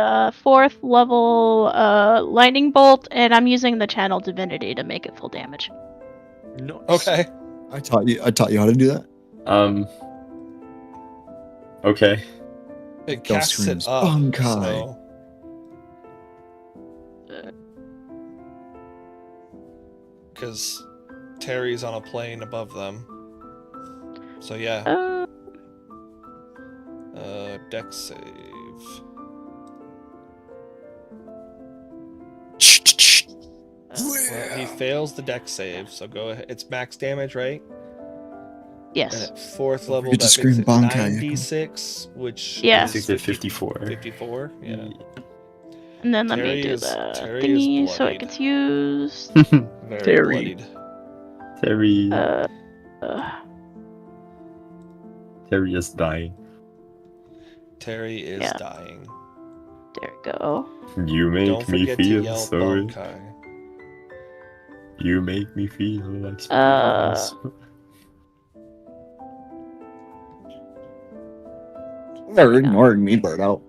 4th level lightning bolt, and I'm using the channel divinity to make it full damage. Okay. I taught you how to do that. Okay. It Ghost casts it screams, up. "Bunkai." Because Terry's on a plane above them. So yeah, dex save. Well, he fails the dex save, so go ahead. It's max damage, right? And yes. at 4th Don't level, forget to that scream makes it Bankai, 9d6, which Yeah. is 54. 54. Yeah. And then let me Terry do is- the Terry thingy is so bloodied. it gets used. Very Terry. bloodied. Terry. Uh, Terry is dying. Terry is Yeah. dying. there we go. You make Don't me forget to feel yell sorry. Bankai. You make me feel like Uh, They're ignoring me, Birdo.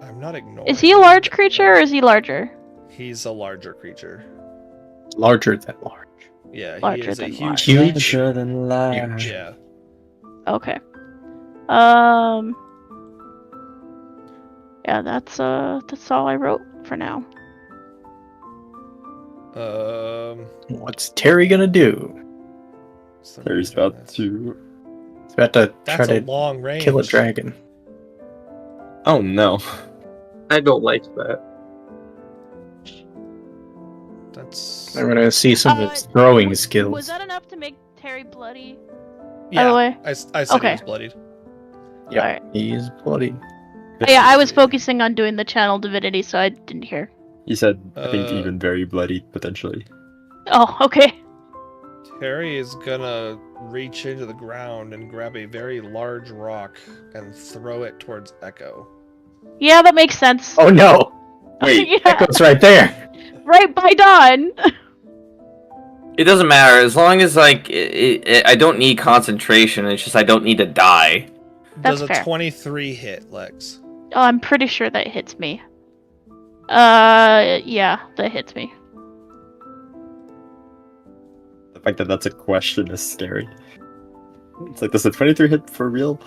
I'm not ignoring. Is he a large creature or is he larger? He's a larger creature. Larger than large. Yeah, he Larger is a than huge. large. Huge. than life. Yeah. Okay. Yeah, that's all I wrote for now. What's Terry gonna do? Terry's about to. He's about to try That's a to long range. kill a dragon. Oh no. I don't like that. That's. I'm gonna see some of his throwing skills. Was that enough to make Terry bloody? Yeah. By the way. I said Okay. he was bloodied. Yeah, Alright. he's bloody. Yeah, I was focusing on doing the channel divinity, so I didn't hear. He said, I think Uh, even very bloody, potentially. Oh, okay. Terry is gonna reach into the ground and grab a very large rock and throw it towards Echo. Yeah, that makes sense. Oh no! Wait, yeah, Echo's right there. right by Dawn. It doesn't matter as long as like I don't need concentration. It's just I don't need to die. That's Does a fair. 23 hit, Lex? Oh, I'm pretty sure that hits me. Yeah, that hits me. The fact that that's a question is scary. It's like, does the 23 hit for real?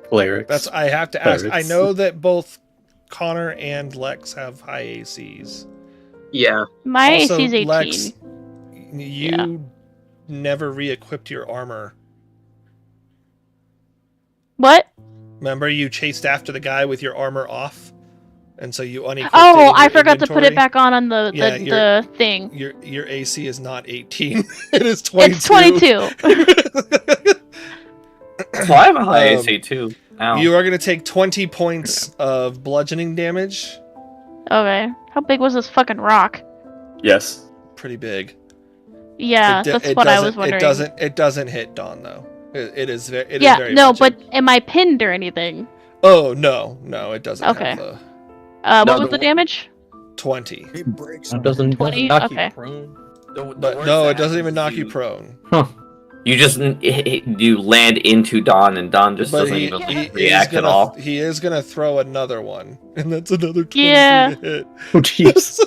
Clerics. That's I have to ask. I Pirates. know that both Connor and Lex have high ACs. Yeah. My Also, AC is 18. Lex, you Yeah. never re-equipped your armor. What? Remember, you chased after the guy with your armor off, and so you unequipped. Oh, it in I your forgot to put it inventory? back on the Yeah, the thing. Your AC is not 18. It is 22. It's 22. So I have a high Um, AC too. Ow. You are going to take 20 points of bludgeoning damage. Okay. How big was this fucking rock? Yes. Pretty big. Yeah, It that's what I was doesn't- wondering. It doesn't hit Dawn though. It is very. It is Yeah, very no, much but am I pinned or anything? Oh no, it doesn't. Okay. Have the What No, was the damage? 20. It breaks. It doesn't 20? knock Okay. you prone. But no, it doesn't even knock you prone. You just you land into Dawn, and Dawn just But doesn't he, even he is react at gonna all. he is gonna throw another one, and that's another 20 Yeah. to hit. Oh jeez.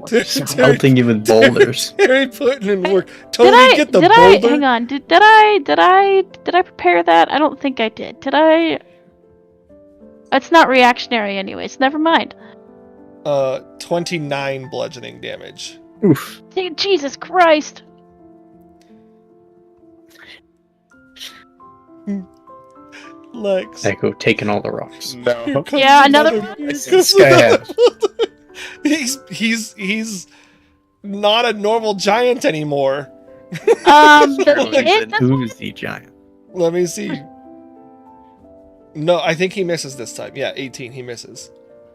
Terry, Pelting you with boulders. Terry putting in work. Tony, Did I? get the Did boulder. I? Hang on. Did I prepare that? I don't think I did. Did I? It's not reactionary, anyways. Never mind. 29 bludgeoning damage. Oof. Jesus Christ! Lex. Echo taking all the rocks. No. Here comes Yeah, another- here This comes guy another- has- he's not a normal giant anymore. It does- Who's the giant? Let me see. No, I think he misses this time. Yeah, 18. He misses.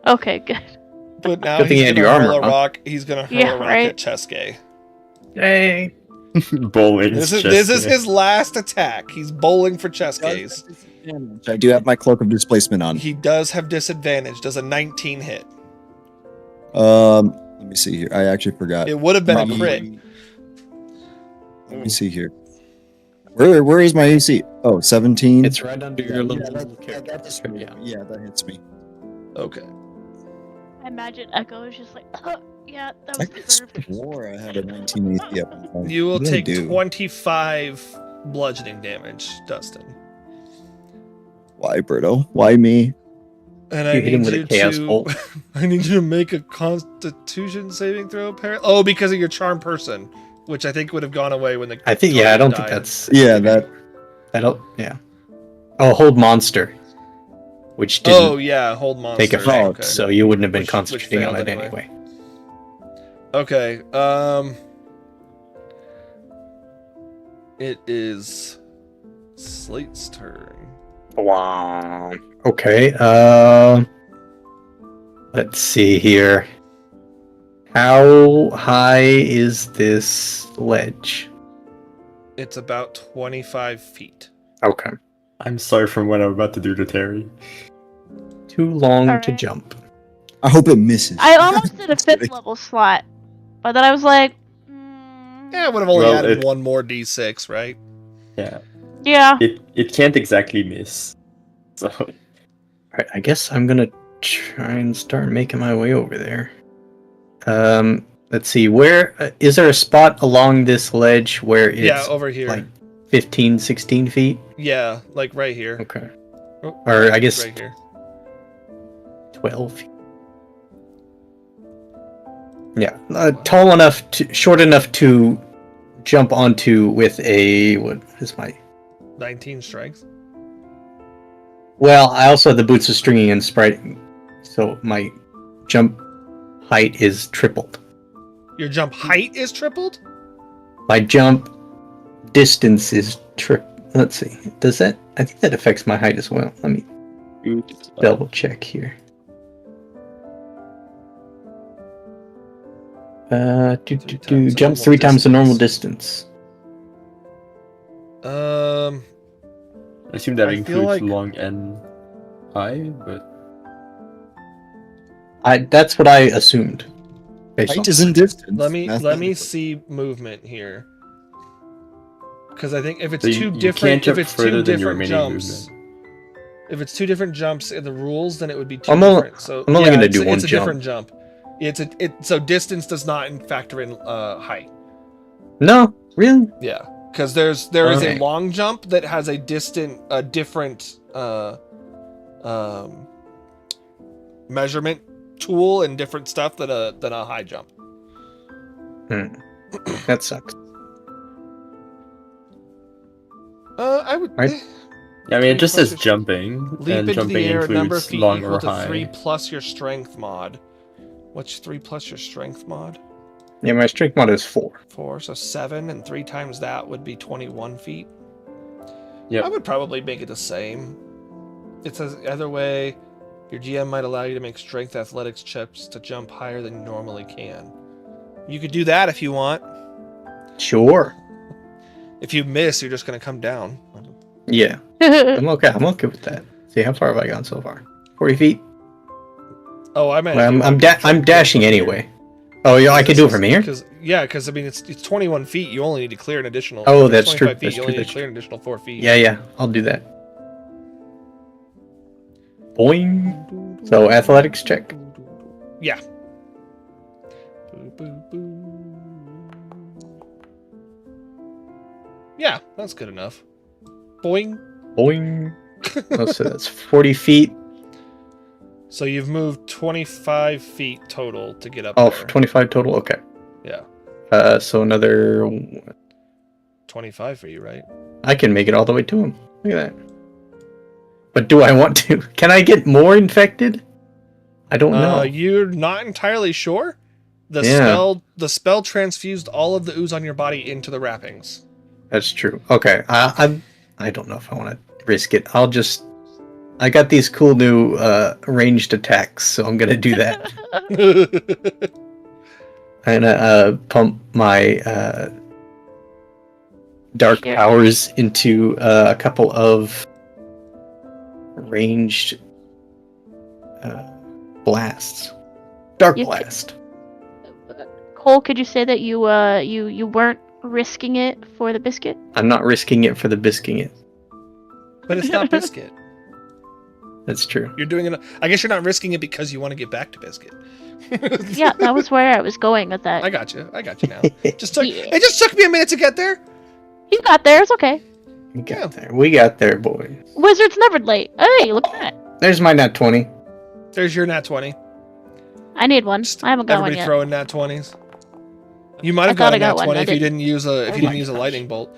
Okay, good. But now Good thing he's you had gonna your hurl armor, a huh? rock. He's gonna hurl Yeah, a rock right. at Cheske. Hey. Bowling. This is his last attack. He's bowling for Cheske's. I do have my cloak of displacement on. He does have disadvantage. Does a 19 hit? Let me see here. I actually forgot. It would have been a My- crit. Let me see here. Where is my AC? Oh, 17. It's right under your little yeah, character. Yeah. yeah, that hits me. Okay. I imagine Echo is just like, yeah, that I was could deserved. swore I had a 19 AC at one point. You will What did I take do? 25 bludgeoning damage, Dustin. Why, Berto? Why me? And You I hit him need with a you chaos to bolt. I need you to make a Constitution saving throw. Oh, because of your charm person, which I think would have gone away when the. I think I don't died. think that's Yeah, that'll yeah. Oh, hold monster. Which didn't Oh yeah, hold monster. take effect, Okay. so you wouldn't have been Which concentrating on failed it anyway. anyway. Okay. It is Slate's turn. Wow. Okay. Let's see here. How high is this ledge? It's about 25 feet. Okay. I'm sorry for what I'm about to do to Terry. Too long to Alright. jump. I hope it misses. I almost did a Just kidding. 5th level slot, but then I was like, Yeah, I would have only Well, added it- one more d6, right? Yeah. yeah. It can't exactly miss. So Alright, I guess I'm gonna try and start making my way over there. Let's see. Where is there a spot along this ledge where it's Yeah, over here. like 15, 16 feet? Yeah, like right here. Okay. Oh, Or I guess right here. 12 feet. Yeah, tall enough short enough to jump onto with a what is my? 19 strength. Well, I also have the boots of stringing and sprite, so my jump height is tripled. Your jump height is tripled? My jump distance is Let's see. Does that? I think that affects my height as well. Let me double check here. Jump 3 times the normal distance. I assume that I feel includes like- long and high, but That's what I assumed. Based on- Height isn't distance. Let me mathematically. see movement here. Because I think if it's So two you different can't jump if it's further two than your different mini jumps. If it's two different jumps in the rules, then it would be two I'm only- different. So I'm only yeah, gonna it's do a- one it's a jump. different jump. So distance does not factor in height. No, really? Yeah, because there is a Okay. long jump that has a different measurement tool and different stuff than a high jump. That sucks. I would Right. yeah, I mean, it just says Leap jumping, and into jumping the air, number includes feet long equal or to high. 3 plus your strength mod. What's 3 plus your strength mod? Yeah, my strength mod is 4. 4, so 7, and 3 times that would be 21 feet. Yep. I would probably make it the same. It says either way, your GM might allow you to make strength athletics checks to jump higher than you normally can. You could do that if you want. Sure. If you miss, you're just gonna come down. Yeah. I'm okay with that. See, how far have I gone so far? 40 feet? Oh, I meant. Well, I'm dashing anyway. Oh, yeah, I can do it from here? Because I mean, it's 21 feet. You only need to clear an additional. Oh, that's true. 25 feet. That's You true. only need That's to clear an additional 4 feet. Yeah, I'll do that. Boing. So, athletics check. Yeah. Yeah, that's good enough. Boing. Boing. Oh, so that's 40 feet. So you've moved 25 feet total to get up Oh, there. 25 total? Okay. Yeah. So another... 25 for you, right? I can make it all the way to him. Look at that. But do I want to? Can I get more infected? I don't know. You're not entirely sure. The Yeah. spell transfused all of the ooze on your body into the wrappings. That's true. Okay. I don't know if I want to risk it. I got these cool new ranged attacks, so I'm gonna do that. I'm gonna pump my dark Sure. powers into a couple of ranged blasts. Dark You- blast. Cole, could you say that you weren't risking it for the biscuit? I'm not risking it for the biscuing it. But it's not Biscuit. That's true. You're doing it. I guess you're not risking it because you want to get back to Biscuit. Yeah, that was where I was going with that. I got you now. It just Yeah. took me a minute to get there. You got there. It's okay. We got there. We got there, boys. Wizard's never late. Hey, look at that. There's my nat 20. There's your nat 20. I need one. Just I haven't got one everybody yet. throwing nat 20s. You might have I thought got a I got nat one. 20 I if you didn't. didn't use a Oh you my didn't use a gosh. lightning bolt.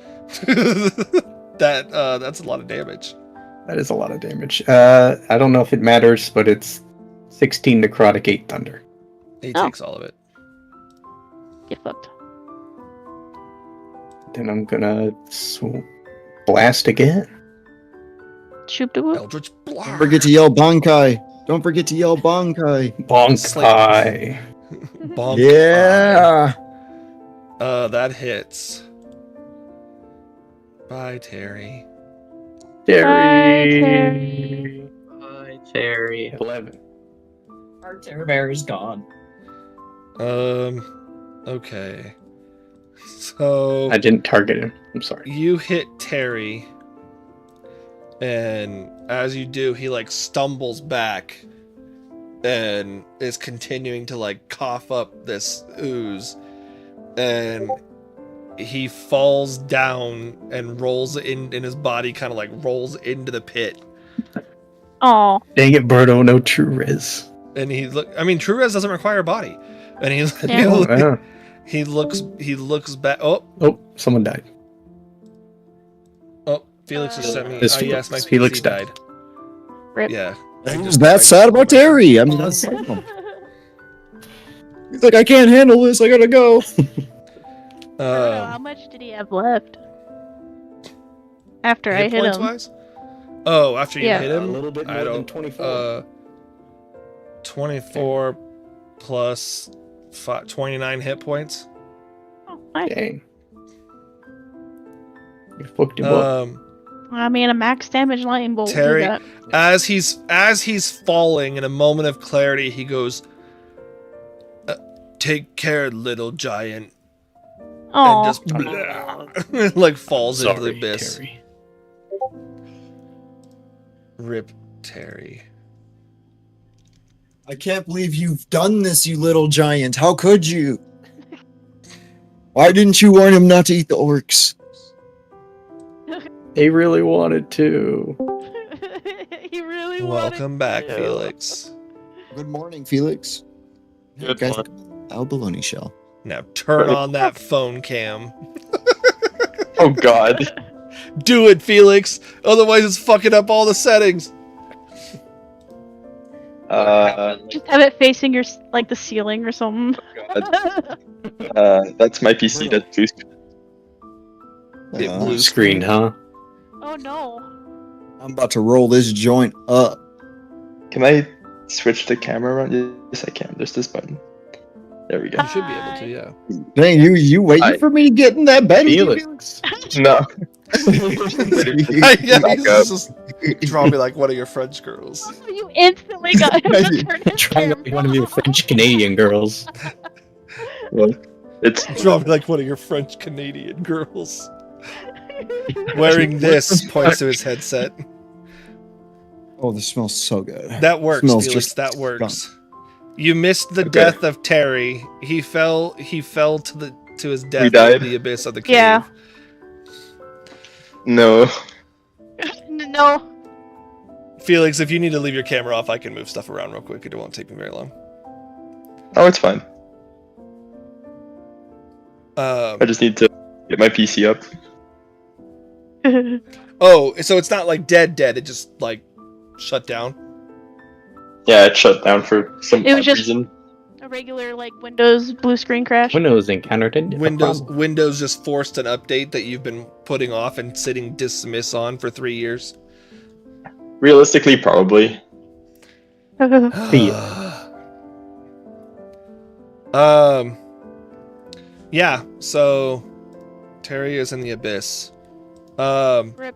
That's a lot of damage. That is a lot of damage. I don't know if it matters, but it's 16 necrotic, 8 thunder. He Oh. takes all of it. Get fucked. Then I'm gonna blast again. Shoop de whoop. Eldritch Don't Blast. forget to yell Bankai. Don't forget to yell Bankai. Bonkai. Bonk. Yeah. That hits. Bye, Terry. Terry. Bye, Terry. 11. Our Terror Bear is gone. Okay. So I didn't target him. I'm sorry. you hit Terry, and as you do, he like stumbles back and is continuing to like cough up this ooze, and he falls down and rolls in his body, kind of like rolls into the pit. Aw. Dang it, Birdo, no true res. And I mean, True Res doesn't require a body, and Yeah. Oh, wow. he looks back. Oh, Someone died. Felix just sent me. This Yes, my Felix PC died. died. Rip. Yeah. That's sad about Terry. I mean, that's sad. He's like, I can't handle this. I gotta go. How much did he have left? After I hit hit points him. wise? Oh, after you Yeah. hit A him, little bit I more than don't. 24. 24 plus 29 hit points. Oh, nice. Dang. You fucked him up. I mean, a max damage lightning bolt. will do Terry- that. As he's falling, in a moment of clarity, he goes, "Take care, little giant," and Aw. just like falls into the abyss. Terry. Rip Terry. I can't believe you've done this, you little giant. How could you? Why didn't you warn him not to eat the orcs? They really wanted to. he really Welcome back, Yeah. Felix. Good morning, Felix. Good Guys, morning. Al Baloney shell. Now turn on that phone cam. Oh God. Do it, Felix. Otherwise, it's fucking up all the settings. Just have it facing your like the ceiling or something. That's my PC. That's too. It blew Screen, huh? Oh no. I'm about to roll this joint up. Can I switch the camera around? Yes, I can. There's this button. There we go. You should be able to, yeah. Dang, you waiting for me to get in that bed? Felix. No. Yeah, he's just draw me like one of your French girls. You instantly got him to turn his Trying to camera be one of your French Canadian girls. Well, it's Draw me like one of your French Canadian girls. Wearing this points to his headset. Oh, this smells so good. That works, Smells Felix. just That works. You missed the Okay. death of Terry. He fell to his death died? in the abyss of the cave. Yeah. no. No. Felix, if you need to leave your camera off, I can move stuff around real quick. It won't take me very long. Oh, it's fine. Um, I just need to get my PC up. oh, so it's not like dead. It just like shut down. Yeah, it shut down for some It was odd just- reason. A regular like Windows blue screen crash. Windows encountered a Windows problem. Windows just forced an update that you've been putting off and sitting dismiss on for 3 years. Realistically, probably. Yeah, so Terry is in the abyss. Rip.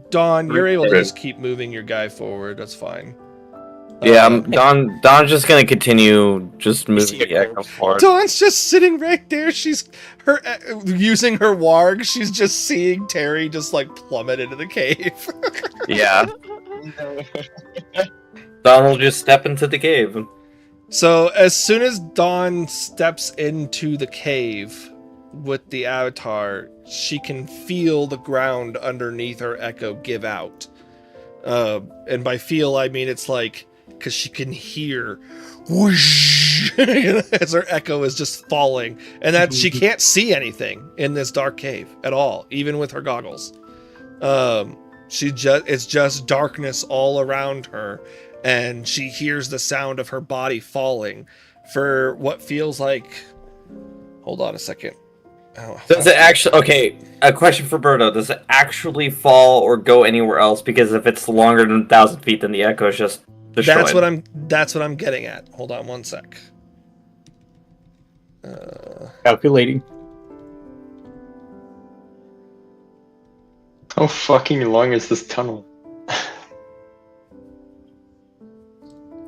Dawn, you're able to Rip. just keep moving your guy forward. That's fine. Yeah, Don's just gonna continue just moving see the echo forward. Dawn's just sitting right there. She's using her warg. She's just seeing Terry just like plummet into the cave. Yeah, Don will just step into the cave. So as soon as Dawn steps into the cave with the avatar, she can feel the ground underneath her echo give out. And by feel, I mean it's like, because she can hear whoosh as her echo is just falling. And that she can't see anything in this dark cave at all, even with her goggles. It's just darkness all around her. And she hears the sound of her body falling for what feels like. Hold on a second. Oh, Does it actually? Okay, a question for Berto. Does it actually fall or go anywhere else? Because if it's longer than 1,000 feet, then the echo is just destroyed. That's what I'm getting at. Hold on one sec. Calculating. How fucking long is this tunnel?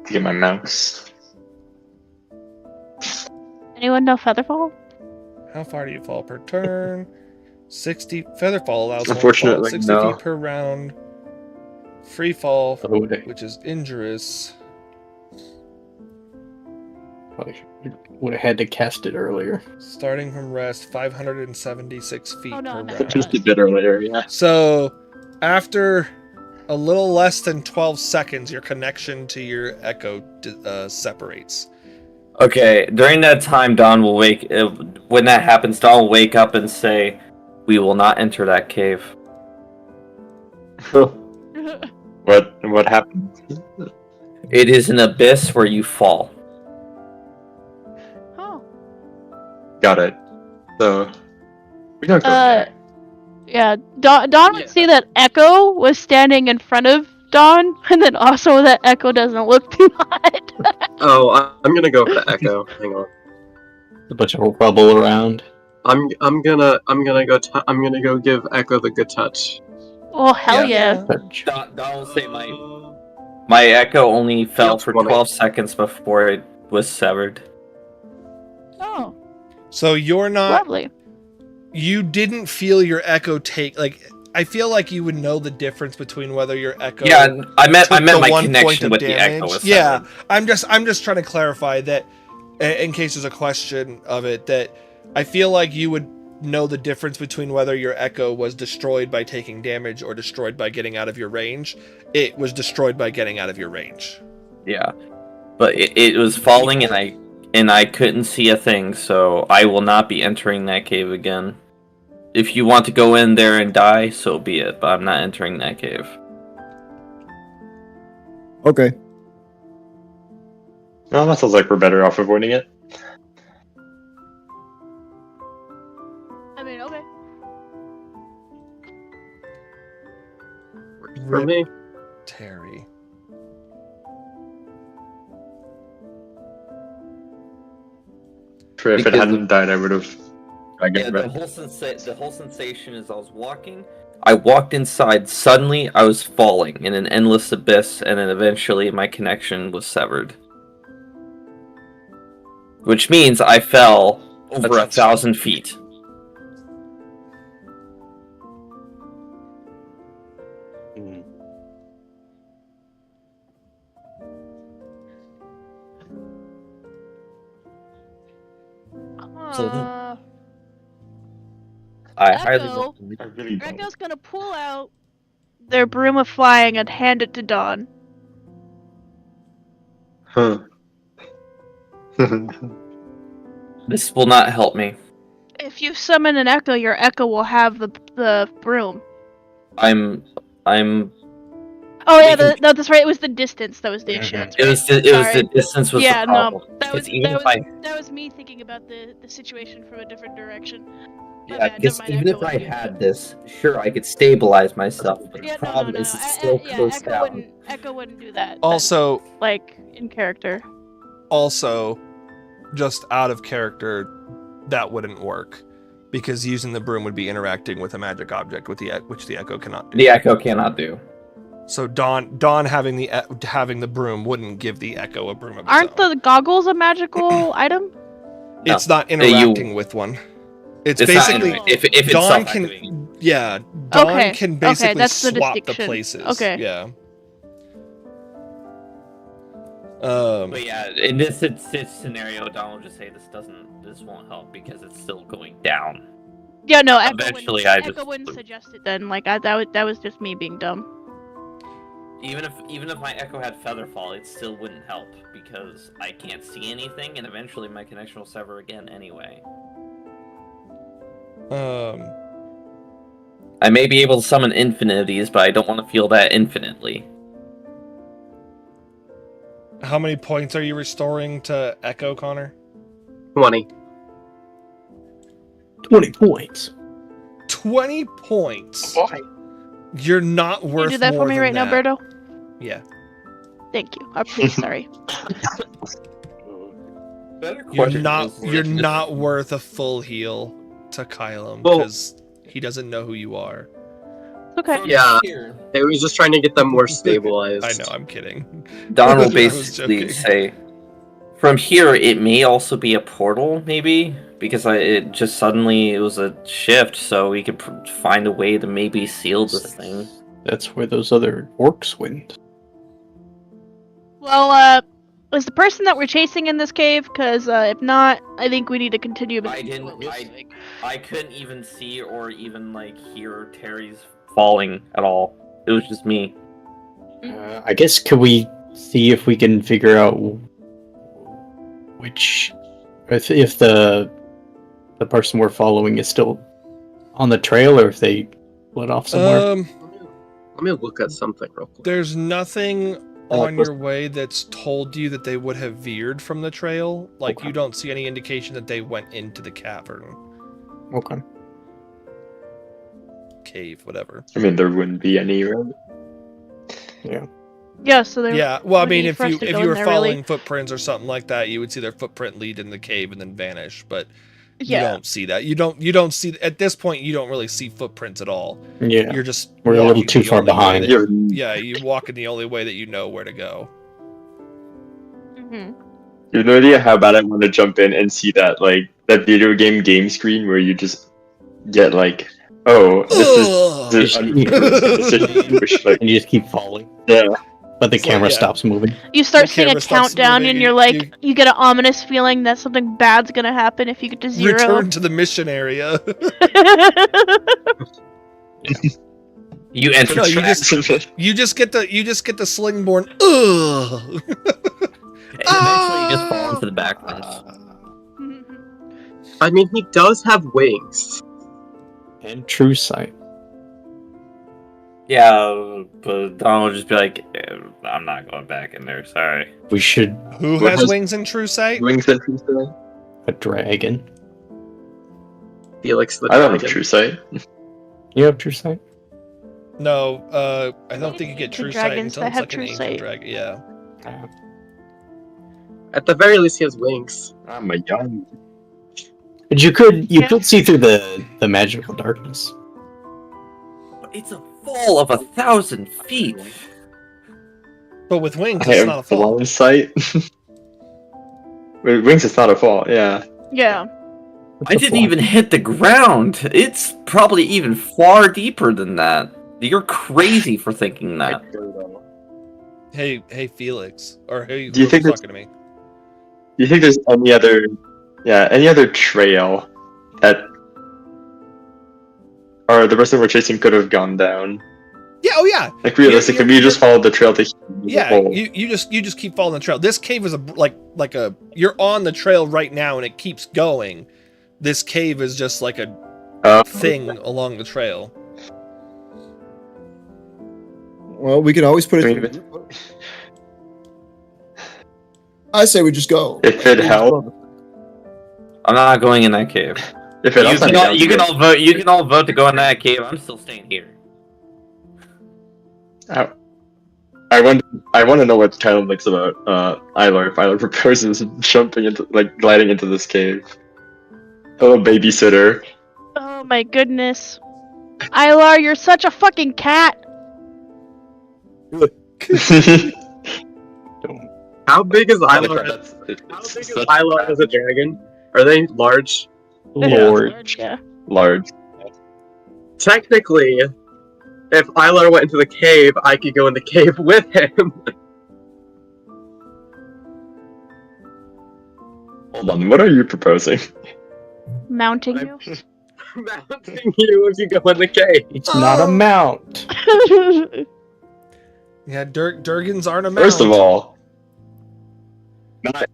To get my mouse. Anyone know Featherfall? How far do you fall per turn? 60. Featherfall allows one to fall Unfortunately, 60 no. feet per round. Free fall, So would which is injurious. have had to cast it earlier. Starting from rest, 576 feet Oh, no, per I'm not round. Just a bit earlier, yeah. So, after a little less than 12 seconds, your connection to your echo separates. Okay, during that time, Don will wake. When that happens, Don will wake up and say, "We will not enter that cave." What happened? It is an abyss where you fall. Oh. Got it. So we don't go there. Yeah. Dawn would see that Echo was standing in front of Dawn, and then also that Echo doesn't look too hot. Oh, I'm gonna go for the Echo. Hang on. A bunch of rubble around. I'm gonna go give Echo the good touch. Oh hell yeah. Don will say my echo only fell Feels for funny. 12 seconds before it was severed. Oh, So you're not. lovely. You didn't feel your echo take. Like, I feel like you would know the difference between whether your echo. Yeah, I meant took the my 1 point connection of with the echo damage. was Yeah, severed. I'm just trying to clarify that, in case there's a question of it, that I feel like you would know the difference between whether your echo was destroyed by taking damage or destroyed by getting out of your range. It was destroyed by getting out of your range. Yeah, but it was falling, and I couldn't see a thing. So I will not be entering that cave again. If you want to go in there and die, so be it. But I'm not entering that cave. Okay. Well, that sounds like we're better off avoiding it. I mean, okay. for Rip. me. Terry. If it Because- hadn't died, I would have. Yeah, the whole sensation is I was walking. I walked inside. Suddenly, I was falling in an endless abyss, and then eventually my connection was severed. Which means I fell over That's- 1,000 feet. So then- I highly Echo. recommend. I really don't. Echo's gonna pull out their broom of flying and hand it to Dawn. Huh. This will not help me. If you summon an Echo, your Echo will have the broom. I'm. Oh yeah, We can- no, that's right. It was the distance that was the issue. Mhm. That's It right. was the Sorry. distance was Yeah, the problem. no, that was Because even if I that was me thinking about the situation from a different direction. My yeah, bad, because never mind, even Echo if I wouldn't do had that. this, sure I could stabilize myself. But Yeah, the no, problem no, is no. it's still yeah, close Echo down. wouldn't do that. Also, like in character. also, just out of character, that wouldn't work because using the broom would be interacting with a magic object, which the Echo cannot do. The Echo cannot do. So Dawn having the broom wouldn't give the Echo a broom of its Aren't own. the goggles a magical item? It's not you- interacting with one. It's It's basically not, if it's Dawn self-activating. can Dawn Okay, can okay, basically that's the swap the distinction. places. Okay. Yeah. But yeah, in this scenario, Don will just say this won't help because it's still going down. Yeah, no. Echo Eventually, wouldn't, I Echo just- wouldn't suggest it then. Like that was just me being dumb. Even if my Echo had Featherfall, it still wouldn't help because I can't see anything, and eventually my connection will sever again anyway. I may be able to summon infinities, but I don't want to feel that infinitely. How many points are you restoring to Echo, Connor? 20. 20 points. 20 points. Why? You're not Can worth you do that more for me than right now, that. Berto? Yeah. Thank you. I'm really sorry. You're not worth a full heal to Kylum Well- because he doesn't know who you are. Okay. Yeah. Here, It was just trying to get them more stabilized. I know, I'm kidding. Don I will was basically joking. say, from here, it may also be a portal, maybe, because it just suddenly it was a shift, so we could find a way to maybe seal this thing. That's where those other orcs went. Well, is the person that we're chasing in this cave? Because if not, I think we need to continue. I didn't. I couldn't even see or even hear Terry's falling at all. It was just me. I guess could we see if we can figure out which if the person we're following is still on the trail or if they let off somewhere. Let me look at something real quick. There's nothing on your way that's told you that they would have veered from the trail. Like, Okay. you don't see any indication that they went into the cavern, Okay. cave, whatever. I mean, there wouldn't be any, right? Yeah. So there. Yeah, well, I no mean, need if for us you to if go you in were there, following really. footprints or something like that, you would see their footprint lead in the cave and then vanish. But you Yeah. don't see that. You don't see at this point. You don't really see footprints at all. Yeah. You're just We're a little walking too the far only way behind. that- yeah, you walk in the only way that you know where to go. hmm You have no idea how bad I want to jump in and see that that video game screen where you just get this is Ugh. And you just keep falling. yeah. But the It's like, camera yeah. stops moving. You start The seeing a camera stops countdown, moving, and you're like, you get an ominous feeling that something bad's gonna happen if you get to 0. Return to the mission area. You enter No, you tracks. You just get the slingborn. Ugh. And eventually you just fall into the background. I mean, he does have wings. And true sight. Yeah, but Don will just be like, I'm not going back in there, sorry. We should Who What has has- wings in true sight? Wings and true sight. a dragon. Felix the I don't have Dragon. true sight. You have true sight? No, I don't think you get To true sight dragons until that it's have like an true ancient sight. dragon. Yeah. At the very least, he has wings. Oh my god. But you could Yeah. see through the magical darkness. It's a fall of 1,000 feet. But with wings, I it's have not a fall. blind sight. With wings, it's not a fall. Yeah. Yeah. I didn't even hit the ground. It's probably even far deeper than that. You're crazy for thinking that. Hey, Felix, or hey, Do you think whoever's talking to me? Do you think there's any other trail that, or the person we're chasing could have gone down? Yeah. Oh yeah. Like realistically, we just followed the trail to the Yeah. hole. You just keep following the trail. This cave is like a you're on the trail right now and it keeps going. This cave is just like a thing along the trail. Well, we could always put I it. mean, I say we just go. If it helps. I'm not going in that cave. If it helps, I'm down You to can it. all vote. You can all vote to go in that cave. I'm still staying here. I want to know what Kylan thinks about Ilar. If Ilar proposes jumping into, like, gliding into this cave. Hello, babysitter. Oh my goodness. Ilar, you're such a fucking cat. How big is How Ilar? How big is Ilar as a dragon? Are they large? Large. Yeah. Large. Technically, if Ilar went into the cave, I could go in the cave with him. Hold on, what are you proposing? Mounting you. Mounting you if you go in the cave. It's not a mount. Yeah, Durgans aren't a mound. First of all, not.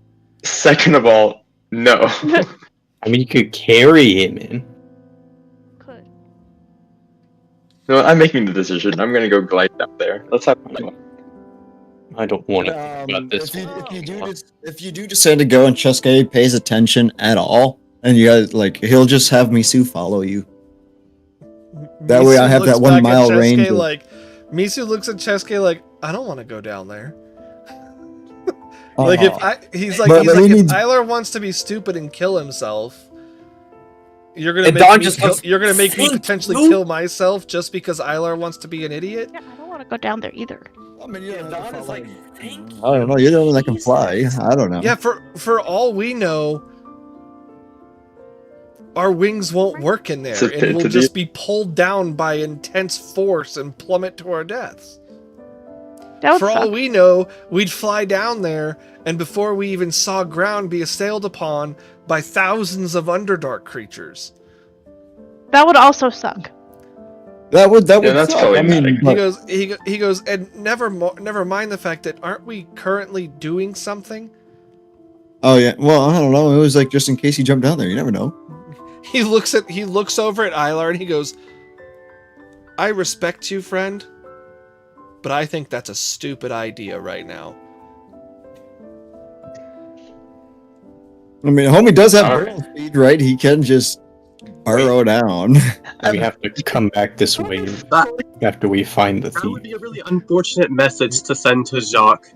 Second of all, no. I mean, you could carry him in. Could. No, I'm making the decision. I'm gonna go glide down there. Let's have fun. I don't want to think about this. If you do decide to go and Chesuke pays attention at all, and you guys like, he'll just have Misu follow you. That way I have looks that 1 back at mile Chesuke range of- Like Misu looks at Chesuke like, I don't want to go down there. Oh. Like he's like But he if needs- Ilar wants to be stupid and kill himself, you're gonna And make Don me just kill, goes, you're gonna make me "Fuck potentially you." kill myself just because Ilar wants to be an idiot. Yeah, I don't want to go down there either. I mean, you don't Don have to is like, follow- thank you. I don't know. You're the only one that can fly. I don't know. Yeah, for all we know, our wings won't work in there, It's a and pit we'll to just be pulled down by intense force and plummet to our deaths. That would For suck. all we know, we'd fly down there, and before we even saw ground, be assailed upon by thousands of Underdark creatures. That would also suck. That would that's suck. I mean, problematic. He goes, and never mind the fact that aren't we currently doing something? oh yeah. Well, I don't know. It was like just in case you jump down there. You never know. He looks over at Ilar and he goes, I respect you, friend, but I think that's a stupid idea right now. I mean, homie does have Alright. barrel speed, right? He can just burrow down. We have to come back this way after we find the That would thief. be a really unfortunate message to send to Jacques.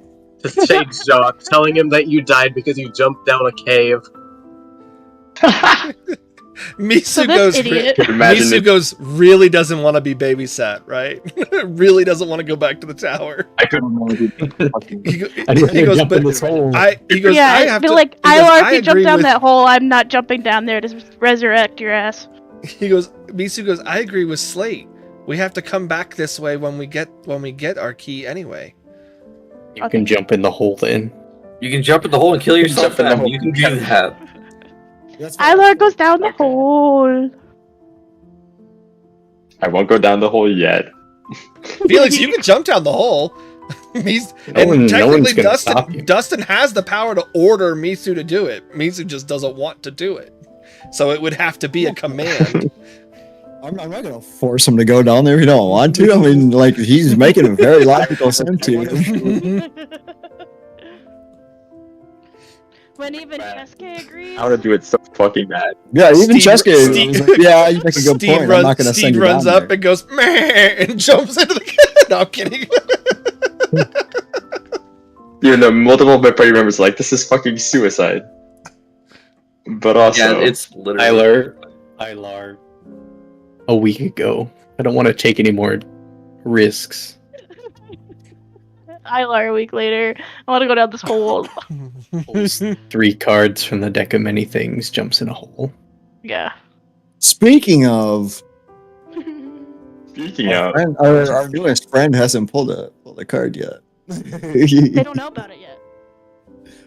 To Sage Jacques, telling him that you died because you jumped down a cave. Misu So goes, this idiot. Imagine Misu if goes, really doesn't want to be babysat, right? Really doesn't want to go back to the tower. I could. He, go, I didn't he goes, jump but in this hole. he goes, Yeah, I I'd have be to. like, he goes, Ilar, I if you jump agree down with- that hole, I'm not jumping down there to resurrect your ass. He goes, Misu goes, I agree with Slate. We have to come back this way when we get our key anyway. You can jump in the hole then. You can jump in the hole and kill yourself. Jump in the hole. You can do that. Ilar goes down the hole. I won't go down the hole yet. Felix, you can jump down the hole. He's, No one's technically, gonna stop you. Dustin has the power to order Misu to do it. Misu just doesn't want to do it. So it would have to be a command. I'm not gonna force him to go down there if he don't want to. I mean, like he's making a very logical sense to you. When even Man. Chesuke agrees. I want to do it so fucking bad. Yeah, even Steve- Chesuke. Steve- was like, yeah, you make a good Steve point. runs, I'm not going to Steve send you runs down up there. and goes, meh, and jumps into the. No, I'm kidding. Even though multiple of my party members are like, this is fucking suicide. But also, Yeah, it's literally. Ilar, a week ago. I don't want to take any more risks. Ilar a week later. I want to go down this hole. Pulls 3 cards from the deck of many things, jumps in a hole. Yeah. Speaking of, speaking of, our newest friend hasn't pulled a card yet. They don't know about it yet.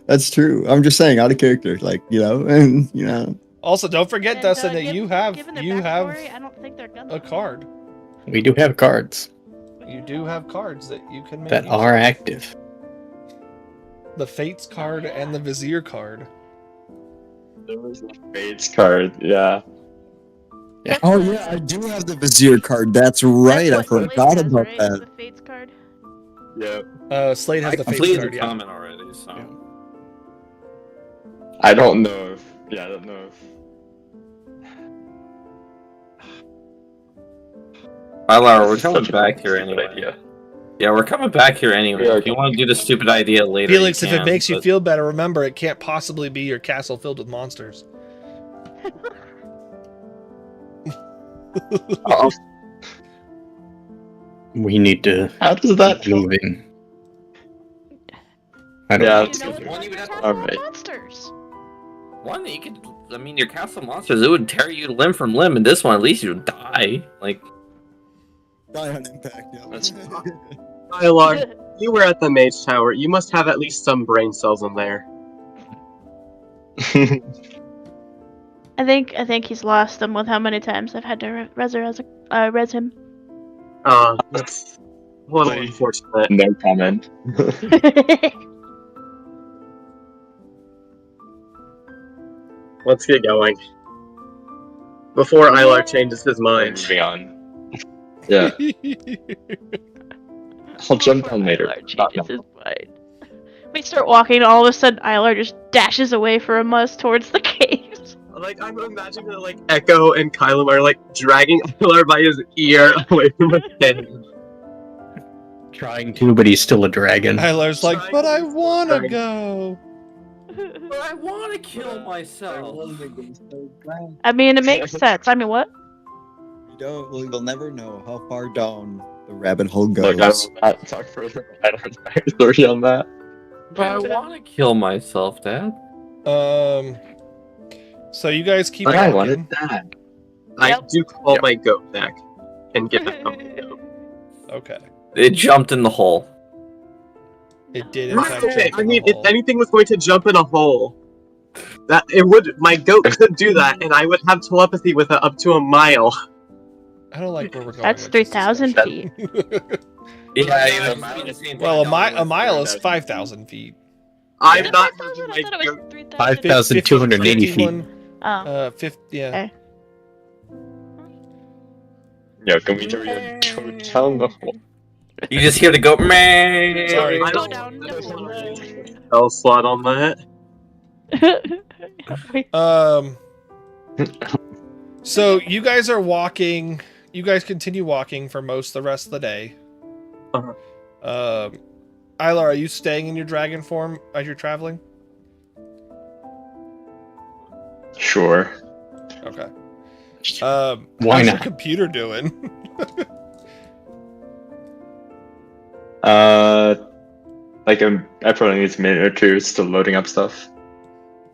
That's true. I'm just saying, out of character, like and Also, don't forget, And, Dustin, that given you have their backstory, I don't think they're gonna. a card. We do have cards You do have cards that you can make. that use are of. active. The Fates card and the Vizier card. there was a Fates card, yeah. Oh yeah, I do have the Vizier card. That's right. That's I what Slade forgot has, about right? that. The Fates card. Yeah. Slade has the Fates Completed card, the yeah. comment already, so. I don't know if. Yeah, I don't know if. Ilar, we're This is coming such a back here stupid anyway. idea. Yeah, we're coming back here anyway. We are If you want to do the stupid idea later, Felix, you if it can, makes you but- feel better, remember it can't possibly be your castle filled with monsters. Oh, We need to how does that keep moving. I don't Yeah, know. that's You know, good. it's One like you the have- Castle of Alright. Monsters. One that you could, I mean, your castle monsters, it would tear you limb from limb, and this one, at least you would die. Like, Die on impact. Yeah. That's- Ilar, you were at the Mage Tower. You must have at least some brain cells in there. I think he's lost them with how many times I've had to res him. That's a little Wait. unfortunate. No comment. Let's get going. Before Ilar changes his mind. Moving on. Yeah, I'll jump down later. Ilar Not changes now. his mind. We start walking, and all of a sudden, Ilar just dashes away from us towards the caves. Like, I'm imagining that, like, Echo and Kylum are, like, dragging Ilar by his ear away from the cave. Trying to, but he's still a dragon. Ilar's like, Trying but I to- wanna trying- go. but I want to kill myself. I mean, it makes sense. I mean, what? We'll never know how far down the rabbit hole Look, I goes. will not talk further. I don't have authority on that. But I want to kill myself, Dad. So you guys keep But I walking. wanted that. I Yep. do call Yep. my goat back and get back on my goat. Okay. It jumped in the hole. It did in fact Okay, jump I in mean, the if hole. anything was going to jump in a hole, that it would. My goat could do that, and I would have telepathy with it up to a mile. I don't like where we're going. That's with this 3,000 discussion. feet. Yeah, Well, a mile is 5,000 feet. I'm not 3,000? having I my thought it was goat. 3,000. 5,280 feet. 51, Oh. 50, yeah. Okay. Yo, can we go down the hole? You just hear the goat. Meh. Sorry. I Go don't down. I don't want to spell slot on that. So you guys are walking. You guys continue walking for most of the rest of the day. Uh-huh. Ilar, are you staying in your dragon form as you're traveling? Sure. Okay. Why how's your not? computer doing? Like I probably need a minute or two still loading up stuff.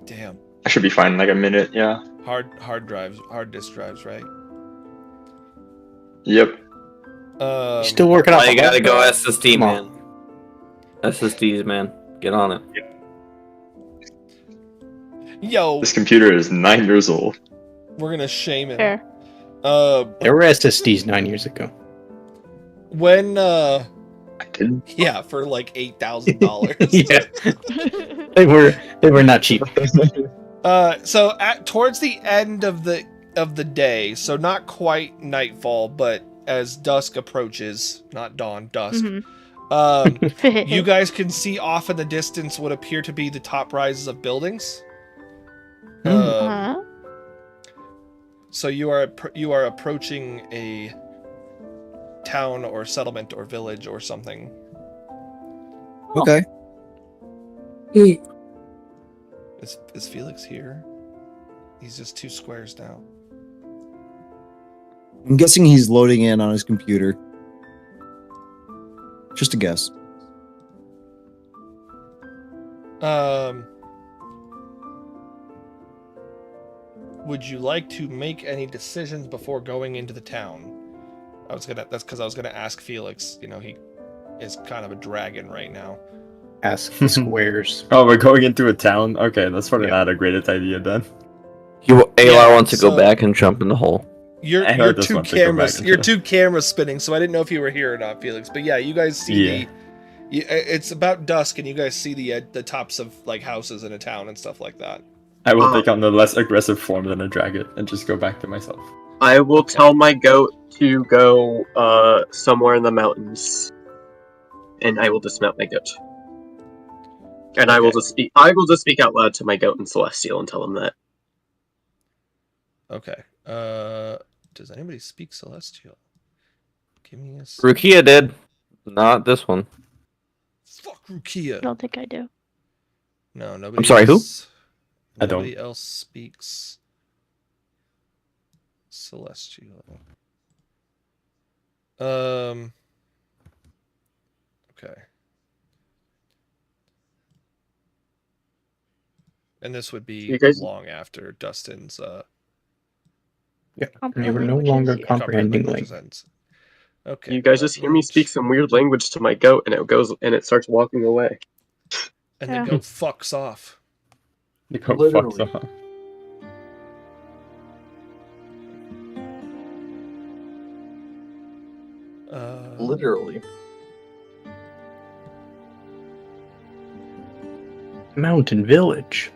Damn. I should be fine in like a minute, yeah. Hard drives, hard disk drives, right? Yep. Still working on Oh, you the gotta go hard drive. SSD, Come man. on. SSDs, man. Get on it. Yo, This computer is 9 years old. we're gonna shame him. Fair. There were SSDs 9 years ago. When I didn't. yeah, for like $8,000. Yeah, they were not cheap. So towards the end of the day, so not quite nightfall, but as dusk approaches, not dawn, dusk. Mhm. You guys can see off in the distance what appear to be the top rises of buildings. Uh-huh. So you are approaching a town or settlement or village or something. Okay. Is Felix here? He's just 2 squares now. I'm guessing he's loading in on his computer. Just a guess. Would you like to make any decisions before going into the town? That's because I was gonna ask Felix. You know, he is kind of a dragon right now. Ask the squares. Oh, we're going into a town? Okay, that's probably not a great idea then. Alar wants to go back and jump in the hole. Your I heard this 2 one to go cameras, back into your it. 2 cameras spinning. So I didn't know if you were here or not, Felix. But yeah, you guys see it's about dusk, and you guys see the tops of like houses in a town and stuff like that. I will take on the less aggressive form than a dragon and just go back to myself. I will tell my goat to go somewhere in the mountains, and I will dismount my goat. And I will just speak. I will just speak out loud to my goat in Celestial and tell him that. Okay. Does anybody speak Celestial? Give me a second. Rukia did. Not this one. Fuck Rukia. I don't think I do. No, nobody. I'm sorry, who? I don't. Nobody else speaks Celestial. Okay. And this would be You guys- long after Dustin's Yeah, Comprehend you were no languages, longer yeah. comprehending languages language. ends. Okay. You guys just hear me speak some weird language to my goat, and it starts walking away. And Yeah. the goat fucks off. The goat Literally. fucks off. Literally. Mountain Village.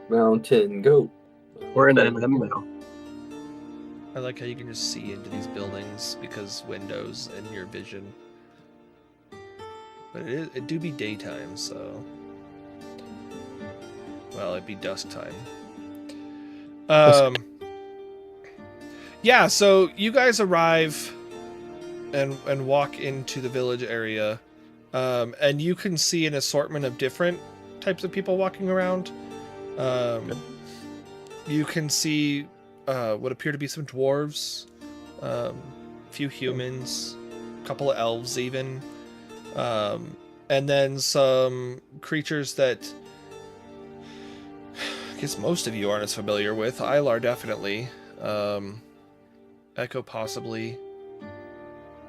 Mountain goat. We're in MM now. I like how you can just see into these buildings because windows and your vision. But it do be daytime, so well, it'd be dusk time. Yeah, so you guys arrive and walk into the village area, and you can see an assortment of different types of people walking around. You can see what appear to be some dwarves, a few humans, a couple of elves even, and then some creatures that I guess most of you aren't as familiar with. Ilar definitely. Echo possibly.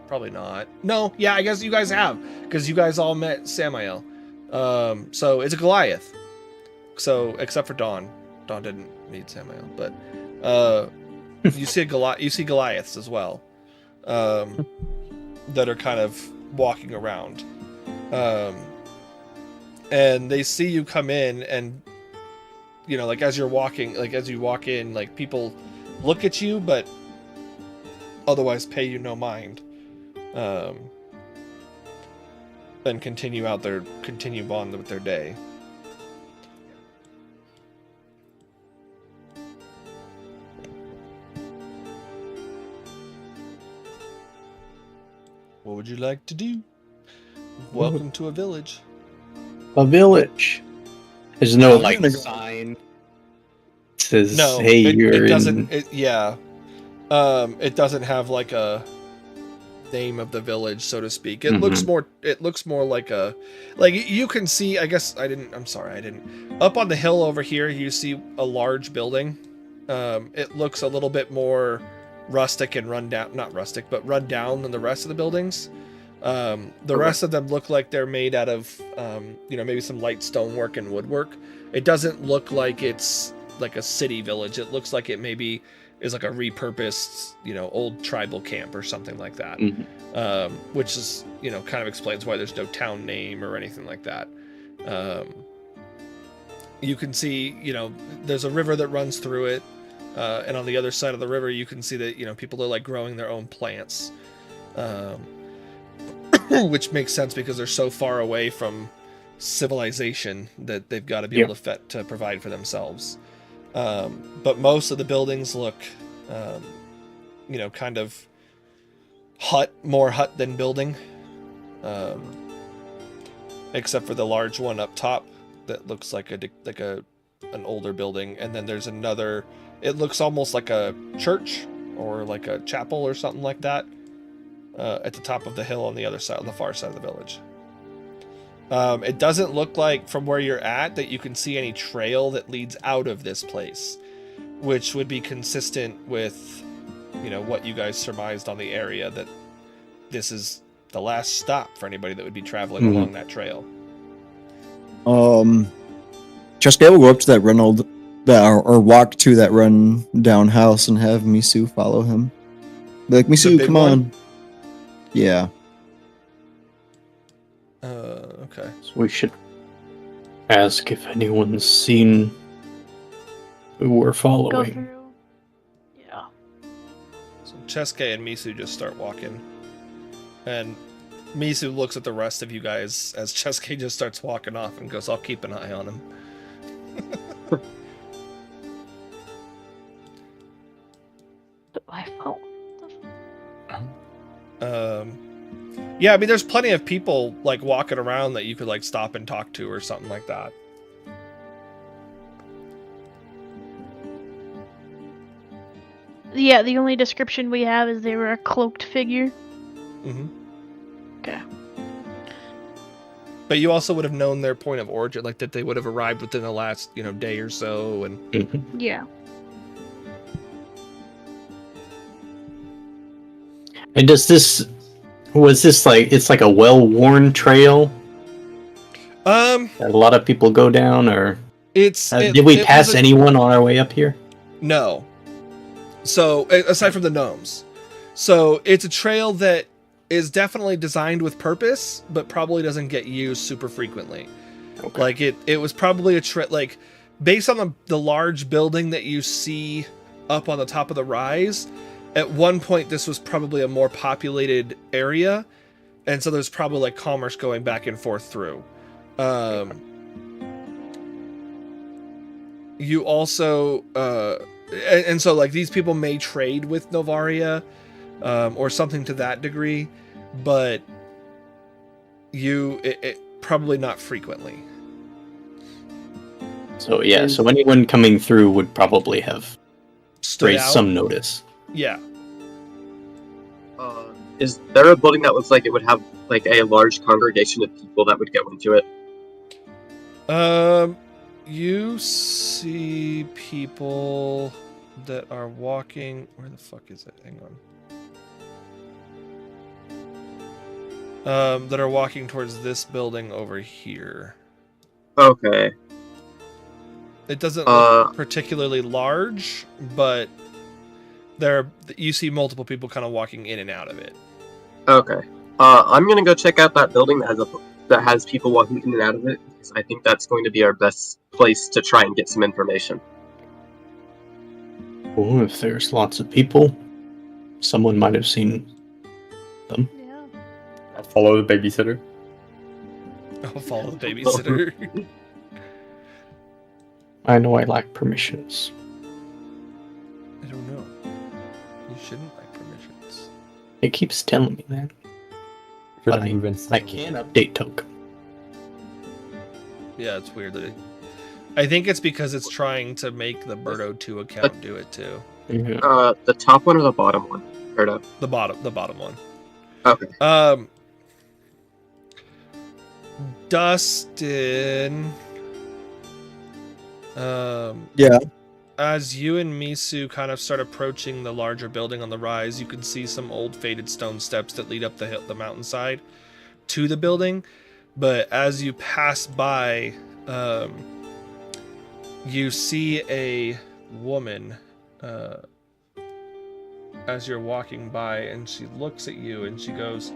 Probably not. No, yeah, I guess you guys have, because you guys all met Samael. So it's a Goliath. So except for Dawn. Dawn didn't meet Samael, but you see Goliaths as well. That are kind of walking around. And they see you come in, and you know, like as you walk in, like people look at you but otherwise pay you no mind. And continue on with their day. What would you like to do? Welcome to a village. A village. There's no I'm like gonna go- sign. It says, No, "Hey, it you're doesn't. in." It doesn't have like a name of the village, so to speak. It looks more. It looks more like a, like you can see. I guess I didn't. I'm sorry, I didn't. Up on the hill over here, you see a large building. It looks a little bit more rustic and run down. Not rustic, but run down than the rest of the buildings. The rest of them look like they're made out of, maybe some light stonework and woodwork. It doesn't look like it's like a city village. It looks like it maybe is like a repurposed, old tribal camp or something like that. Which is, kind of explains why there's no town name or anything like that. You can see, there's a river that runs through it. And on the other side of the river, you can see that, people are like growing their own plants. which makes sense because they're so far away from civilization that they've got to be able to provide for themselves. But most of the buildings look, kind of more hut than building, except for the large one up top that looks like an older building, and then there's another. It looks almost like a church or like a chapel or something like that at the top of the hill on the other side, on the far side of the village. It doesn't look like from where you're at that you can see any trail that leads out of this place, which would be consistent with, what you guys surmised on the area, that this is the last stop for anybody that would be traveling along that trail. Cheska will go up to that Reynolds, or walk to that run down house and have Misu follow him. Be like, Misu, come on. Yeah. Okay. So we should ask if anyone's seen who we're Go following. through. Yeah. So Cheska and Misu just start walking, and Misu looks at the rest of you guys as Cheska just starts walking off and goes, "I'll keep an eye on him." My phone. Yeah, I mean, there's plenty of people like walking around that you could like stop and talk to or something like that. Yeah, the only description we have is they were a cloaked figure. Mm-hmm. Okay. But you also would have known their point of origin, like that they would have arrived within the last, day or so, and Yeah. And was this like, it's like a well-worn trail that a lot of people go down, or did we pass anyone on our way up here? No. So, aside from the gnomes. So, it's a trail that is definitely designed with purpose, but probably doesn't get used super frequently. Okay. Like, it was probably a like, based on the large building that you see up on the top of the rise, at one point this was probably a more populated area, and so there's probably like commerce going back and forth through. You also and so like these people may trade with Novaria or something to that degree, but it probably not frequently. So yeah, so anyone coming through would probably have raised some notice. Yeah. Is there a building that looks like it would have like a large congregation of people that would go into it? You see people that are walking. Where the fuck is it? Hang on. That are walking towards this building over here. Okay. It doesn't look particularly large, but you see multiple people kind of walking in and out of it. Okay. I'm gonna go check out that building that has people walking in and out of it, because I think that's going to be our best place to try and get some information. Well, if there's lots of people, someone might have seen them. Yeah. I'll follow the babysitter. I'll follow the babysitter. I know I lack permissions. I don't know. You shouldn't like permissions. It keeps telling me that. Should But I move in? I can update token. Yeah, it's weird that I think it's because it's trying to make the Birdo 2 account do it too. Yeah. The top one or the bottom one? Birdo. The bottom one. Okay. Dustin. Yeah. As you and Misu kind of start approaching the larger building on the rise, you can see some old faded stone steps that lead up the mountainside to the building. But as you pass by, you see a woman as you're walking by, and she looks at you and she goes,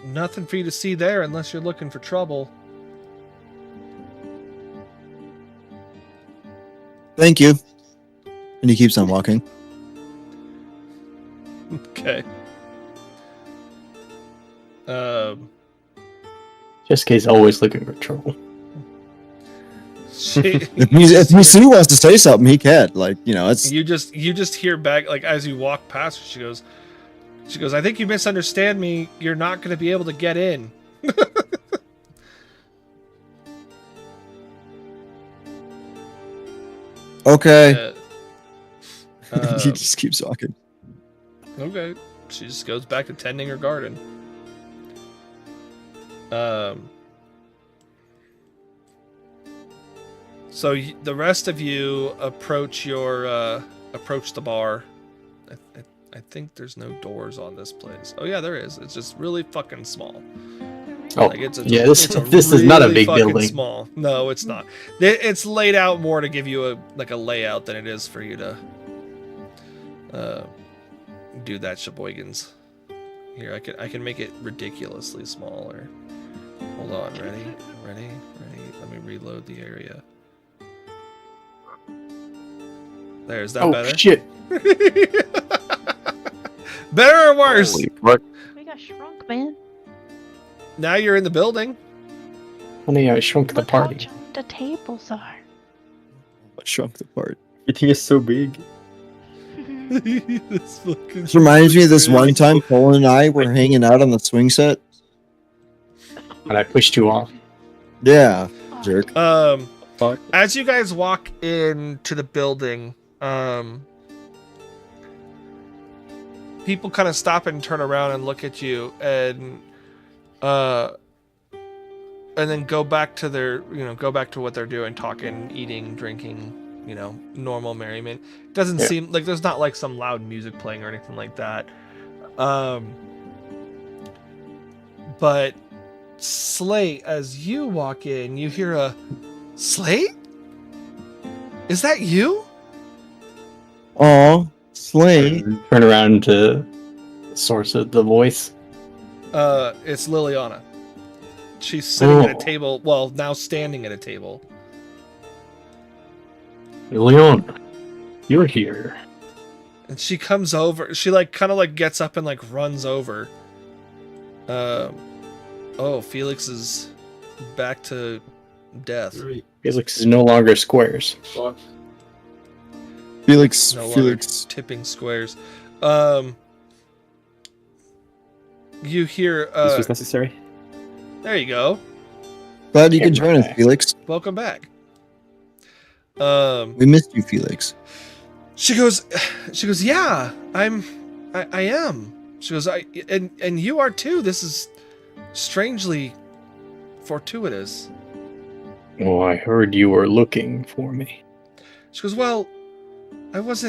nothing for you to see there unless you're looking for trouble. Thank you. And he keeps on walking. Okay. Jessica's always looking for trouble. If Misui wants to say something, he can. Like, it's you just hear back, like, as you walk past her, she goes, I think you misunderstand me. You're not going to be able to get in. okay. He just keeps walking. Okay. She just goes back to tending her garden. So the rest of you approach the bar. I think there's no doors on this place. Oh yeah, there is. It's just really fucking small. Oh, like this is not a big building. Small. No, it's not. It's laid out more to give you a layout than it is for you to do that sheboygans. Here, I can make it ridiculously smaller. Hold on, ready. Let me reload the area. There's that better? Oh shit! Better or worse? We got shrunk, man. Now you're in the building. Honey, I shrunk the party. Look how giant the tables are. I shrunk the part. Your thing is so big. This reminds me of this one time Cole and I were hanging out on the swing set. And I pushed you off. Yeah, jerk. As you guys walk into the building, people kind of stop and turn around and look at you, and then go back to what they're doing, talking, eating, drinking, normal merriment. It doesn't seem like there's not like some loud music playing or anything like that. But Slate, as you walk in, you hear a Slate? Is that you? Oh, Slate. Turn around to the source of the voice. It's Liliana. She's sitting at a table, well, now standing at a table. Liliana, you're here. And she comes over, she kind of gets up and runs over. Felix is back to death. Felix is no longer squares. Felix tipping squares. You hear this was necessary. There you go. Glad you could join us, Felix. Welcome back. We missed you, Felix. She goes, yeah, I am. She goes, and you are too. This is strangely fortuitous. Oh, I heard you were looking for me. She goes, well, I was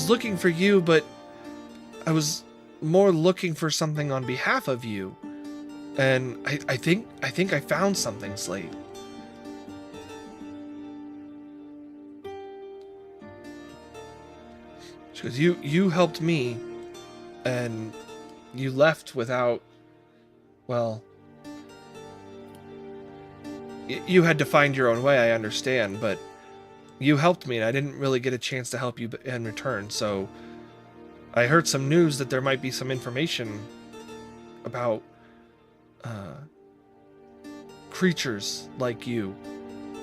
looking for you, but I was more looking for something on behalf of you. And I think I found something, Slate. She goes, you helped me, and you left without, well, you had to find your own way, I understand, but you helped me, and I didn't really get a chance to help you in return, so I heard some news that there might be some information about creatures like you,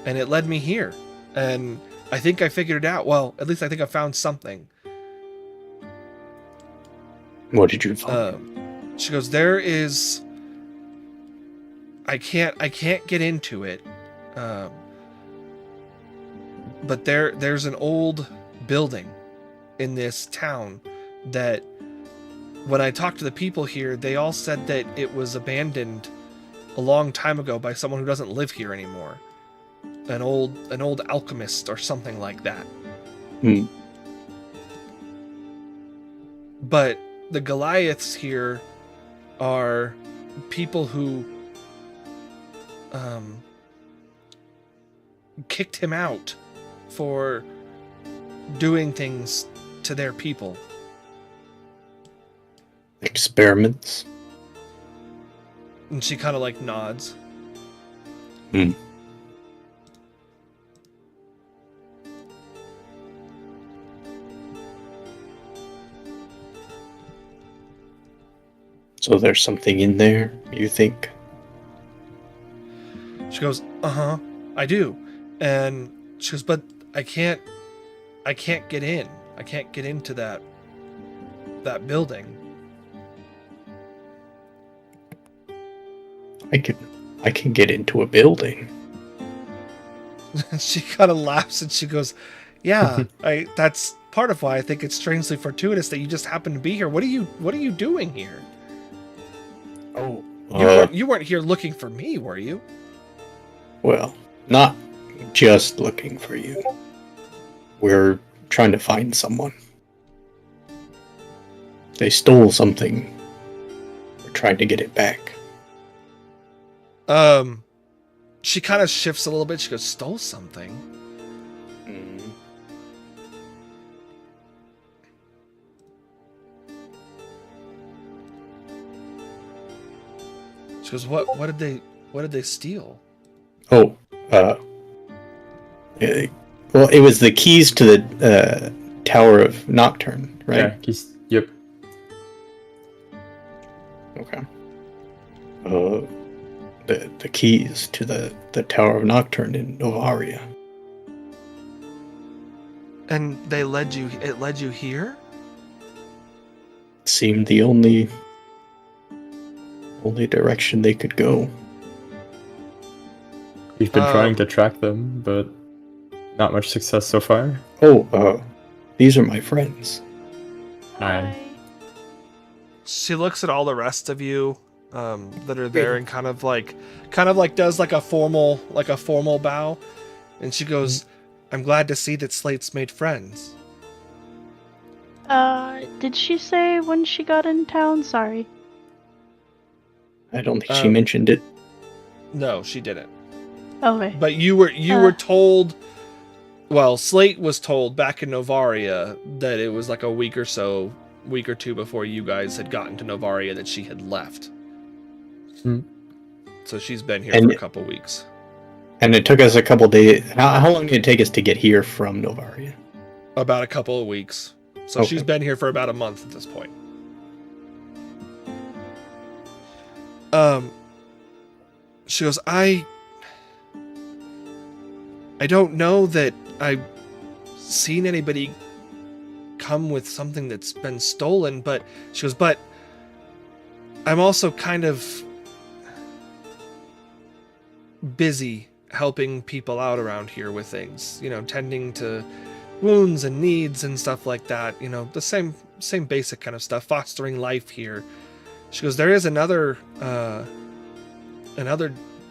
and it led me here, and I think I figured it out. Well, at least I think I found something. What did you find? She goes, there is... I can't get into it. But there's an old building in this town that when I talked to the people here, they all said that it was abandoned a long time ago by someone who doesn't live here anymore. An old alchemist or something like that. But the Goliaths here are people who kicked him out for doing things to their people. Experiments. And she kind of nods. So there's something in there, you think? She goes, uh-huh, I do. And she goes, but I can't get in. I can't get into that building. I can get into a building. She kind of laughs and she goes, yeah, that's part of why I think it's strangely fortuitous that you just happen to be here. What are you doing here? Oh, you weren't here looking for me, were you? Well, not just looking for you. We're trying to find someone. They stole something. We're trying to get it back. She kind of shifts a little bit. She goes, stole something? She goes, what did they steal? Oh, well, it was the keys to the Tower of Nocturne, right? Yeah, keys. Yep. Okay. The keys to the Tower of Nocturne in Novaria. And it led you here? Seemed the only direction they could go. We've been trying to track them, but not much success so far. Oh, these are my friends. Hi. She looks at all the rest of you that are there and kind of like does like a formal bow, and she goes, I'm glad to see that Slate's made friends. Did she say when she got in town? Sorry. I don't think she mentioned it. No, she didn't. Okay. But you were told, well, Slate was told back in Novaria that it was like a week or two before you guys had gotten to Novaria that she had left. So she's been here for a couple weeks. And it took us a couple days. How long did it take us to get here from Novaria? About a couple of weeks. So Okay. she's been here for about a month at this point. She goes, I don't know that I've seen anybody come with something that's been stolen, but she goes, but I'm also kind of busy helping people out around here with things, tending to wounds and needs and stuff like that, the same basic kind of stuff, fostering life here. She goes, there is another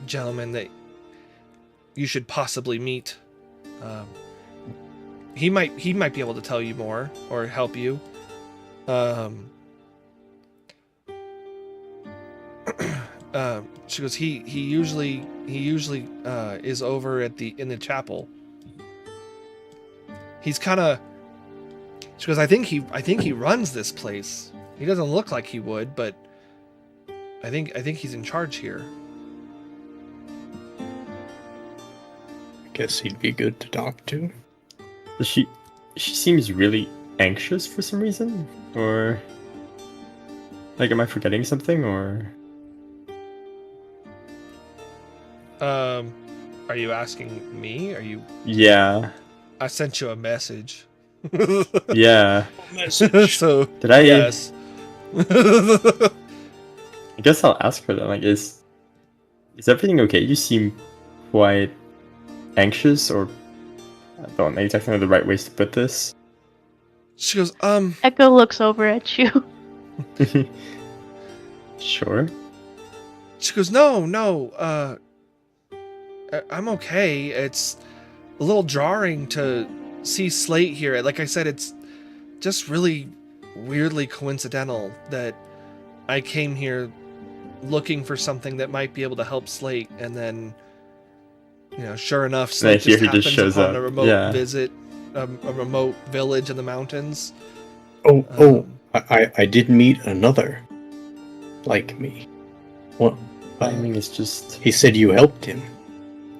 gentleman that you should possibly meet. He might be able to tell you more or help you. She goes, he usually is over in the chapel. He's kind of. She goes, I think he runs this place. He doesn't look like he would, but I think he's in charge here. Guess he'd be good to talk to. She seems really anxious for some reason, or like, am I forgetting something, or? Are you asking me? Are you? Yeah. I sent you a message. Yeah. So did I? Yes. I guess I'll ask her then. Like, is everything okay? You seem quite anxious, or I don't exactly know the right ways to put this. She goes, Echo looks over at you. Sure. She goes, no, I'm okay. It's a little jarring to see Slate here. Like I said, it's just really weirdly coincidental that I came here looking for something that might be able to help Slate, and then, sure enough, Slate just happens upon a remote visit, a remote village in the mountains. I did meet another like me. What? Timing is just. He said you helped him.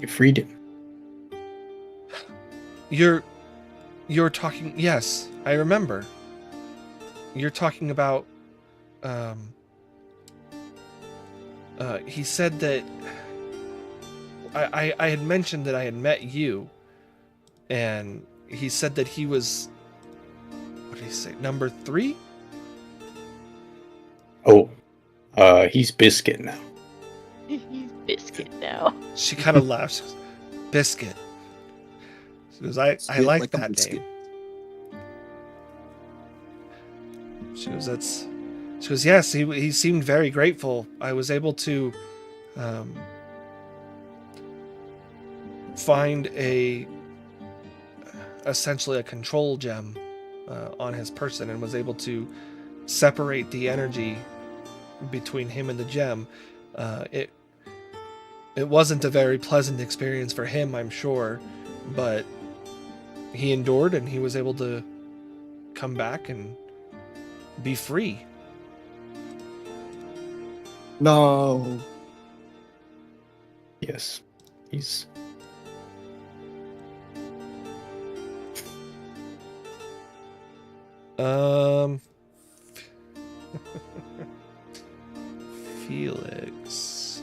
You freed him. You're talking. Yes, I remember. You're talking about he said that I had mentioned that I had met you, and he said that he was, what did he say, number 3? Oh, he's Biscuit now. He's Biscuit now. She kind of laughs. She goes, Biscuit. She goes, I like that biscuit. name. She goes, yes, he seemed very grateful. I was able to find essentially a control gem on his person, and was able to separate the energy between him and the gem. It wasn't a very pleasant experience for him, I'm sure, but he endured, and he was able to come back and be free. No. Yes, he's. Felix.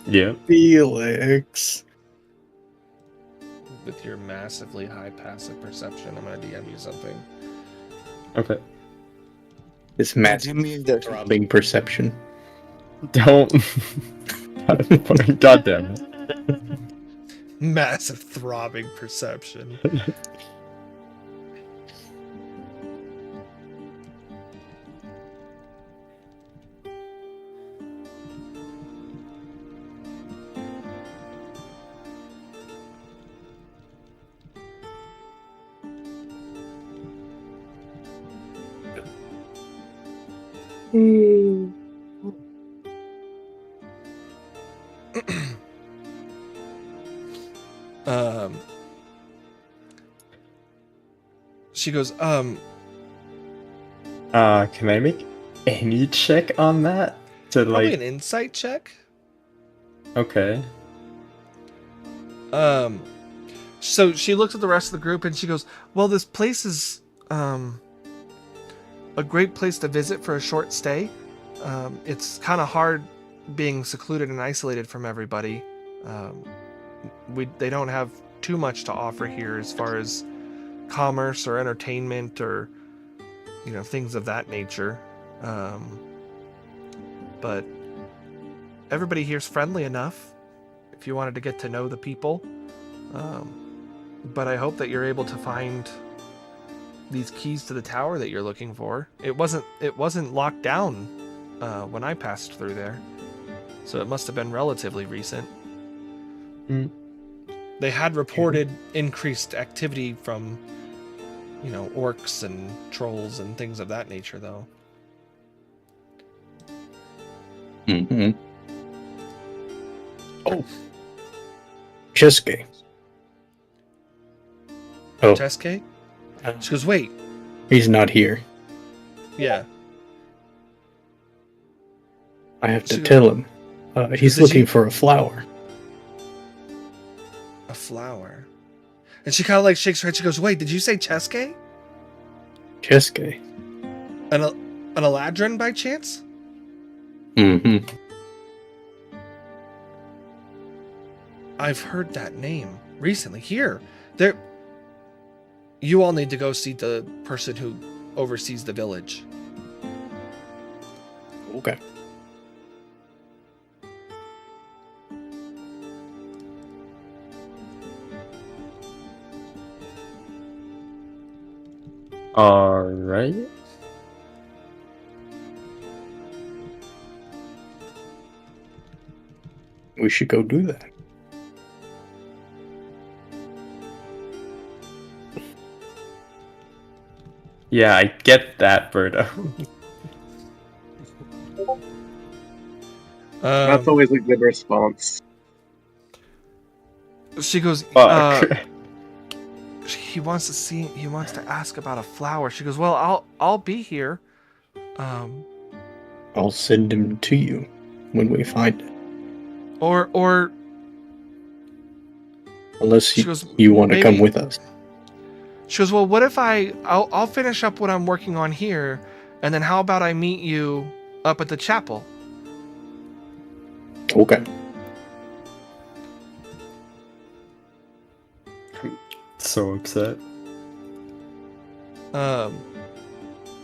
Yeah. Felix. With your massively high passive perception, I'm gonna DM you something. Okay. This massive throbbing perception. Don't. God damn it. Massive throbbing perception. She goes, can I make any check on that? To probably an insight check. Okay. So she looks at the rest of the group and she goes, well, this place is a great place to visit for a short stay. It's kind of hard being secluded and isolated from everybody. They don't have too much to offer here as far as commerce or entertainment or, you know, things of that nature. But everybody here's friendly enough if you wanted to get to know the people. But I hope that you're able to find these keys to the tower that you're looking for. It wasn't locked down when I passed through there, so it must have been relatively recent. They had reported increased activity from, you know, orcs and trolls and things of that nature, though. Mm-hmm. Oh. Cheske. Oh. Cheske? She goes, wait. He's not here. Yeah. I have to tell him. He's looking for a flower. A flower? And she kind of like shakes her head. She goes, wait, did you say Cheske? Cheske. An Eladrin by chance? Mm-hmm. I've heard that name recently. Here. You all need to go see the person who oversees the village. Okay. Alright. We should go do that. Yeah, I get that, Birdo. That's always a good response. She goes, Fuck. he wants to ask about a flower. She goes, well, I'll be here. I'll send him to you when we find it. Or unless goes, you want to come with us. She goes, well, what if I'll finish up what I'm working on here, and then how about I meet you up at the chapel? Okay. So upset.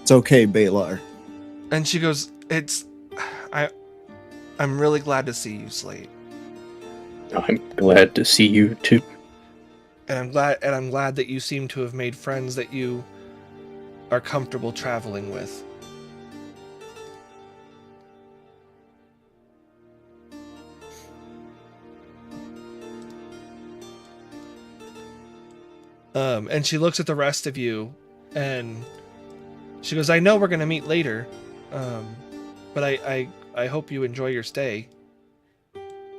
It's okay, Balar. And she goes, I'm really glad to see you, Slate. I'm glad to see you too. And I'm glad that you seem to have made friends that you are comfortable traveling with. And she looks at the rest of you, and she goes, I know we're going to meet later, but I hope you enjoy your stay.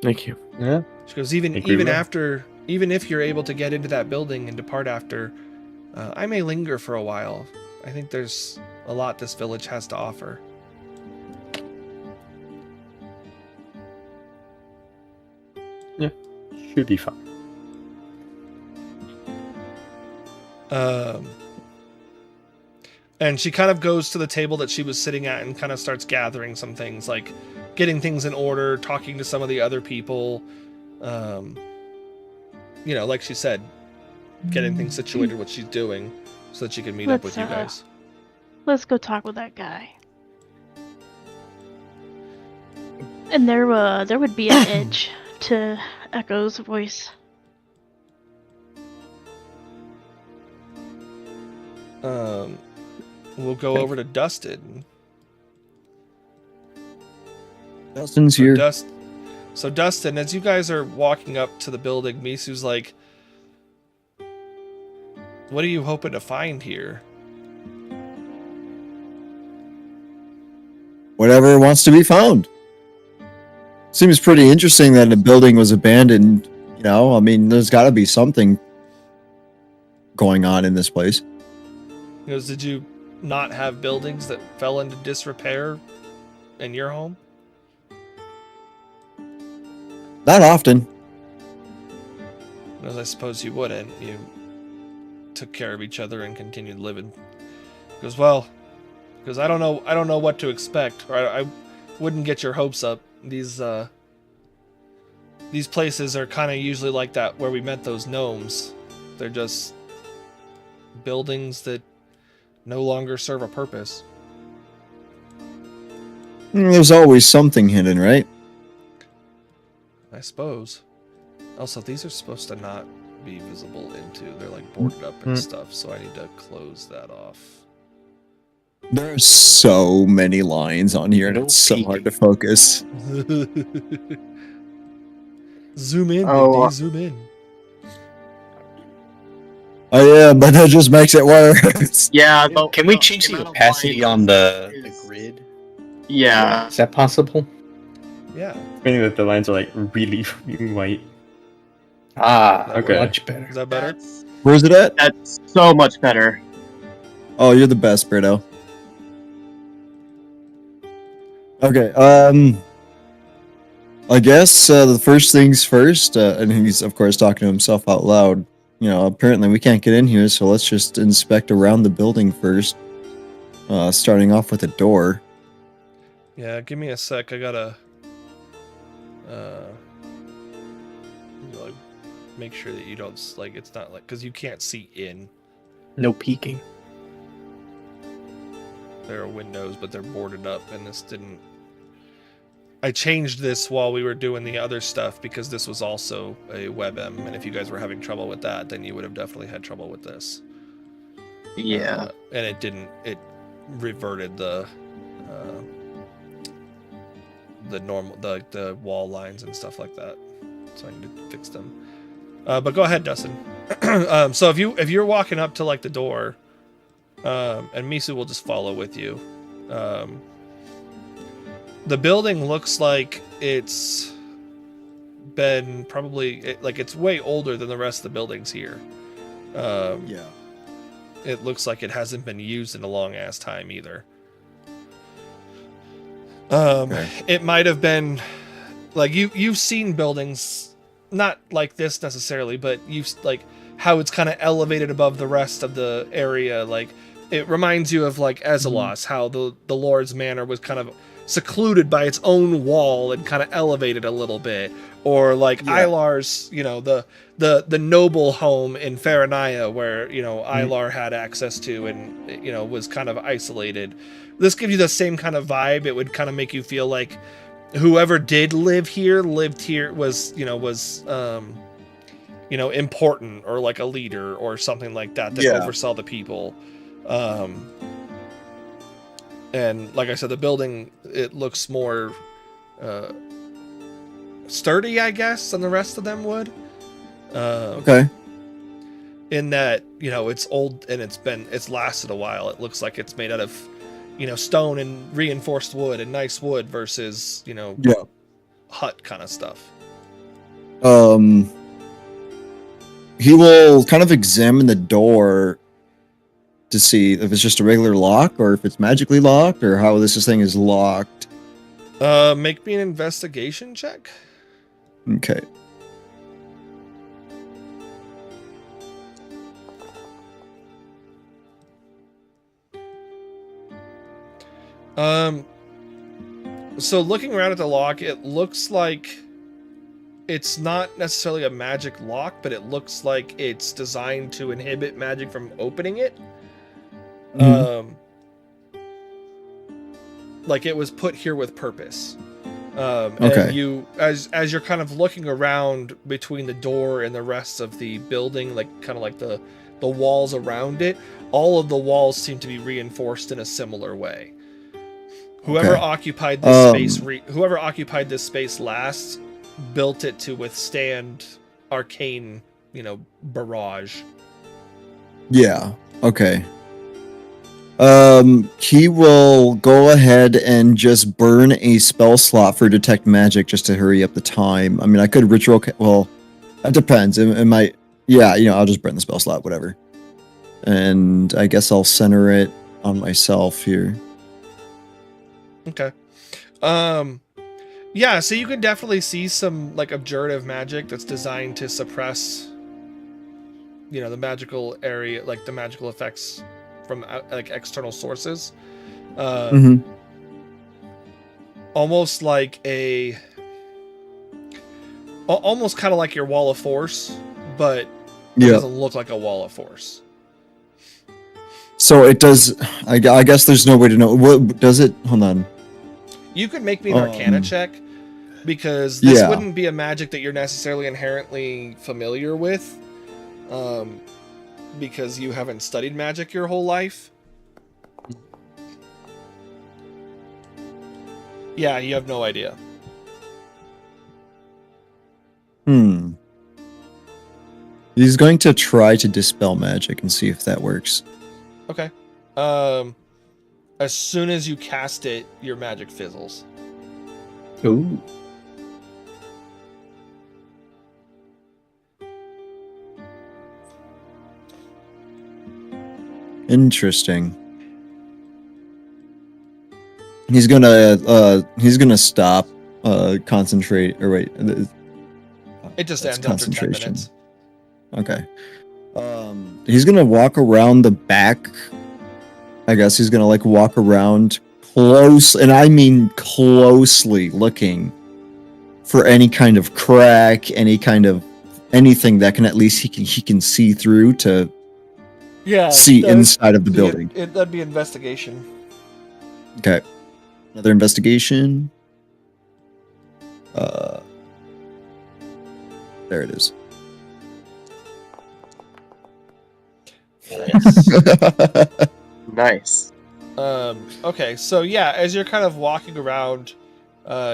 Thank you. Yeah. She goes, even if you're able to get into that building and depart after, I may linger for a while. I think there's a lot this village has to offer. Yeah, should be fun. And she kind of goes to the table that she was sitting at and kind of starts gathering some things, like getting things in order, talking to some of the other people. Like she said, getting things situated, what she's doing, so that she can meet up with you guys. Let's go talk with that guy. And there would be an edge to Echo's voice. We'll go over to Dustin. Dustin's here. So Dustin, as you guys are walking up to the building, Misu's like, what are you hoping to find here? Whatever wants to be found. Seems pretty interesting that the building was abandoned. I mean, there's got to be something going on in this place. He goes, did you not have buildings that fell into disrepair in your home? Not often. Because I suppose you wouldn't. You took care of each other and continued living. He goes, because I don't know what to expect, or I wouldn't get your hopes up. These places are kind of usually like that where we met those gnomes. They're just buildings that no longer serve a purpose. There's always something hidden, right? I suppose. Also, these are supposed to not be visible into. They're like boarded up and stuff, so I need to close that off. There's so many lines on here, and it's so hard to focus. Zoom in, baby, zoom in. Oh yeah, but that just makes it worse. Yeah. Can we change the opacity on the grid? Yeah. Is that possible? Yeah. Meaning that the lines are like really, really white. Okay. Much better. Is that better? Where's it at? That's so much better. Oh, you're the best, Brito. Okay, I guess the first things first, and he's of course talking to himself out loud. Apparently we can't get in here, so let's just inspect around the building first. Starting off with a door. Yeah, give me a sec. I gotta make sure that you don't it's not because you can't see in. No peeking. There are windows, but they're boarded up, and this didn't. I changed this while we were doing the other stuff because this was also a WebM, and if you guys were having trouble with that, then you would have definitely had trouble with this. Yeah. And it didn't. It reverted the normal the wall lines and stuff like that. So I need to fix them. But go ahead, Dustin. So if you're walking up to the door. And Misu will just follow with you. The building looks like it's been probably it's way older than the rest of the buildings here. Yeah. It looks like it hasn't been used in a long ass time either. Okay. It might have been you've seen buildings not like this necessarily, but you've how it's kind of elevated above the rest of the area. It reminds you of Azelos, how the Lord's Manor was kind of secluded by its own wall and kind of elevated a little bit, or like Ilar's, the noble home in Faranaya where Ilar had access to and was kind of isolated. This gives you the same kind of vibe. It would kind of make you feel like whoever did lived here was important, or like a leader or something like that oversaw the people. And like I said, the building, it looks more sturdy, I guess, than the rest of them would. Okay. In that, it's old and it's lasted a while. It looks like it's made out of, stone and reinforced wood and nice wood versus, hut kind of stuff. He will kind of examine the door to see if it's just a regular lock or if it's magically locked or how this thing is locked. Make me an investigation check. Okay. So looking around at the lock, it looks like it's not necessarily a magic lock, but it looks like it's designed to inhibit magic from opening it. Like it was put here with purpose. Okay. And you, as you're kind of looking around between the door and the rest of the building, like kind of like the walls around it, all of the walls seem to be reinforced in a similar way. Whoever occupied this space last built it to withstand arcane, barrage. Yeah. Okay. He will go ahead and just burn a spell slot for detect magic just to hurry up the time. I mean, I could ritual. Well, that depends. It might. Yeah. I'll just burn the spell slot, whatever. And I guess I'll center it on myself here. Okay. Yeah, so you can definitely see some like abjurative magic that's designed to suppress the magical area, like the magical effects from like external sources. Almost like almost kind of like your wall of force, but it doesn't look like a wall of force. So it does. I guess there's no way to know. What does it? Hold on. You could make me an Arcana check, because this wouldn't be a magic that you're necessarily inherently familiar with, because you haven't studied magic your whole life. Yeah, you have no idea. He's going to try to dispel magic and see if that works. Okay. As soon as you cast it, your magic fizzles. Ooh. Interesting. He's gonna stop, concentrate, or wait. It just ends after 10 minutes. Okay. He's gonna walk around the back. I guess he's gonna walk around close, and I mean closely, looking for any kind of crack, anything that can at least he can see through to see inside of the building. That'd be investigation. Okay. Another investigation. There it is. Nice. Okay, so yeah, as you're kind of walking around,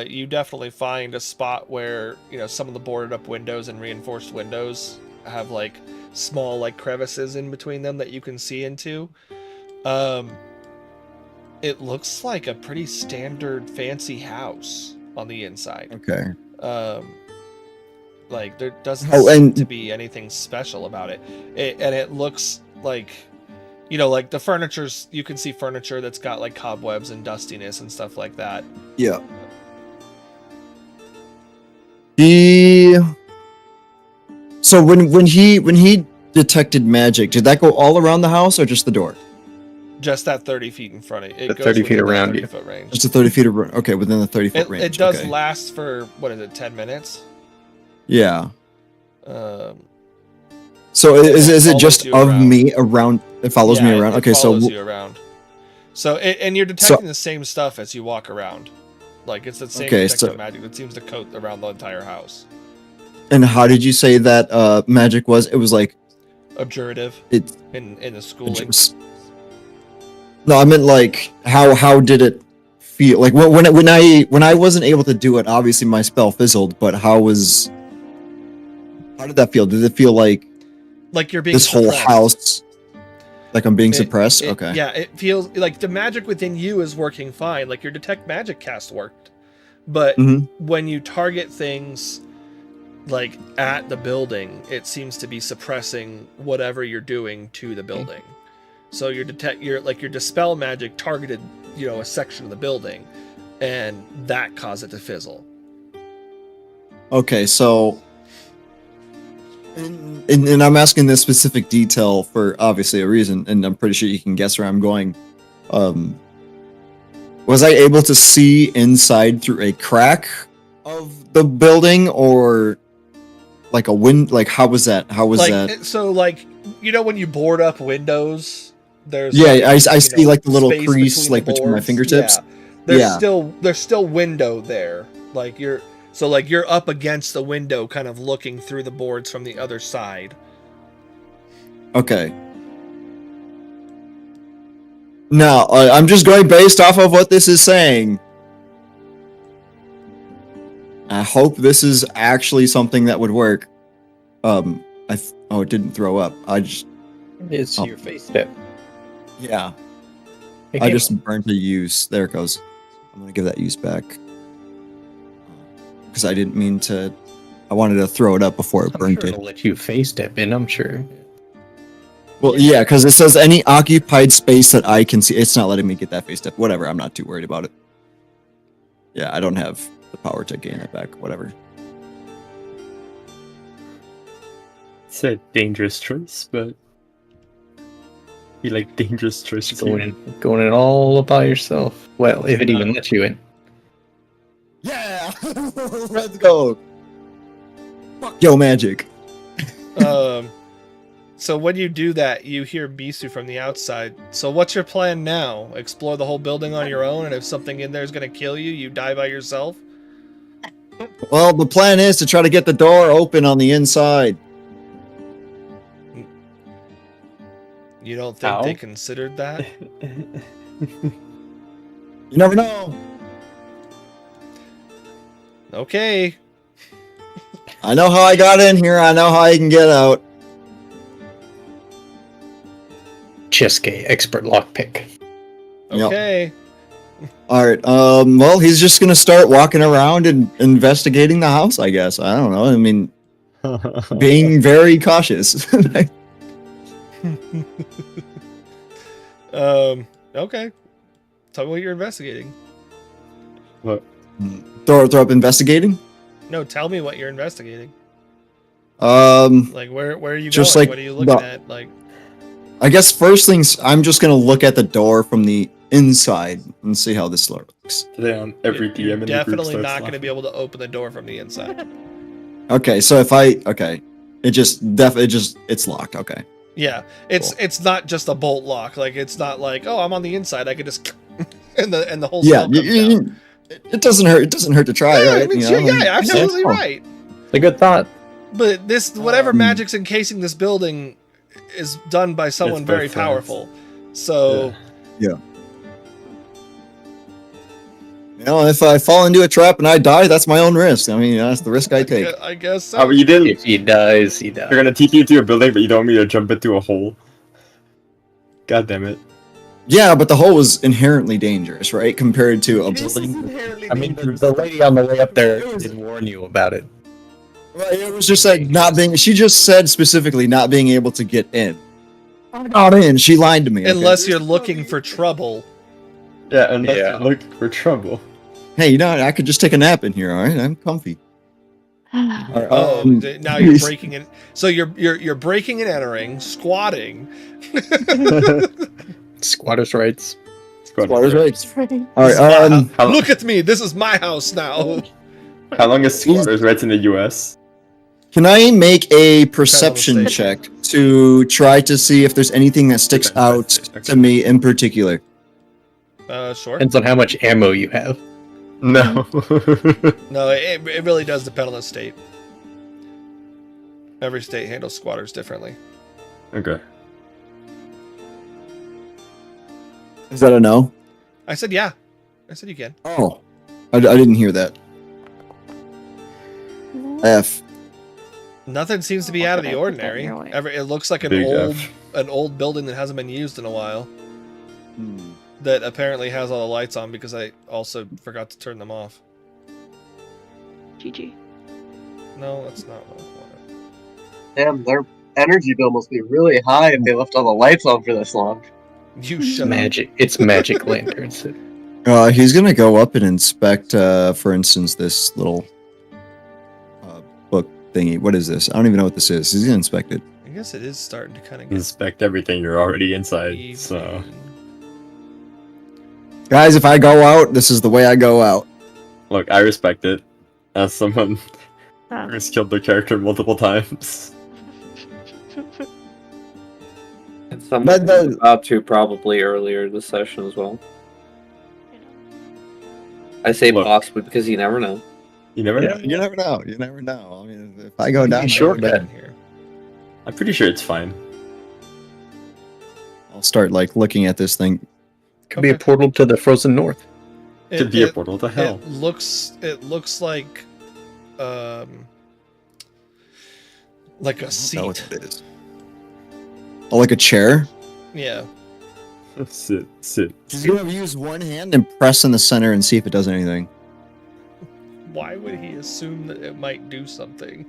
you definitely find a spot where, some of the boarded up windows and reinforced windows have small crevices in between them that you can see into. It looks like a pretty standard fancy house on the inside. Okay. There doesn't seem to be anything special about it. And it looks like, the furniture's, you can see furniture that's got cobwebs and dustiness and stuff like that. Yeah. So when he detected magic, did that go all around the house or just the door? Just that 30 feet in front of you. The 30 feet around you. Foot range. Just a 30 feet. Okay, within the 30-foot range. It does okay. last for, what is it, 10 minutes? Yeah. So is it just of around. me around? It follows me around. Okay, so you around. So and you're detecting the same stuff as you walk around. Like it's the same detective magic that seems to coat around the entire house. And how did you say that magic was? It was like obdurative. It's in the schooling. No, I meant like how did it feel? Like when I wasn't able to do it, obviously my spell fizzled. But how did that feel? Did it feel like you're being this suppressed. whole house? Like I'm being suppressed? Okay. Yeah, it feels like the magic within you is working fine. Like your detect magic cast worked. But when you target things like at the building, it seems to be suppressing whatever you're doing to the building. So your dispel magic targeted, a section of the building, and that caused it to fizzle. Okay, so and I'm asking this specific detail for obviously a reason, and I'm pretty sure you can guess where I'm going. Was I able to see inside through a crack of the building, or like a wind? Like how was that? How was that? So when you board up windows, there's I see like the little crease between my fingertips. Yeah. There's still window there. You're up against the window, kind of looking through the boards from the other side. Okay. Now, I'm just going based off of what this is saying. I hope this is actually something that would work. It didn't throw up. It's your face step. Yeah. I just burned the use. There it goes. I'm gonna give that use back. Because I didn't mean to. I wanted to throw it up before it burnt it. It'll let you face step in, I'm sure. Well, yeah, because it says any occupied space that I can see. It's not letting me get that face step. Whatever, I'm not too worried about it. Yeah, I don't have the power to gain it back. Whatever. It's a dangerous choice, but you like dangerous choices. Going in all by yourself. Well, if it even lets you in. Yeah! Let's go! Fuck yo, magic! So when you do that, you hear Bisu from the outside. So what's your plan now? Explore the whole building on your own, and if something in there is going to kill you, you die by yourself? Well, the plan is to try to get the door open on the inside. You don't think they considered that? You never know. Okay. I know how I got in here. I know how I can get out. Cheske, expert lockpick. Okay. Yep. All right. Well, he's just gonna start walking around and investigating the house, I guess. I don't know. I mean, being very cautious. Okay. Tell me what you're investigating. What? Throw up investigating? No, tell me what you're investigating. Where are you just going? What are you looking at? I guess first things, I'm just gonna look at the door from the inside and see how this looks. Today every DM you're in the definitely group not going to be able to open the door from the inside. Okay, so it's locked. Okay. Yeah, it's not just a bolt lock. It's not like, oh, I'm on the inside, I could just and the whole spell comes down. It doesn't hurt. It doesn't hurt to try, right? I mean, absolutely right. It's a good thought. But whatever magic's encasing this building is done by someone very powerful. So yeah. If I fall into a trap and I die, that's my own risk. I mean, that's the risk I take. I guess so. Oh, but you didn't. If he dies, he dies. You're gonna TP into a building, but you don't want me to jump into a hole. God damn it. Yeah, but the hole was inherently dangerous, right? Compared to a building. I mean, the lady on the way up there did warn you about it. Right, it was just like not being. She just said specifically not being able to get in. I'm not in. She lied to me. Unless you're looking for trouble. Yeah, unless you're looking for trouble. Hey, I could just take a nap in here. All right, I'm comfy. Now you're breaking it. So you're breaking and entering, squatting. Squatters' rights. Squatters' rights. Right. All right. Look at me. This is my house now. How long is squatters' rights in the U.S.? Can I make a perception check to try to see if there's anything that sticks out to me in particular? Sure. Depends on how much ammo you have. No. No, it really does depend on the state. Every state handles squatters differently. Okay. Is that a no? I said yeah. I said you can. Oh, I didn't hear that. F. Nothing seems to be out of the ordinary. It looks like an old building that hasn't been used in a while. That apparently has all the lights on because I also forgot to turn them off. GG. No, that's not what I wanted. Damn, their energy bill must be really high if they left all the lights on for this long. You shut Magic. It's magic lanterns. He's gonna go up and inspect, for instance, this little book thingy. What is this? I don't even know what this is. He's gonna inspect it. I guess it is starting to kind of get Inspect everything you're already inside. So, Guys, if I go out, this is the way I go out. look, I respect it. As someone who's killed their character multiple times. And someone was about to probably earlier this session as well. I say possibly because you never know. You never know. You never know. You never know. I mean, if I go down, Sure, I go down. here. I'm pretty sure it's fine. I'll start like looking at this thing. Could be a portal to the frozen north. Could be a portal to hell. It looks like a I don't know seat. what it is. Oh, like a chair? Yeah. Sit. He's gonna use one hand and press in the center and see if it does anything. Why would he assume that it might do something?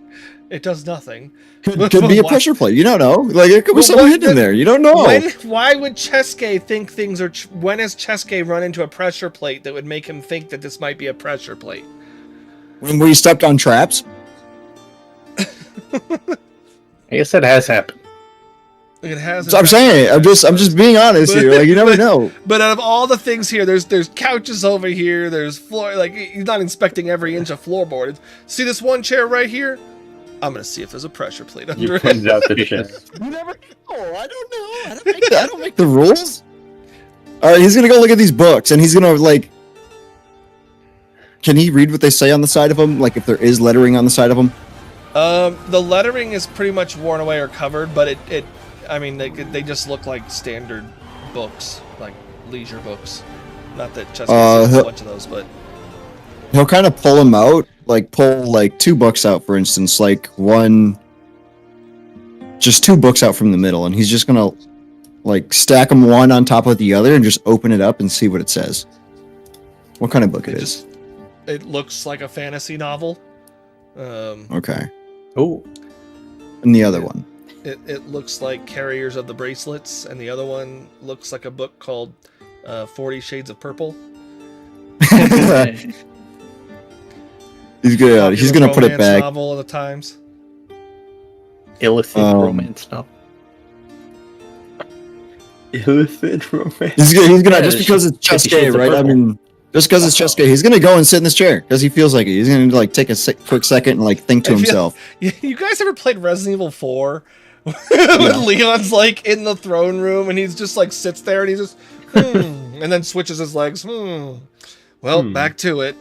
It does nothing. Could be a Why- pressure plate. You don't know. Like it could be Well, something what hidden the- there. You don't know. Why would Cheske think things are... when has Cheske run into a pressure plate that would make him think that this might be a pressure plate? When we stepped on traps. I guess that has happened. It has. So I'm saying. I'm just being honest here. Like you never know. But out of all the things here, there's couches over here. There's floor. Like he's not inspecting every inch of floorboard. See this one chair right here? I'm gonna see if there's a pressure plate under You it. pointed out the chair. You never know. I don't know. I don't make the rules. All right, he's gonna go look at these books, and he's gonna like. Can he read what they say on the side of them? Like if there is lettering on the side of them? The lettering is pretty much worn away or covered, but I mean, they just look like standard books, like leisure books. Not that Cheske sees a bunch of those, but He'll kind of pull them out, like pull like two books out, for instance, like just two books out from the middle, and he's just gonna like stack them one on top of the other and just open it up and see what it says. What kind of book it is? it looks like a fantasy novel. Okay. Oh. And the other one. It looks like Carriers of the Bracelets, and the other one looks like a book called 40 Shades of Purple. He's gonna put it Romance back. Novel of the Times. Illicit romance novel. Illicit romance. He's gonna Yeah, just because it's 50 Cheske, Shades of right? I Purple. mean, just because it's Cheske, he's gonna go and sit in this chair because he feels like it. He's gonna like take a quick second and like think to I feel- himself. You guys ever played Resident Evil 4? When Leon's like in the throne room and he's just like sits there and he's just and then switches his legs. Well, back to it.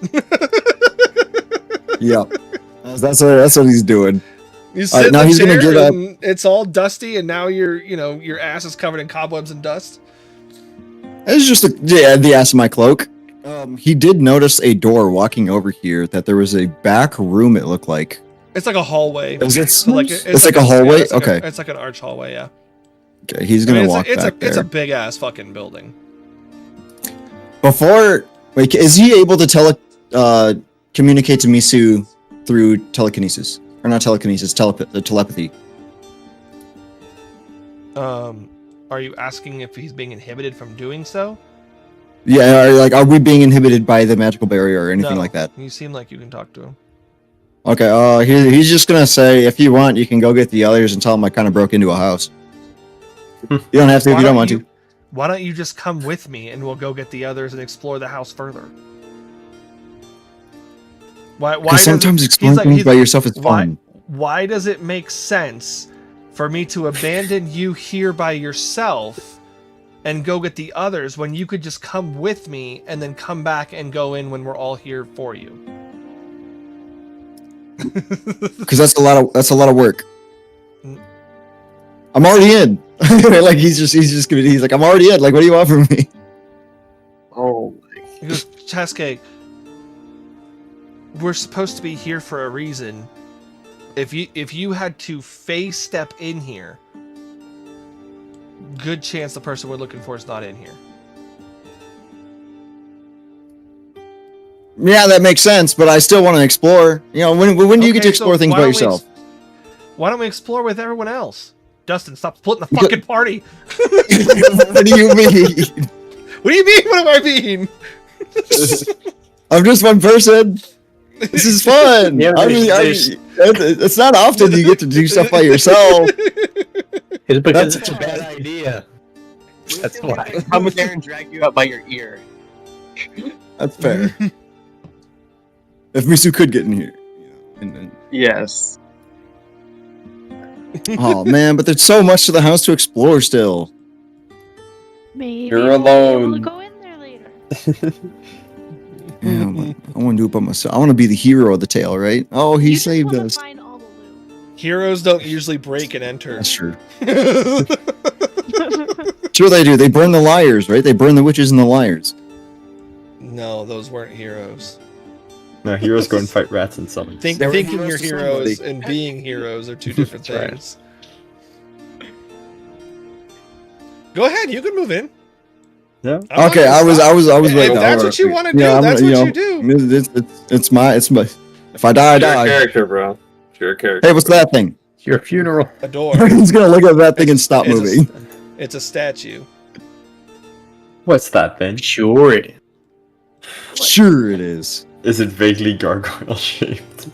Yeah, that's what he's doing. You All right, sit now in the he's gonna chair get up. and it's all dusty, and now your ass is covered in cobwebs and dust. It's just the ass of my cloak. He did notice a door walking over here that there was a back room. It looked like. It's like a hallway. Is it? So, like, It's like a hallway? it's like Okay. it's like an arch hallway. Yeah. Okay, he's I gonna mean, walk back it's a there. big ass fucking building. Wait, is he able to communicate to Misu through telekinesis? Or not telekinesis, telepathy. Are you asking if he's being inhibited from doing so? Yeah, are we being inhibited by the magical barrier or anything No. like that? You seem like you can talk to him. Okay, he's just gonna say, if you want, you can go get the others and tell him I kind of broke into a house. You don't have to if you don't want to. Why don't you just come with me and we'll go get the others and explore the house further? Why sometimes exploring things by yourself is fun. Why does it make sense for me to abandon you here by yourself and go get the others when you could just come with me and then come back and go in when we're all here for you? Because that's a lot of work. I'm already in. Like he's like, I'm already in. Like, what do you want from me? Oh. He goes, Chasuke, we're supposed to be here for a reason. If you had to phase step in here, good chance the person we're looking for is not in here. Yeah, that makes sense, but I still want to explore. You know, when do you get to explore things by yourself? Why don't we explore with everyone else? Dustin, stop splitting the fucking party. What do you mean? What do you mean? What do I mean? I'm just one person. This is fun. Yeah, it's not often you get to do stuff by yourself. It's because it's a bad idea. That's why. Come there and drag you up by your ear. That's fair. If Misu could get in here. Yes. Oh man, but there's so much to the house to explore still. Maybe You're we'll alone. be able to go in there later. Yeah, I want to do it by myself. I want to be the hero of the tale, right? Oh, he You just saved wanna us. find all the loot. Heroes don't usually break and enter. That's true. Sure they do. They burn the liars, right? They burn the witches and the liars. No, those weren't heroes. No, heroes go and fight rats and summons. Thinking you're heroes and being heroes are two different things. Go ahead, you can move in. Yeah. Okay, I was If waiting. that's what you want to do, that's what you do. It's my. If I die, I It's your die. character, bro. It's your character. Hey, what's that thing? It's your funeral. A door. He's gonna look at that thing and stop moving. It's a statue. What's that then? Sure it is. Sure it is. Is it vaguely gargoyle shaped?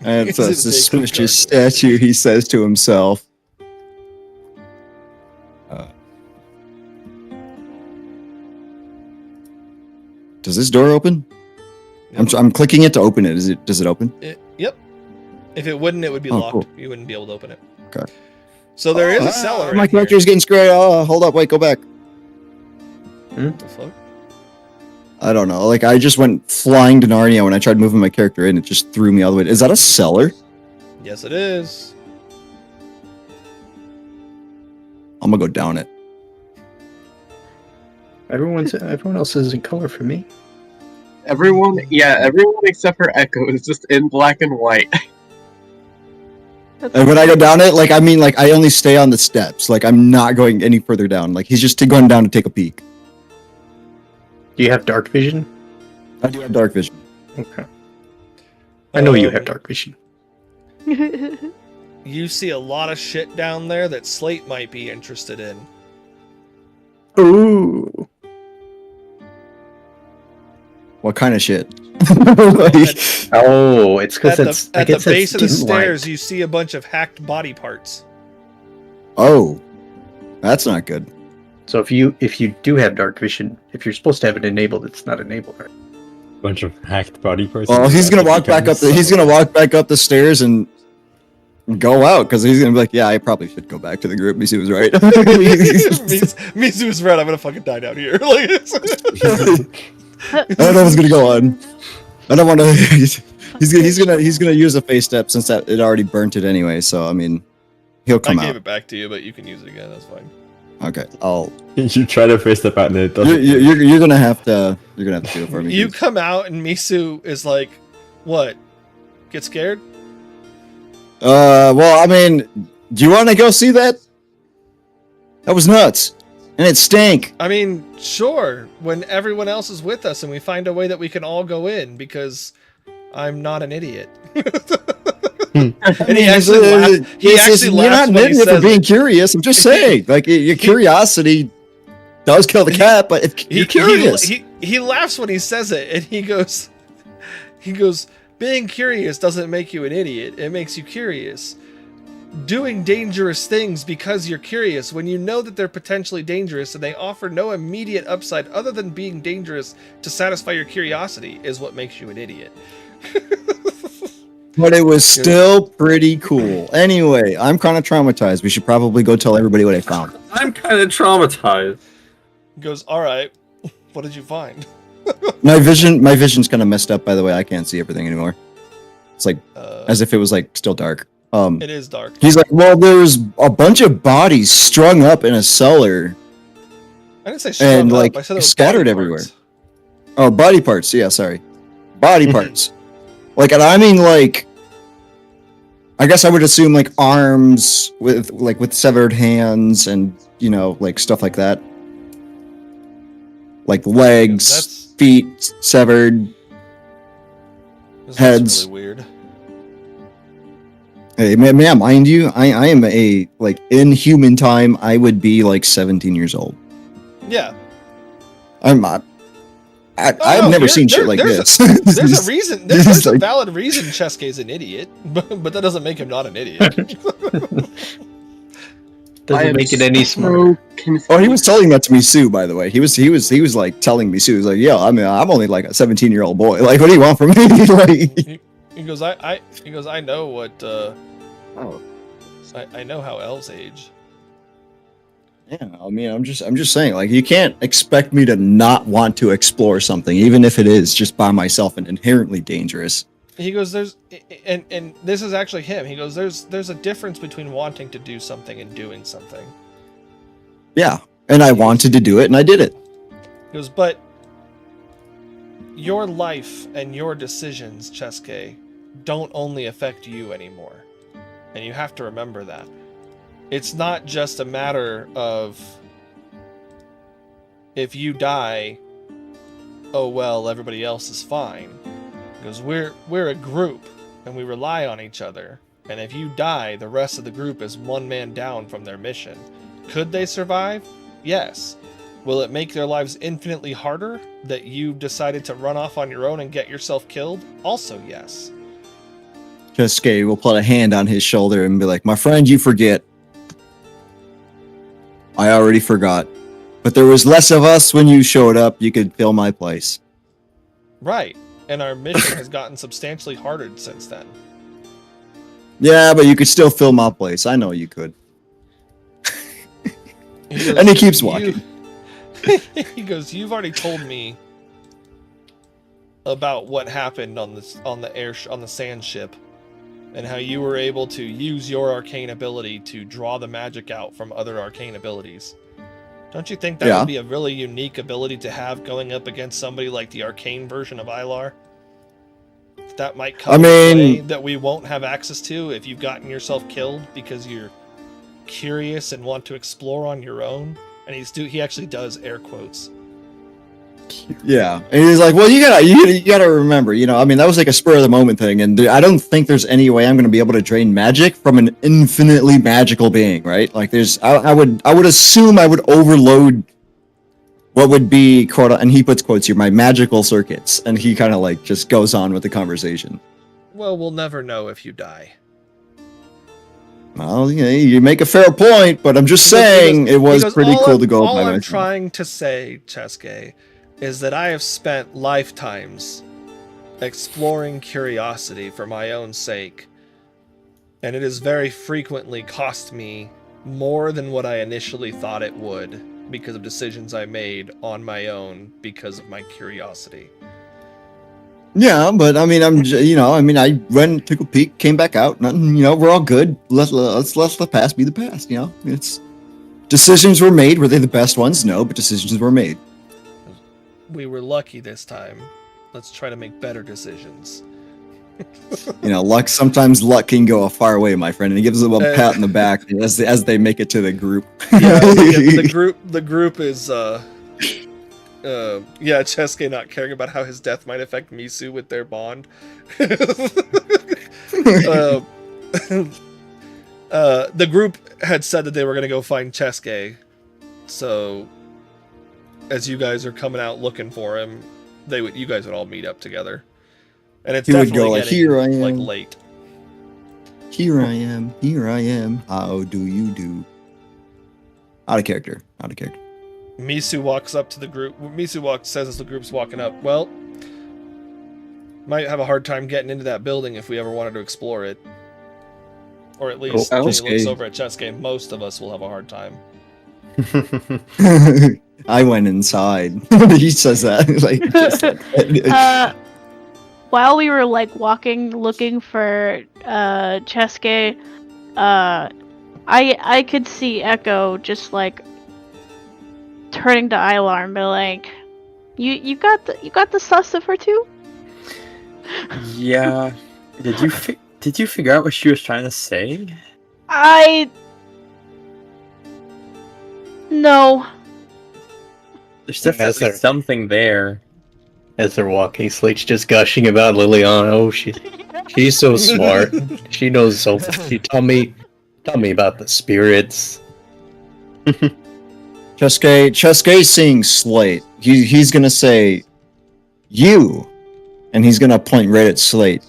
And it's a Is it suspicious statue, he says to himself. Does this door open? I'm clicking it to open it. Does it open? Yep. If it wouldn't, it would be locked. Cool. You wouldn't be able to open it. Okay. So there is a cellar. My in character's getting scared. Oh, hold up, wait, go back. here. The float? I don't know. Like I just went flying to Narnia when I tried moving my character in. It just threw me all the way. Is that a cellar? Yes, it is. I'm gonna go down it. Everyone else is in color for me. Everyone except for Echo is just in black and white. And when I go down it, like I only stay on the steps. Like I'm not going any further down. Like he's just going down to take a peek. Do you have dark vision? I do have dark vision. Okay. I know you have dark vision. You see a lot of shit down there that Slate might be interested in. Ooh. What kind of shit? Oh, it's because it's at the base of the stairs. You see a bunch of hacked body parts. Oh, that's not good. So if you do have dark vision, if you're supposed to have it enabled, it's not enabled, right? Bunch of hacked body parts. Well, he's gonna walk back up. He's gonna walk back up the stairs and go out because he's gonna be like, "Yeah, I probably should go back to the group." Misu was right. Misu was right. I'm gonna fucking die down here. Like, I don't know what's gonna go on. I don't want to. He's gonna use a face step since that it already burnt it anyway. So I mean, he'll come I gave out. it back to you, but you can use it again. That's fine. Okay, I'll. You try to face the pattern, it doesn't. You're gonna have to. You're gonna have to do it for me. You come out and Misu is like, "What? Get scared?" Well, I mean, do you want to go see that? That was nuts, and it stank. I mean, sure. When everyone else is with us and we find a way that we can all go in, because I'm not an idiot. And he actually laughed. He actually You're not laughs when he admitting it for says being it. curious. I'm just saying, like your curiosity does kill the cat, but if you're curious. He laughs when he says it, and he goes, being curious doesn't make you an idiot. It makes you curious. doing dangerous things because you're curious when you know that they're potentially dangerous and they offer no immediate upside other than being dangerous to satisfy your curiosity is what makes you an idiot. But it was still pretty cool. Anyway, I'm kind of traumatized. We should probably go tell everybody what I found. I'm kind of traumatized. He goes, all right, what did you find? My vision's kind of messed up, by the way. I can't see everything anymore. It's like as if it was like still dark. It is dark. He's like, well, there's a bunch of bodies strung up in a cellar. I didn't say strung and up. like I said it was scattered body everywhere. parts. Oh, body parts. Yeah, sorry, body parts. Like, and I mean, like, I guess I would assume like arms with severed hands and like stuff like that. Like legs, feet severed, heads. Really weird. Hey, man, mind you, I am in human time, I would be like 17 years old. Yeah. I'm not. I've never seen shit like this. There's a reason. There's a valid reason Chesuke's an idiot, but that doesn't make him not an idiot. Doesn't make it any smarter. Oh, he was telling that to me, Sue. By the way, he was like telling me, Sue. He was like, "Yeah, I mean, I'm only like a 17-year-old boy. Like, what do you want from me?" Like, he goes, I know what. I know how elves age. Yeah, I mean, I'm just saying, like, you can't expect me to not want to explore something, even if it is just by myself and inherently dangerous. He goes, and this is actually him. He goes, there's a difference between wanting to do something and doing something. Yeah, and I wanted to do it, and I did it. He goes, but your life and your decisions, Chesuke, don't only affect you anymore. And you have to remember that. It's not just a matter of if you die, oh well, everybody else is fine. Because we're a group and we rely on each other. And if you die, the rest of the group is one man down from their mission. Could they survive? Yes. Will it make their lives infinitely harder that you decided to run off on your own and get yourself killed? Also yes. Chesuke will put a hand on his shoulder and be like, "My friend, you forget. I already forgot. But there was less of us when you showed up. You could fill my place." Right. And our mission has gotten substantially harder since then. Yeah, but you could still fill my place. I know you could. And he keeps walking. He goes, you've already told me about what happened on the sand ship and how you were able to use your arcane ability to draw the magic out from other arcane abilities. Don't you think that would be a really unique ability to have going up against somebody like the arcane version of Ilar? That might come in a way that we won't have access to if you've gotten yourself killed because you're curious and want to explore on your own. And he actually does air quotes. Yeah, and he's like, "Well, you gotta remember, I mean, that was like a spur of the moment thing, and I don't think there's any way I'm gonna be able to drain magic from an infinitely magical being, right? Like, I would assume I would overload what would be quote, and he puts quotes here, my magical circuits, and he kind of like just goes on with the conversation. Well, we'll never know if you die. Well, you make a fair point, but I'm just saying it was pretty cool to go. All I'm trying to say, Chesuke, is that I have spent lifetimes exploring curiosity for my own sake, and it has very frequently cost me more than what I initially thought it would because of decisions I made on my own because of my curiosity. Yeah, but I mean, I went, took a peek, came back out. Nothing, we're all good. Let's let the past be the past. It's decisions were made. Were they the best ones? No, but decisions were made. We were lucky this time. Let's try to make better decisions. Sometimes luck can go a far way, my friend. And he gives them a pat on the back as they make it to the group. Yeah, the group is Chesuke not caring about how his death might affect Misu with their bond. The group had said that they were going to go find Chesuke, so as you guys are coming out looking for him, you guys would all meet up together, and it's definitely getting late. Here I am. Here I am. How do you do? Out of character. Out of character. Misu walks up to the group. Misu says as the group's walking up, well, might have a hard time getting into that building if we ever wanted to explore it. Or at least when he looks over at Chesuke, most of us will have a hard time. I went inside. He says that. While we were like walking, looking for Chesuke, I could see Echo just like turning to Ilar and be like, "You got the sus of her too?" Yeah. Did you figure out what she was trying to say? No. There's definitely something there. As they're walking, Slate's just gushing about Liliana. Oh, she's so smart. She knows so much. Tell me about the spirits. Chesuke's seeing Slate. He's gonna say, "You," and he's gonna point right at Slate.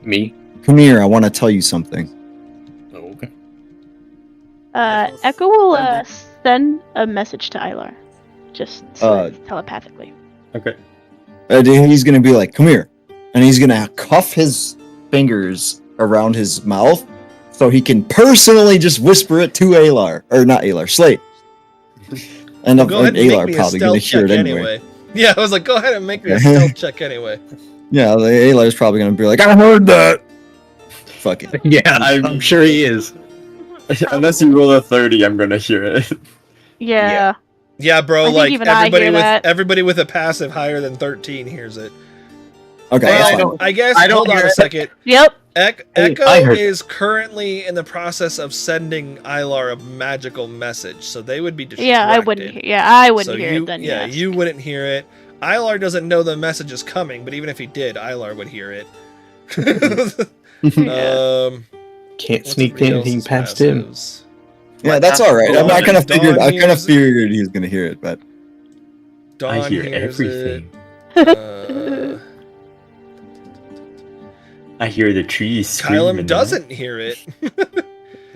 Me? Come here. I want to tell you something. Oh, okay. Echo will send a message to Ilar, just telepathically. Okay. He's gonna be like, "Come here," and he's gonna cuff his fingers around his mouth so he can personally just whisper it to Alar, or not Alar, Slate. And Alar probably gonna hear it anyway. Yeah, I was like, go ahead and make me a stealth check anyway. Yeah, Alar's probably gonna be like, "I heard that." Fuck it. Yeah, I'm sure he is. Unless you roll a 30, I'm gonna hear it. Yeah. Yeah, bro. I think Like even I hear that. everybody with a passive higher than 13 hears it. Okay. Well, I guess. Hold on a second. Yep. Echo is currently in the process of sending Ilar a magical message, so they would be distracted. Yeah, I wouldn't hear it then. Yeah, you wouldn't hear it. Ilar doesn't know the message is coming, but even if he did, Ilar would hear it. Can't sneak anything past him. Yeah, that's all right. I kind of figured he was gonna hear it, but Dawn I hear hears everything. It. I hear the trees screaming. Kylum doesn't hear it.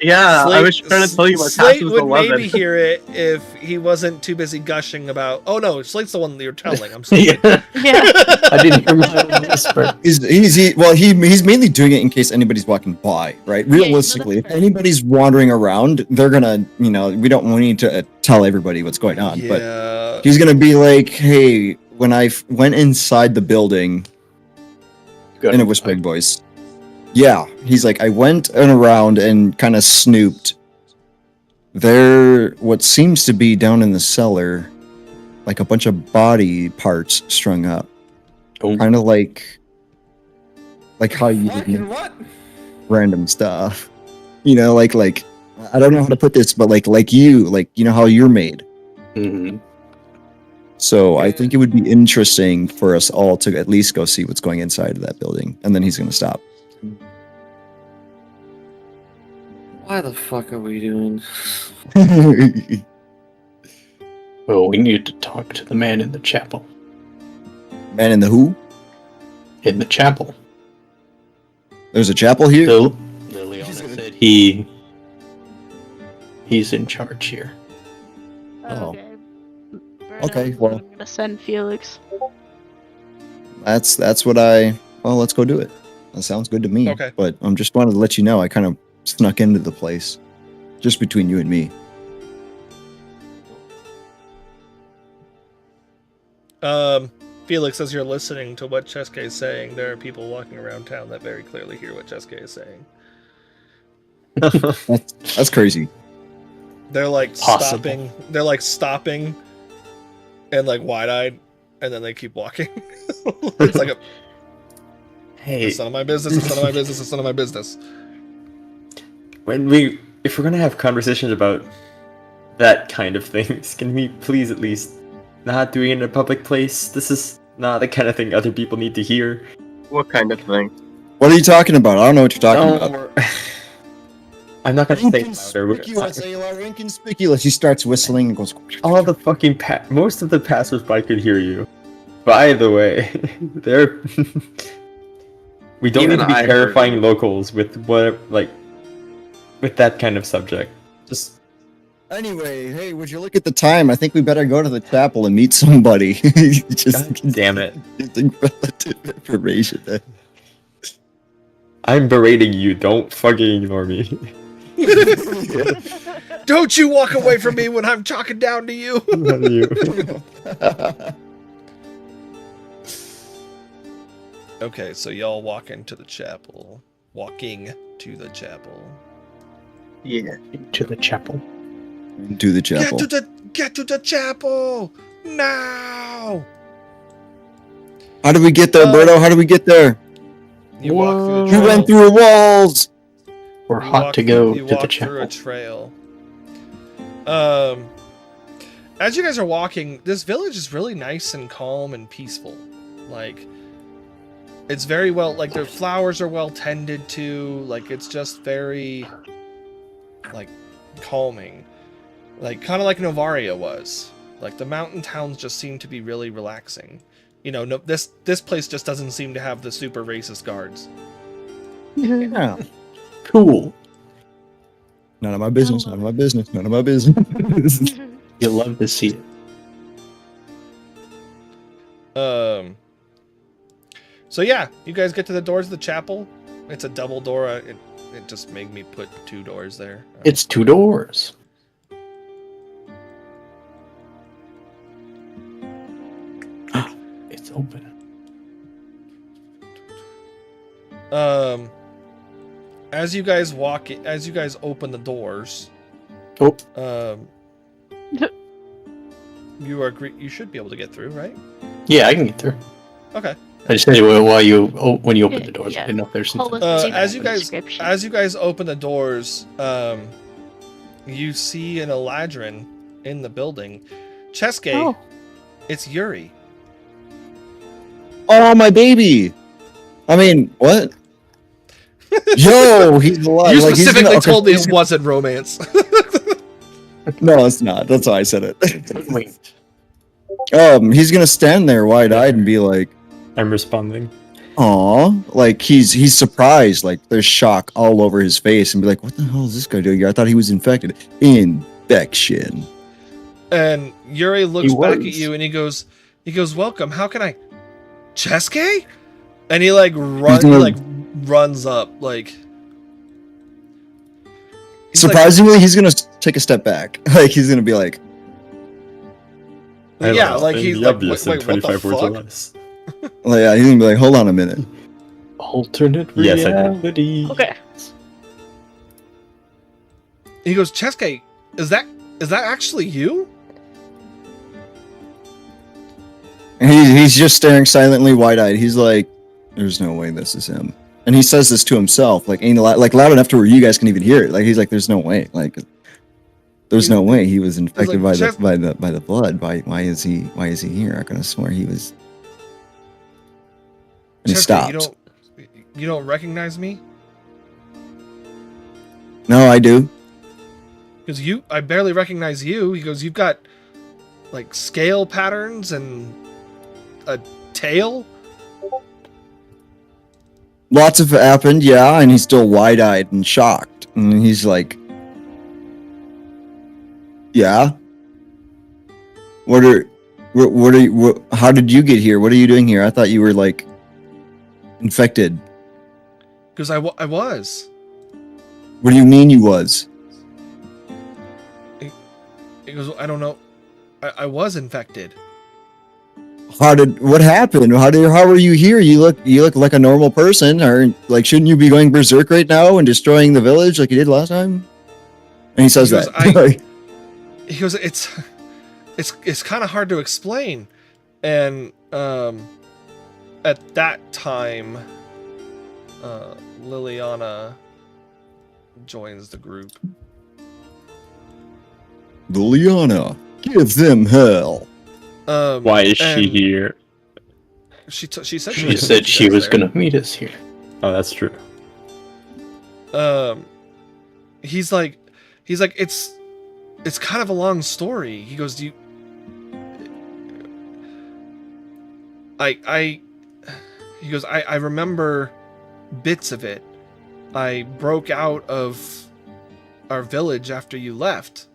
Yeah, I was trying to tell you what Slate passes would 11. maybe hear it if he wasn't too busy gushing about. Oh no, Slate's the one that you're telling. I'm sorry. Yeah. I didn't hear my own whisper. he's mainly doing it in case anybody's walking by, right? Realistically, if anybody's wandering around, they're gonna, we don't need to tell everybody what's going on. Yeah. But he's gonna be like, "Hey, when I went inside the building," in a whispering voice. Yeah, he's like, "I went around and kind of snooped. There, what seems to be down in the cellar, like a bunch of body parts strung up, kind of like how you would what? random stuff, like I don't know how to put this, but like how you're made." Mm-hmm. So I think it would be interesting for us all to at least go see what's going inside of that building, and then he's going to stop. Why the fuck are we doing? Well, we need to talk to the man in the chapel. Man in the who? In the chapel. There's a chapel here? Liliana said he's in charge here. Oh. Okay, well. I'm gonna send Felix. That's what let's go do it. That sounds good to me. Okay. But I'm just wanted to let you know I kind of snuck into the place. Just between you and me. Felix, as you're listening to what Chesuke is saying, there are people walking around town that very clearly hear what Chesuke is saying. That's crazy. They're like stopping. They're like stopping and like wide-eyed, and then they keep walking. It's like Hey, it's none of my business. It's none of my business. It's none of my business. If we're gonna have conversations about that kind of things, can we please at least not do it in a public place? This is not the kind of thing other people need to hear. What kind of thing? What are you talking about? I don't know what you're talking about. I'm not gonna say louder. Inconspicuous. He starts whistling and goes. All the fucking most of the passersby could hear you. By the way, they're we don't Even need to be I terrifying locals with what with that kind of subject. Just Anyway, hey, would you look at the time? I think we better go to the chapel and meet somebody. Just God damn it. using relative information. I'm berating you. Don't fucking ignore me. Don't you walk away from me when I'm talking down to you. Not you. Okay, so y'all walk into the chapel. Walking to the chapel. Yeah. To the chapel. To the chapel. Get to the chapel now. How do we get there, Berto? How do we get there? You walk through the You trail. went through walls. We're You hot walk to go through- you to the walk through a chapel. trail. As you guys are walking, this village is really nice and calm and peaceful. Like, it's very well, like, their flowers are well tended to. Like, it's just very, like, calming. Like, kind of like Novaria was. Like, the mountain towns just seem to be really relaxing. You know, no, this place just doesn't seem to have the super racist guards. Yeah. Cool. None of my business. None of my business. None of my business. You love to see it. So yeah, you guys get to the doors of the chapel. It's a double door. It just made me put 2 doors there. It's 2 doors. It's open. As you guys open the doors, Oh, you should be able to get through, right? yeah, I can get through. Okay. I just said when you open the doors, Yeah. I didn't know if there's Hold something. on. As you guys Description. open the doors, you see an Eladrin in the building. Cheske, Oh. it's Yuri. Oh, my baby. I mean, what? Yo, he's alive. You Like, he's specifically gonna- okay, told me he's it wasn't romance. No, it's not. That's why I said it. Wait. He's gonna stand there wide-eyed and be like, I'm responding. "Aw," like he's surprised. Like there's shock all over his face, and be like, "What the hell is this guy doing? I thought he was infected." Infection. And Yuri looks He back was. at you and he goes, "Welcome. How can I?" Cheske? And he like runs up like. He's like- Surprisingly, he's gonna take a step back. Like he's gonna be like, yeah, like he's like, obvious wait, in what the 25 words or fuck? less. yeah, he's gonna be like, "Hold on a minute." Alternate Yes, I did. reality. Okay. He goes, "Cheske, is that actually you?" And he's just staring silently, wide-eyed. He's like, "There's no way this is him." And he says this to himself, like ain't loud enough to where you guys can even hear it. Like he's like, "There's no way." Like, there's no way he was infected like, by the blood. Why is he here? I could have sworn he was. And he Cheske, stops. You don't recognize me? No, I do. Because I barely recognize you. He goes, "You've got like scale patterns and a tail." Lots have happened, yeah, and he's still wide-eyed and shocked. And he's like, "Yeah. How did you get here? What are you doing here? I thought you were like infected." Because I was. What do you mean you was? He goes, "I don't know. I was infected." What happened? How are you here? You look like a normal person, or like shouldn't you be going berserk right now and destroying the village like you did last time? And he says He goes, that. He goes, it's kind of hard to explain. And at that time, Liliana joins the group. Liliana, give them hell. Why is she and here? She said She said she was gonna meet us here. Oh, that's true. He's like it's kind of a long story. He goes, "Do you?" He goes, I remember bits of it. I broke out of our village after you left.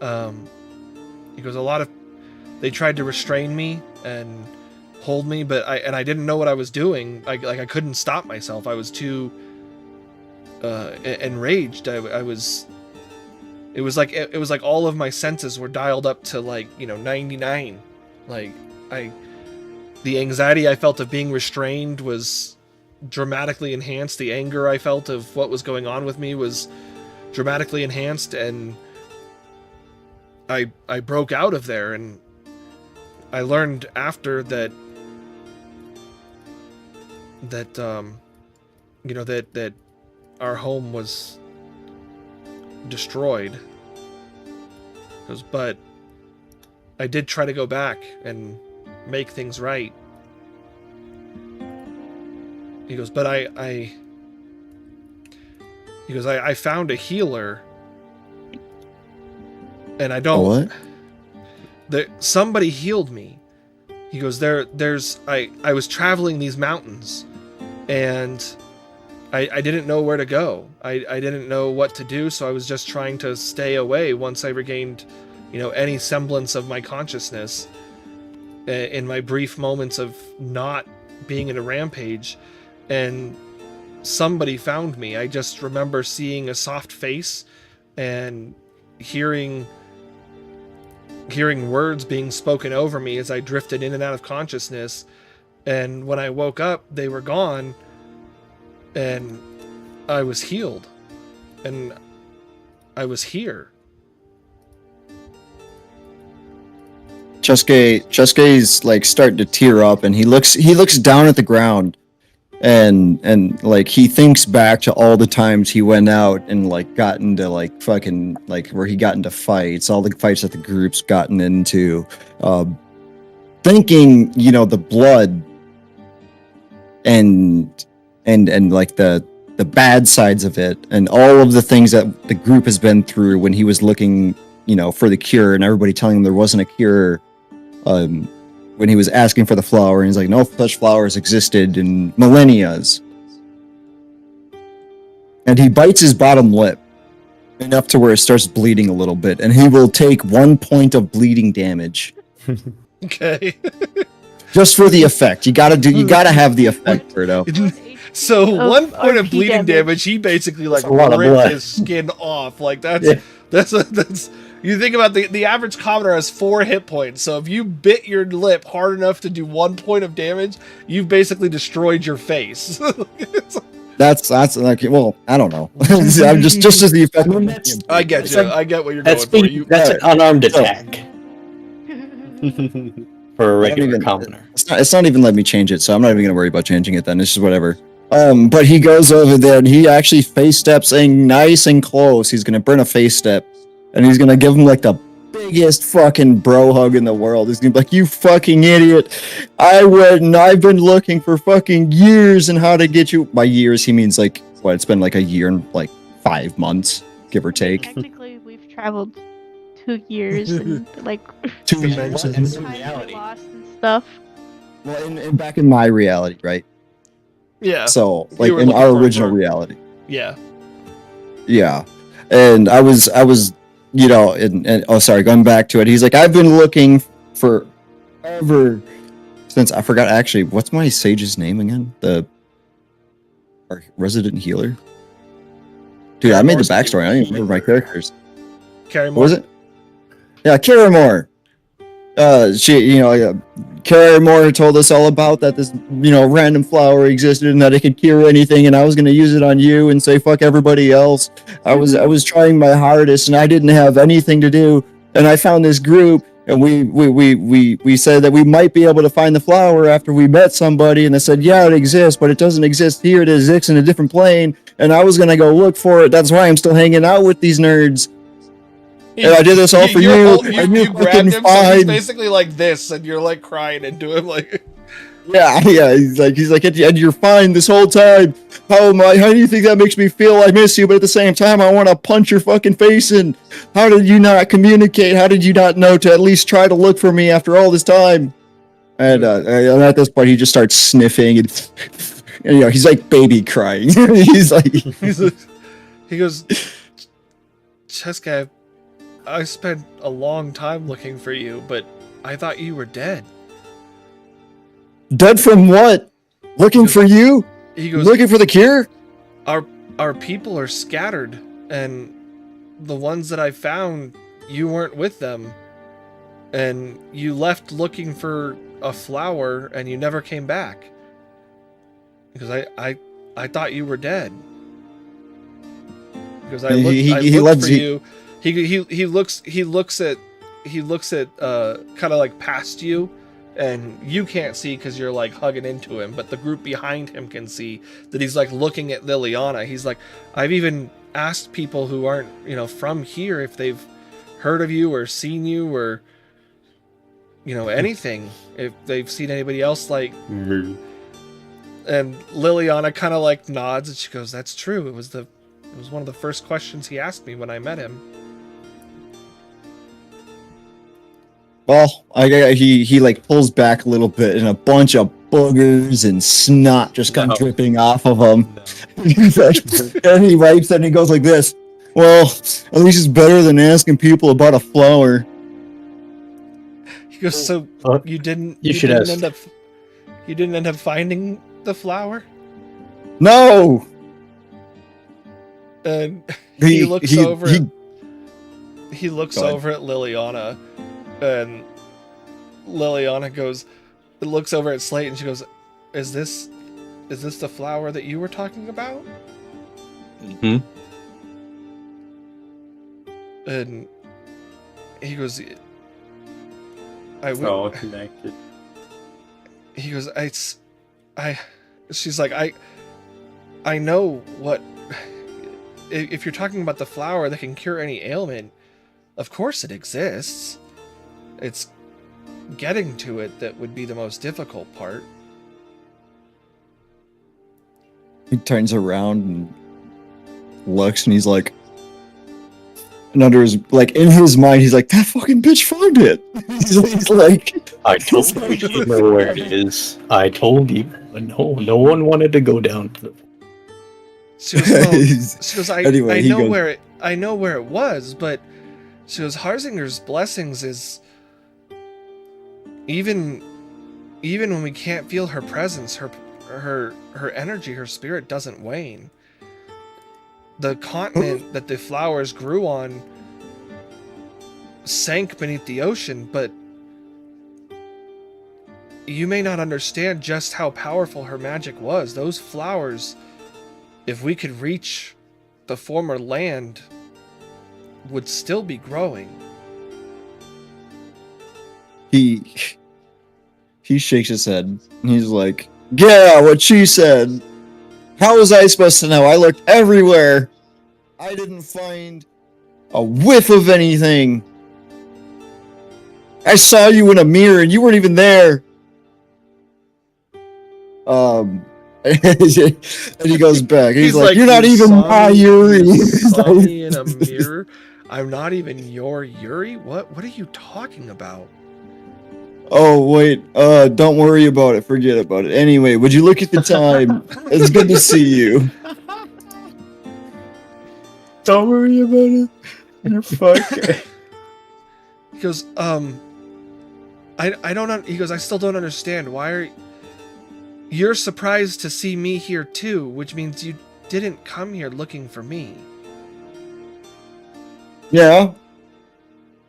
He goes, they tried to restrain me and hold me, but I didn't know what I was doing. I couldn't stop myself. I was too enraged. It was like all of my senses were dialed up to 99. The anxiety I felt of being restrained was dramatically enhanced. The anger I felt of what was going on with me was dramatically enhanced, and I broke out of there. And I learned after that our home was destroyed. But I did try to go back and make things right. He goes, but I found a healer, and I don't. What? Somebody healed me. He goes, I was traveling these mountains, and I didn't know where to go. I didn't know what to do, so I was just trying to stay away once I regained, any semblance of my consciousness in my brief moments of not being in a rampage. And somebody found me. I just remember seeing a soft face and hearing words being spoken over me as I drifted in and out of consciousness. And when I woke up, they were gone, and I was healed, and I was here. Chesuke's like starting to tear up, and he looks down at the ground, and like he thinks back to all the times he went out and like got into like fucking like where he got into fights, all the fights that the group's gotten into, thinking the blood and like the bad sides of it, and all of the things that the group has been through when he was looking for the cure, and everybody telling him there wasn't a cure. When he was asking for the flower, and he's like, no such flowers existed in millennias. And he bites his bottom lip enough to where it starts bleeding a little bit, and he will take 1 point of bleeding damage. Okay. Just for the effect. You gotta have the effect, Birdo. So 1 point of bleeding damage, he basically ripped his skin off. Like that's you think about the average commoner has 4 hit points, so if you bit your lip hard enough to do 1 point of damage, you've basically destroyed your face. That's like, well, I don't know. I'm just as the effect. I get you. I get what you're going for. That's an unarmed attack. For a regular commoner. It's not even let me change it, so I'm not even gonna worry about changing it then. It's just whatever. But he goes over there and he actually face steps in nice and close. He's gonna burn a face step. And he's gonna give him like the biggest fucking bro hug in the world. He's gonna be like, you fucking idiot. I went and I've been looking for fucking years and how to get you. By years, he means like, what, it's been like a year and like 5 months, give or take. Technically, we've traveled 2 years and like 2 years in reality. Lost and stuff. Well, in back in my reality, right? Yeah. So, like in our original reality. Yeah. Yeah. And I was and oh, sorry, going back to it. He's like, I've been looking for ever since I forgot actually. What's my sage's name again? Our resident healer. Dude, I made the backstory. I don't even remember my characters. Carrie Moore. What was it? Yeah, Carrie Moore. Carrie Moore told us all about that this random flower existed and that it could cure anything, and I was gonna use it on you and say fuck everybody else. I was trying my hardest and I didn't have anything to do, and I found this group and we said that we might be able to find the flower after we met somebody, and they said yeah, it exists, but it doesn't exist here, it exists in a different plane, and I was gonna go look for it. That's why I'm still hanging out with these nerds. And I did this all for you. You grabbed him, so he's basically like this, and you're like crying into him, like. Yeah. He's like, and you're fine this whole time. How do you think that makes me feel? I miss you, but at the same time, I want to punch your fucking face in. How did you not communicate? How did you not know to at least try to look for me after all this time? And at this point, he just starts sniffing, and he's like baby crying. He goes. Cheska, I spent a long time looking for you, but I thought you were dead. Dead from what? Looking for you? He goes, looking for the cure? Our people are scattered, and the ones that I found, you weren't with them. And you left looking for a flower, and you never came back. Because I thought you were dead. Because I looked for you. He looks at kind of like past you, and you can't see because you're like hugging into him, but the group behind him can see that he's like looking at Liliana. He's like, I've even asked people who aren't, from here if they've heard of you or seen you or, anything, if they've seen anybody else like. And Liliana kind of like nods and she goes, that's true. It was one of the first questions he asked me when I met him. Well, he like pulls back a little bit, and a bunch of boogers and snot just come dripping off of him. And he wipes it and he goes like this. Well, at least it's better than asking people about a flower. He goes, so you didn't end up finding the flower? No. And he looks over at Liliana. And Liliana looks over at Slate and she goes, is this the flower that you were talking about? Mm-hmm. And he goes, all connected. He goes, she's like, I know what, if you're talking about the flower that can cure any ailment, of course it exists. It's getting to it that would be the most difficult part. He turns around and looks, and he's like, and under his, like, in his mind, he's like, that fucking bitch found it. He's like, I told you you know where it is. I told you, but no one wanted to go down to the. She goes, I know where it was, but she goes, Harzinger's blessings is. Even when we can't feel her presence, her energy, her spirit doesn't wane. The continent that the flowers grew on sank beneath the ocean, but you may not understand just how powerful her magic was. Those flowers, if we could reach the former land, would still be growing. He shakes his head, and he's like, yeah, what she said. How was I supposed to know? I looked everywhere. I didn't find a whiff of anything. I saw you in a mirror, and you weren't even there. And he goes back. He's like, you're not even my Yuri. You saw me in a mirror? I'm not even your Yuri? What are you talking about? Oh, wait, don't worry about it. Forget about it. Anyway, would you look at the time? It's good to see you. Don't worry about it. You're fucking. He goes, I don't, he goes, I still don't understand. You're surprised to see me here too, which means you didn't come here looking for me. Yeah.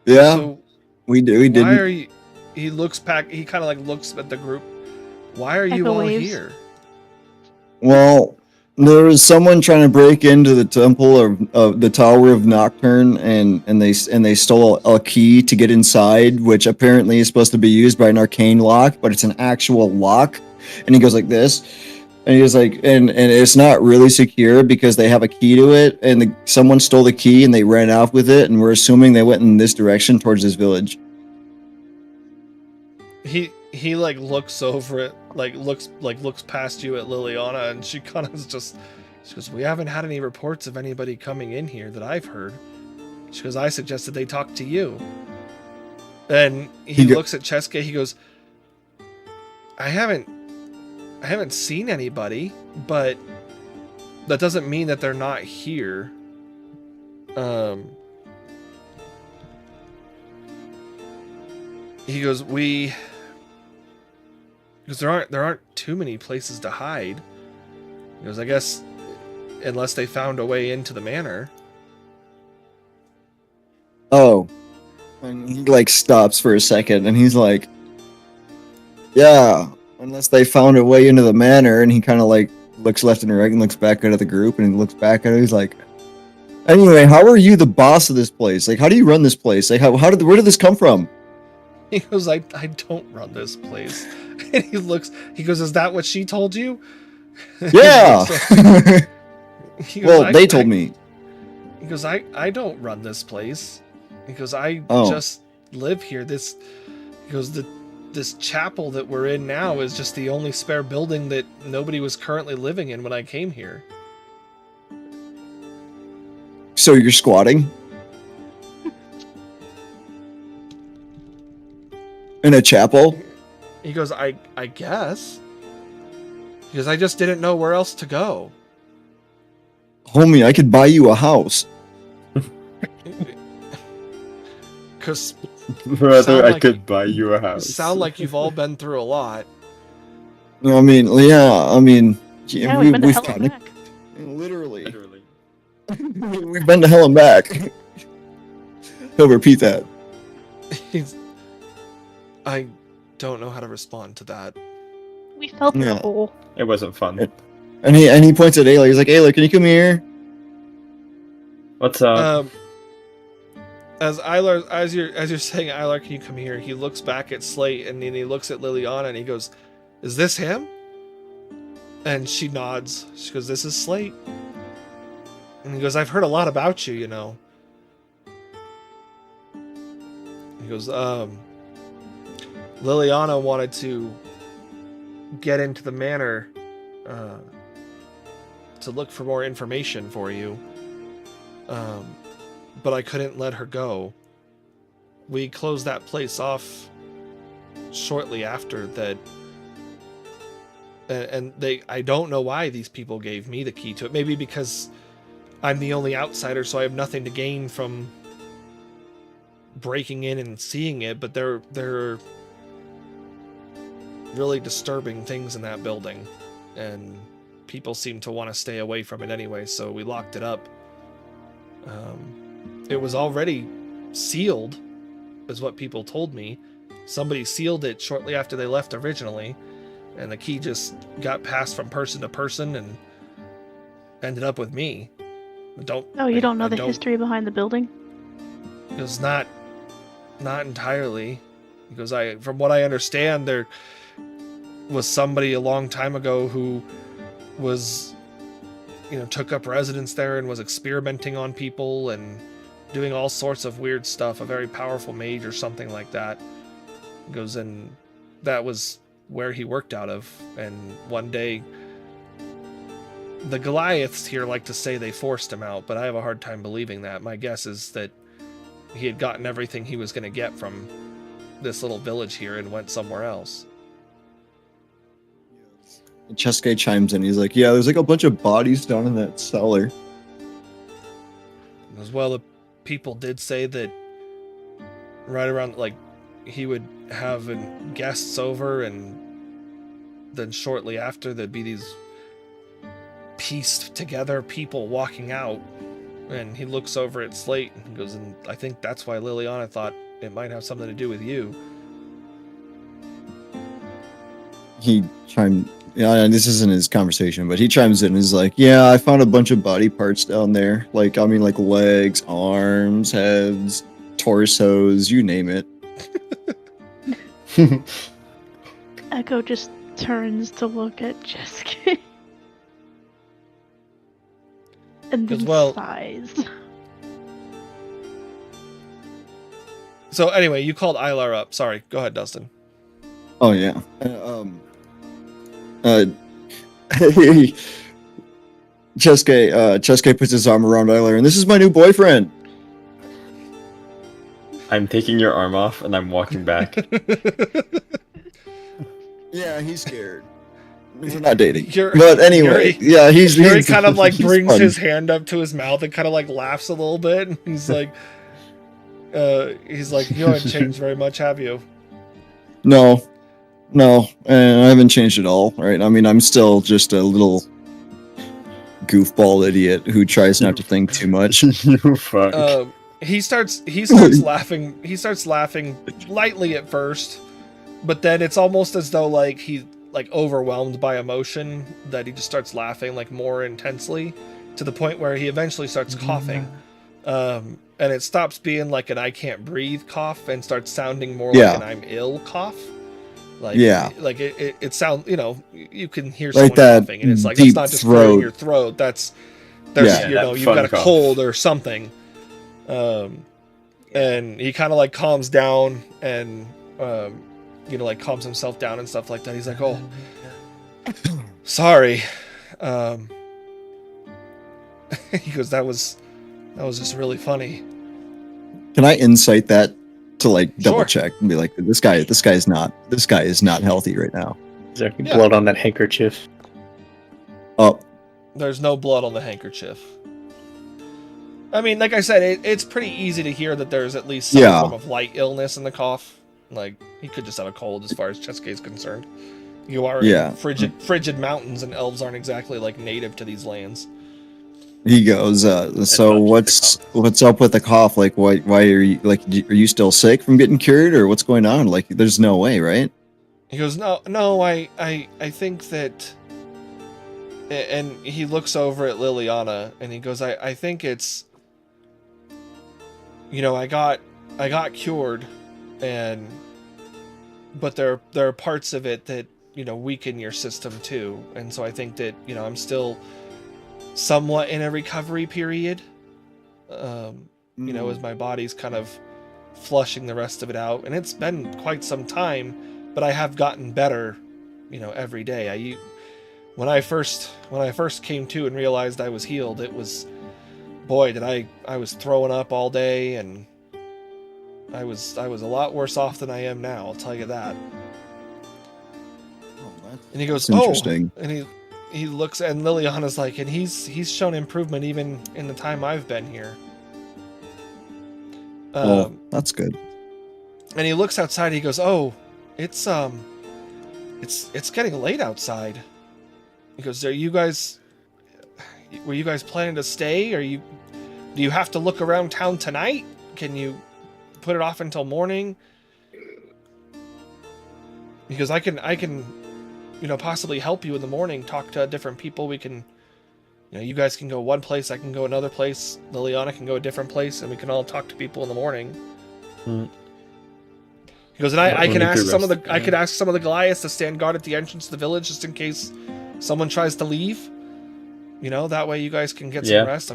So we didn't. Why are you... He looks back. He kind of like looks at the group. Why are you all here? Well, there was someone trying to break into the temple of the Tower of Nocturne, and they stole a key to get inside, which apparently is supposed to be used by an arcane lock, but it's an actual lock. And he goes like this, and he was like, and it's not really secure because they have a key to it, and someone stole the key and they ran off with it, and we're assuming they went in this direction towards this village. He like looks over it, looks past you at Liliana, and she kind of she goes, we haven't had any reports of anybody coming in here that I've heard. She goes, I suggested they talk to you. And he looks at Cheska, he goes, I haven't seen anybody, but that doesn't mean that they're not here. he goes, because there aren't too many places to hide. He goes, I guess unless they found a way into the manor. Oh. And he like stops for a second and he's like, yeah, unless they found a way into the manor. And he kind of like looks left and right and looks back at the group and he looks back at it. He's like, anyway, how are you the boss of this place? Like, how do you run this place? Like, where did this come from? He goes, I don't run this place. And he goes, is that what she told you? Yeah. He goes, well, they told me. He goes, I don't run this place. He goes, I just live here. This chapel that we're in now is just the only spare building that nobody was currently living in when I came here. So you're squatting? In a chapel? He goes, I guess. Because I just didn't know where else to go. Homie, I could buy you a house. Because brother, I could buy you a house. Sound like you've all been through a lot. I mean, Yeah, we've been to hell and back. Literally. We've been to hell and back. He'll repeat that. I don't know how to respond to that. We felt the hole. It wasn't fun. And he points at Ayla. He's like, Ayla, can you come here? What's up? As you're saying, Ilar, can you come here? He looks back at Slate and then he looks at Liliana and he goes, is this him? And she nods. She goes, this is Slate. And he goes, I've heard a lot about you, you know. He goes, Liliana wanted to get into the manor to look for more information for you. But I couldn't let her go. We closed that place off shortly after that. And I don't know why these people gave me the key to it. Maybe because I'm the only outsider, so I have nothing to gain from breaking in and seeing it, but they're really disturbing things in that building. And people seem to want to stay away from it anyway, so we locked it up. It was already sealed, is what people told me. Somebody sealed it shortly after they left originally, and the key just got passed from person to person and ended up with me. You don't know the history behind the building? It was not entirely. Because from what I understand, there was somebody a long time ago who was, took up residence there and was experimenting on people and doing all sorts of weird stuff, a very powerful mage or something like that. Goes in, that was where he worked out of, and one day the Goliaths here like to say they forced him out, but I have a hard time believing that. My guess is that he had gotten everything he was going to get from this little village here and went somewhere else. Chesuke chimes in. He's like, yeah, there's like a bunch of bodies down in that cellar. As well, the people did say that right around, he would have guests over, and then shortly after there'd be these pieced together people walking out, and he looks over at Slate and goes, and I think that's why Liliana thought it might have something to do with you. He chimed. Yeah, this isn't his conversation, but he chimes in and is like, yeah, I found a bunch of body parts down there. Like legs, arms, heads, torsos, you name it. Echo just turns to look at Chesuke. And then sighs. So anyway, you called Ilar up. Sorry, go ahead, Dustin. Oh yeah. Chesuke puts his arm around Ilar, and this is my new boyfriend. I'm taking your arm off and I'm walking back. Yeah, he's scared. We're not dating. But anyway, he's kind of brings his hand up to his mouth and kind of laughs a little bit, and he's like, you haven't changed very much, have you? No, and I haven't changed at all, right? I mean, I'm still just a little goofball idiot who tries not to think too much. You fuck. He starts laughing. He starts laughing lightly at first, but then it's almost as though like he's like overwhelmed by emotion that he just starts laughing like more intensely to the point where he eventually starts coughing. And it stops being like an I can't breathe cough and starts sounding more like an I'm ill cough. Like, like it sounds, you can hear someone coughing, and it's like it's not just clearing your throat. There's you've got a cold or something. And he kind of like calms down and like calms himself down and stuff like that. He's like, "Oh, sorry." He goes, "That was just really funny." Can I insight that? To like double check and be like, this guy is not healthy right now. Is there blood on that handkerchief? Oh, there's no blood on the handkerchief. I mean, like I said, it's pretty easy to hear that there's at least some form of light illness in the cough. Like he could just have a cold, as far as Chesuke is concerned. You are in frigid mountains, and elves aren't exactly like native to these lands. He goes, so what's up with the cough? Like, why are you, like, are you still sick from getting cured, or what's going on? Like, there's no way, right? He goes, no, I think that, and he looks over at Liliana, and he goes, I think it's, I got cured, but there are parts of it that, weaken your system too, and so I think that, I'm still somewhat in a recovery period, as my body's kind of flushing the rest of it out, and it's been quite some time, but I have gotten better, every day. When I first came to and realized I was healed, it was, boy, did I was throwing up all day, and I was a lot worse off than I am now, I'll tell you that. And he goes, interesting. And he looks, and Liliana's like, and he's shown improvement even in the time I've been here. That's good. And he looks outside. He goes, "Oh, it's getting late outside." He goes, were you guys planning to stay? Do you have to look around town tonight? Can you put it off until morning? Because I can possibly help you in the morning, talk to different people. We can, you guys can go one place, I can go another place, Liliana can go a different place, and we can all talk to people in the morning. He goes, and I can ask I could ask some of the Goliaths to stand guard at the entrance to the village just in case someone tries to leave. That way you guys can get some rest.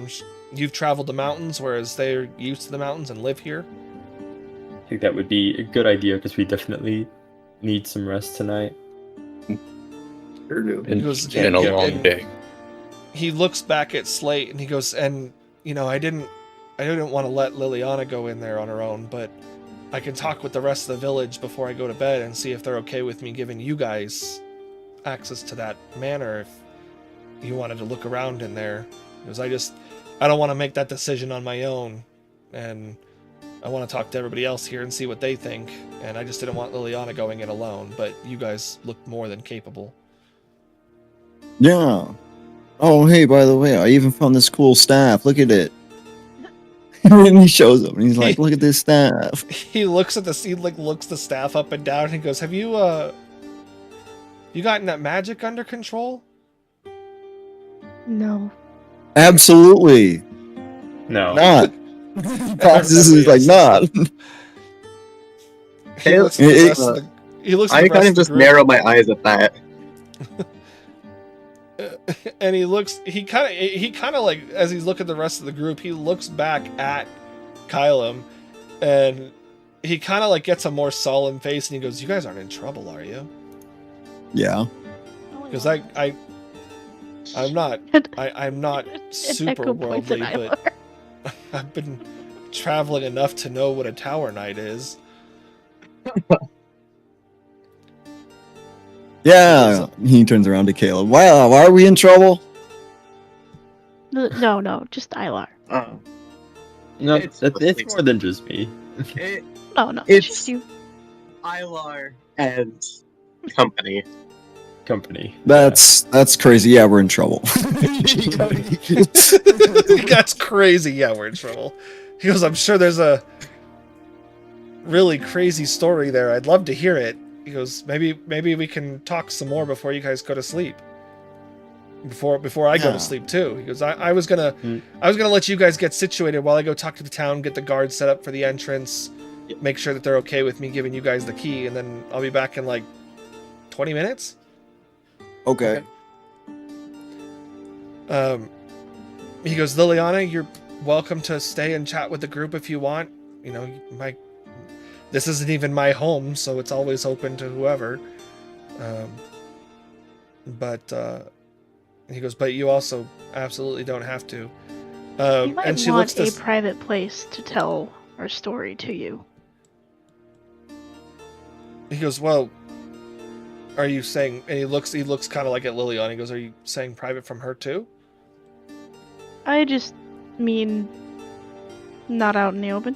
You've traveled the mountains, whereas they're used to the mountains and live here. I think that would be a good idea, because we definitely need some rest tonight. It's been a long day. He looks back at Slate and he goes, and I didn't want to let Liliana go in there on her own, but I can talk with the rest of the village before I go to bed and see if they're okay with me giving you guys access to that manor if you wanted to look around in there. Because I don't want to make that decision on my own, and I want to talk to everybody else here and see what they think, and I just didn't want Liliana going in alone, but you guys look more than capable. Yeah. Oh, hey, by the way, I even found this cool staff. Look at it. And he shows up and he's like, look at this staff. He looks at looks the staff up and down and he goes, have you gotten that magic under control? No. Absolutely. No. Not. This is like not. He looks at the I kind of just narrow my eyes at that. And he kind of like, as he's looking at the rest of the group, he looks back at Kylam, and he kind of like gets a more solemn face, and he goes, "You guys aren't in trouble, are you?" Yeah. Because I'm not super worldly, but I've been traveling enough to know what a tower knight is. Yeah, he turns around to Caleb. Wow, why are we in trouble? No, just Ilar. No, it's more than just me. No, it's just you. Ilar and company. That's crazy. Yeah, we're in trouble. That's crazy. Yeah, we're in trouble. He goes, I'm sure there's a really crazy story there. I'd love to hear it. He goes, maybe we can talk some more before you guys go to sleep. Before I go to sleep too. He goes, I was gonna let you guys get situated while I go talk to the town, get the guards set up for the entrance, make sure that they're okay with me giving you guys the key, and then I'll be back in like 20 minutes. Okay. He goes, Liliana, you're welcome to stay and chat with the group if you want. You know, this isn't even my home, so it's always open to whoever. He goes, but you also absolutely don't have to. We might want a private place to tell our story to you. He goes, well, are you saying? And he looks kind of like at Liliana. He goes, are you saying private from her too? I just mean not out in the open.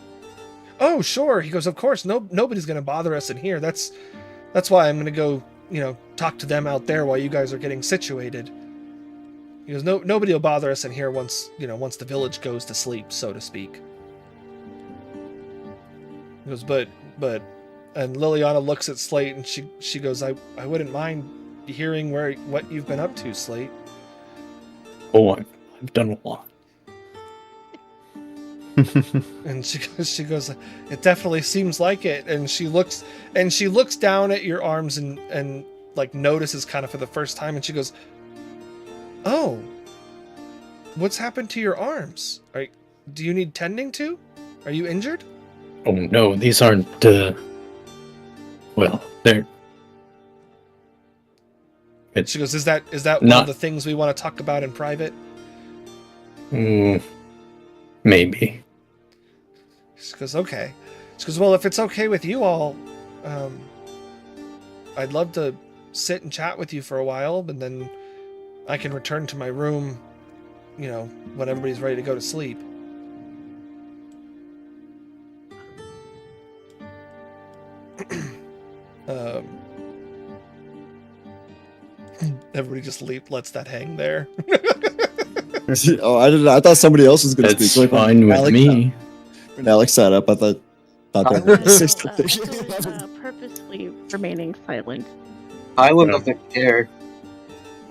Oh, sure. He goes, of course. Nobody's gonna bother us in here. That's why I'm gonna go, talk to them out there while you guys are getting situated. He goes, nobody will bother us in here once the village goes to sleep, so to speak. He goes, but, and Liliana looks at Slate and she goes, I wouldn't mind hearing what you've been up to, Slate. Oh, I've done a lot. And she goes, it definitely seems like it. And she looks down at your arms and like notices kind of for the first time, and she goes, oh, what's happened to your arms? Do you need tending to? Are you injured? Oh no, these aren't, well, they're... She goes, is that one of the things we want to talk about in private? Maybe. She goes, okay. She goes, well, if it's okay with you all, I'd love to sit and chat with you for a while, and then I can return to my room, when everybody's ready to go to sleep. Everybody just lets that hang there. Oh, I didn't. I thought somebody else was going to speak. That's fine with me. When Alex sat up, I thought that was purposely remaining silent. Isla doesn't care.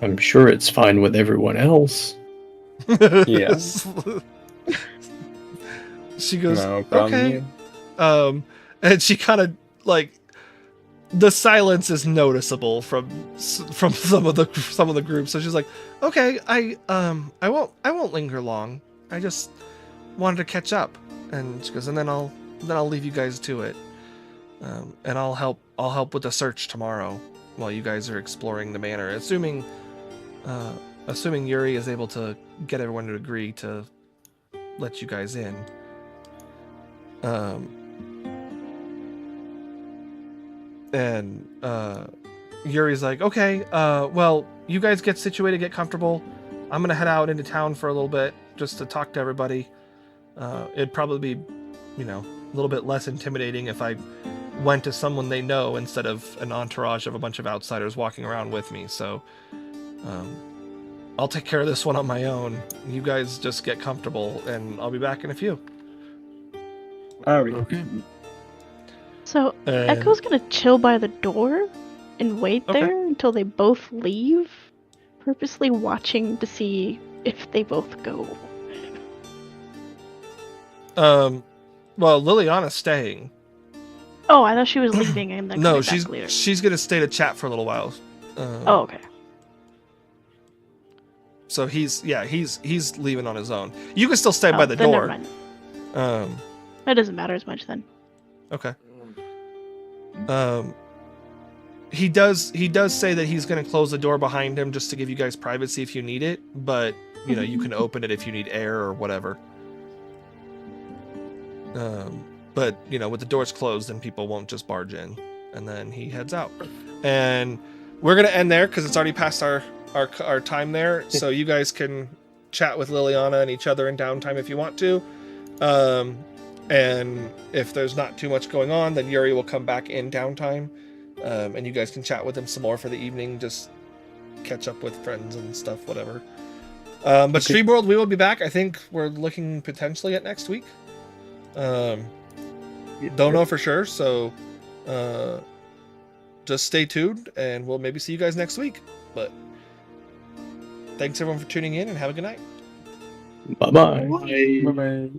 I'm sure it's fine with everyone else. Yes. She goes, no problem. Okay. And she kind of like, the silence is noticeable from some of the group. So she's like, okay, I won't linger long. I just wanted to catch up. And she goes, and then I'll leave you guys to it. And I'll help with the search tomorrow while you guys are exploring the manor. Assuming Yuri is able to get everyone to agree to let you guys in. And Yuri's like, okay, well, you guys get situated, get comfortable. I'm gonna head out into town for a little bit just to talk to everybody. It'd probably be, a little bit less intimidating if I went to someone they know instead of an entourage of a bunch of outsiders walking around with me. So I'll take care of this one on my own. You guys just get comfortable, and I'll be back in a few. Okay. So Echo's gonna chill by the door and wait there until they both leave, purposely watching to see if they both go. Well, Liliana's staying. Oh, I thought she was leaving and then no, coming back later. She's gonna stay to chat for a little while. Oh, okay. So he's leaving on his own. You can still stay by the door. Never mind. That doesn't matter as much then. Okay. He does say that he's going to close the door behind him just to give you guys privacy if you need it, but you can open it if you need air or whatever. But with the doors closed, then people won't just barge in. And then he heads out. And we're going to end there because it's already past our time there. So you guys can chat with Liliana and each other in downtime if you want to. And if there's not too much going on, then Yuri will come back in downtime, and you guys can chat with him some more for the evening. Just catch up with friends and stuff, whatever. But okay. Stream World, we will be back. I think we're looking potentially at next week. Don't know for sure, so just stay tuned, and we'll maybe see you guys next week. But thanks everyone for tuning in, and have a good night. Bye-bye. Bye-bye.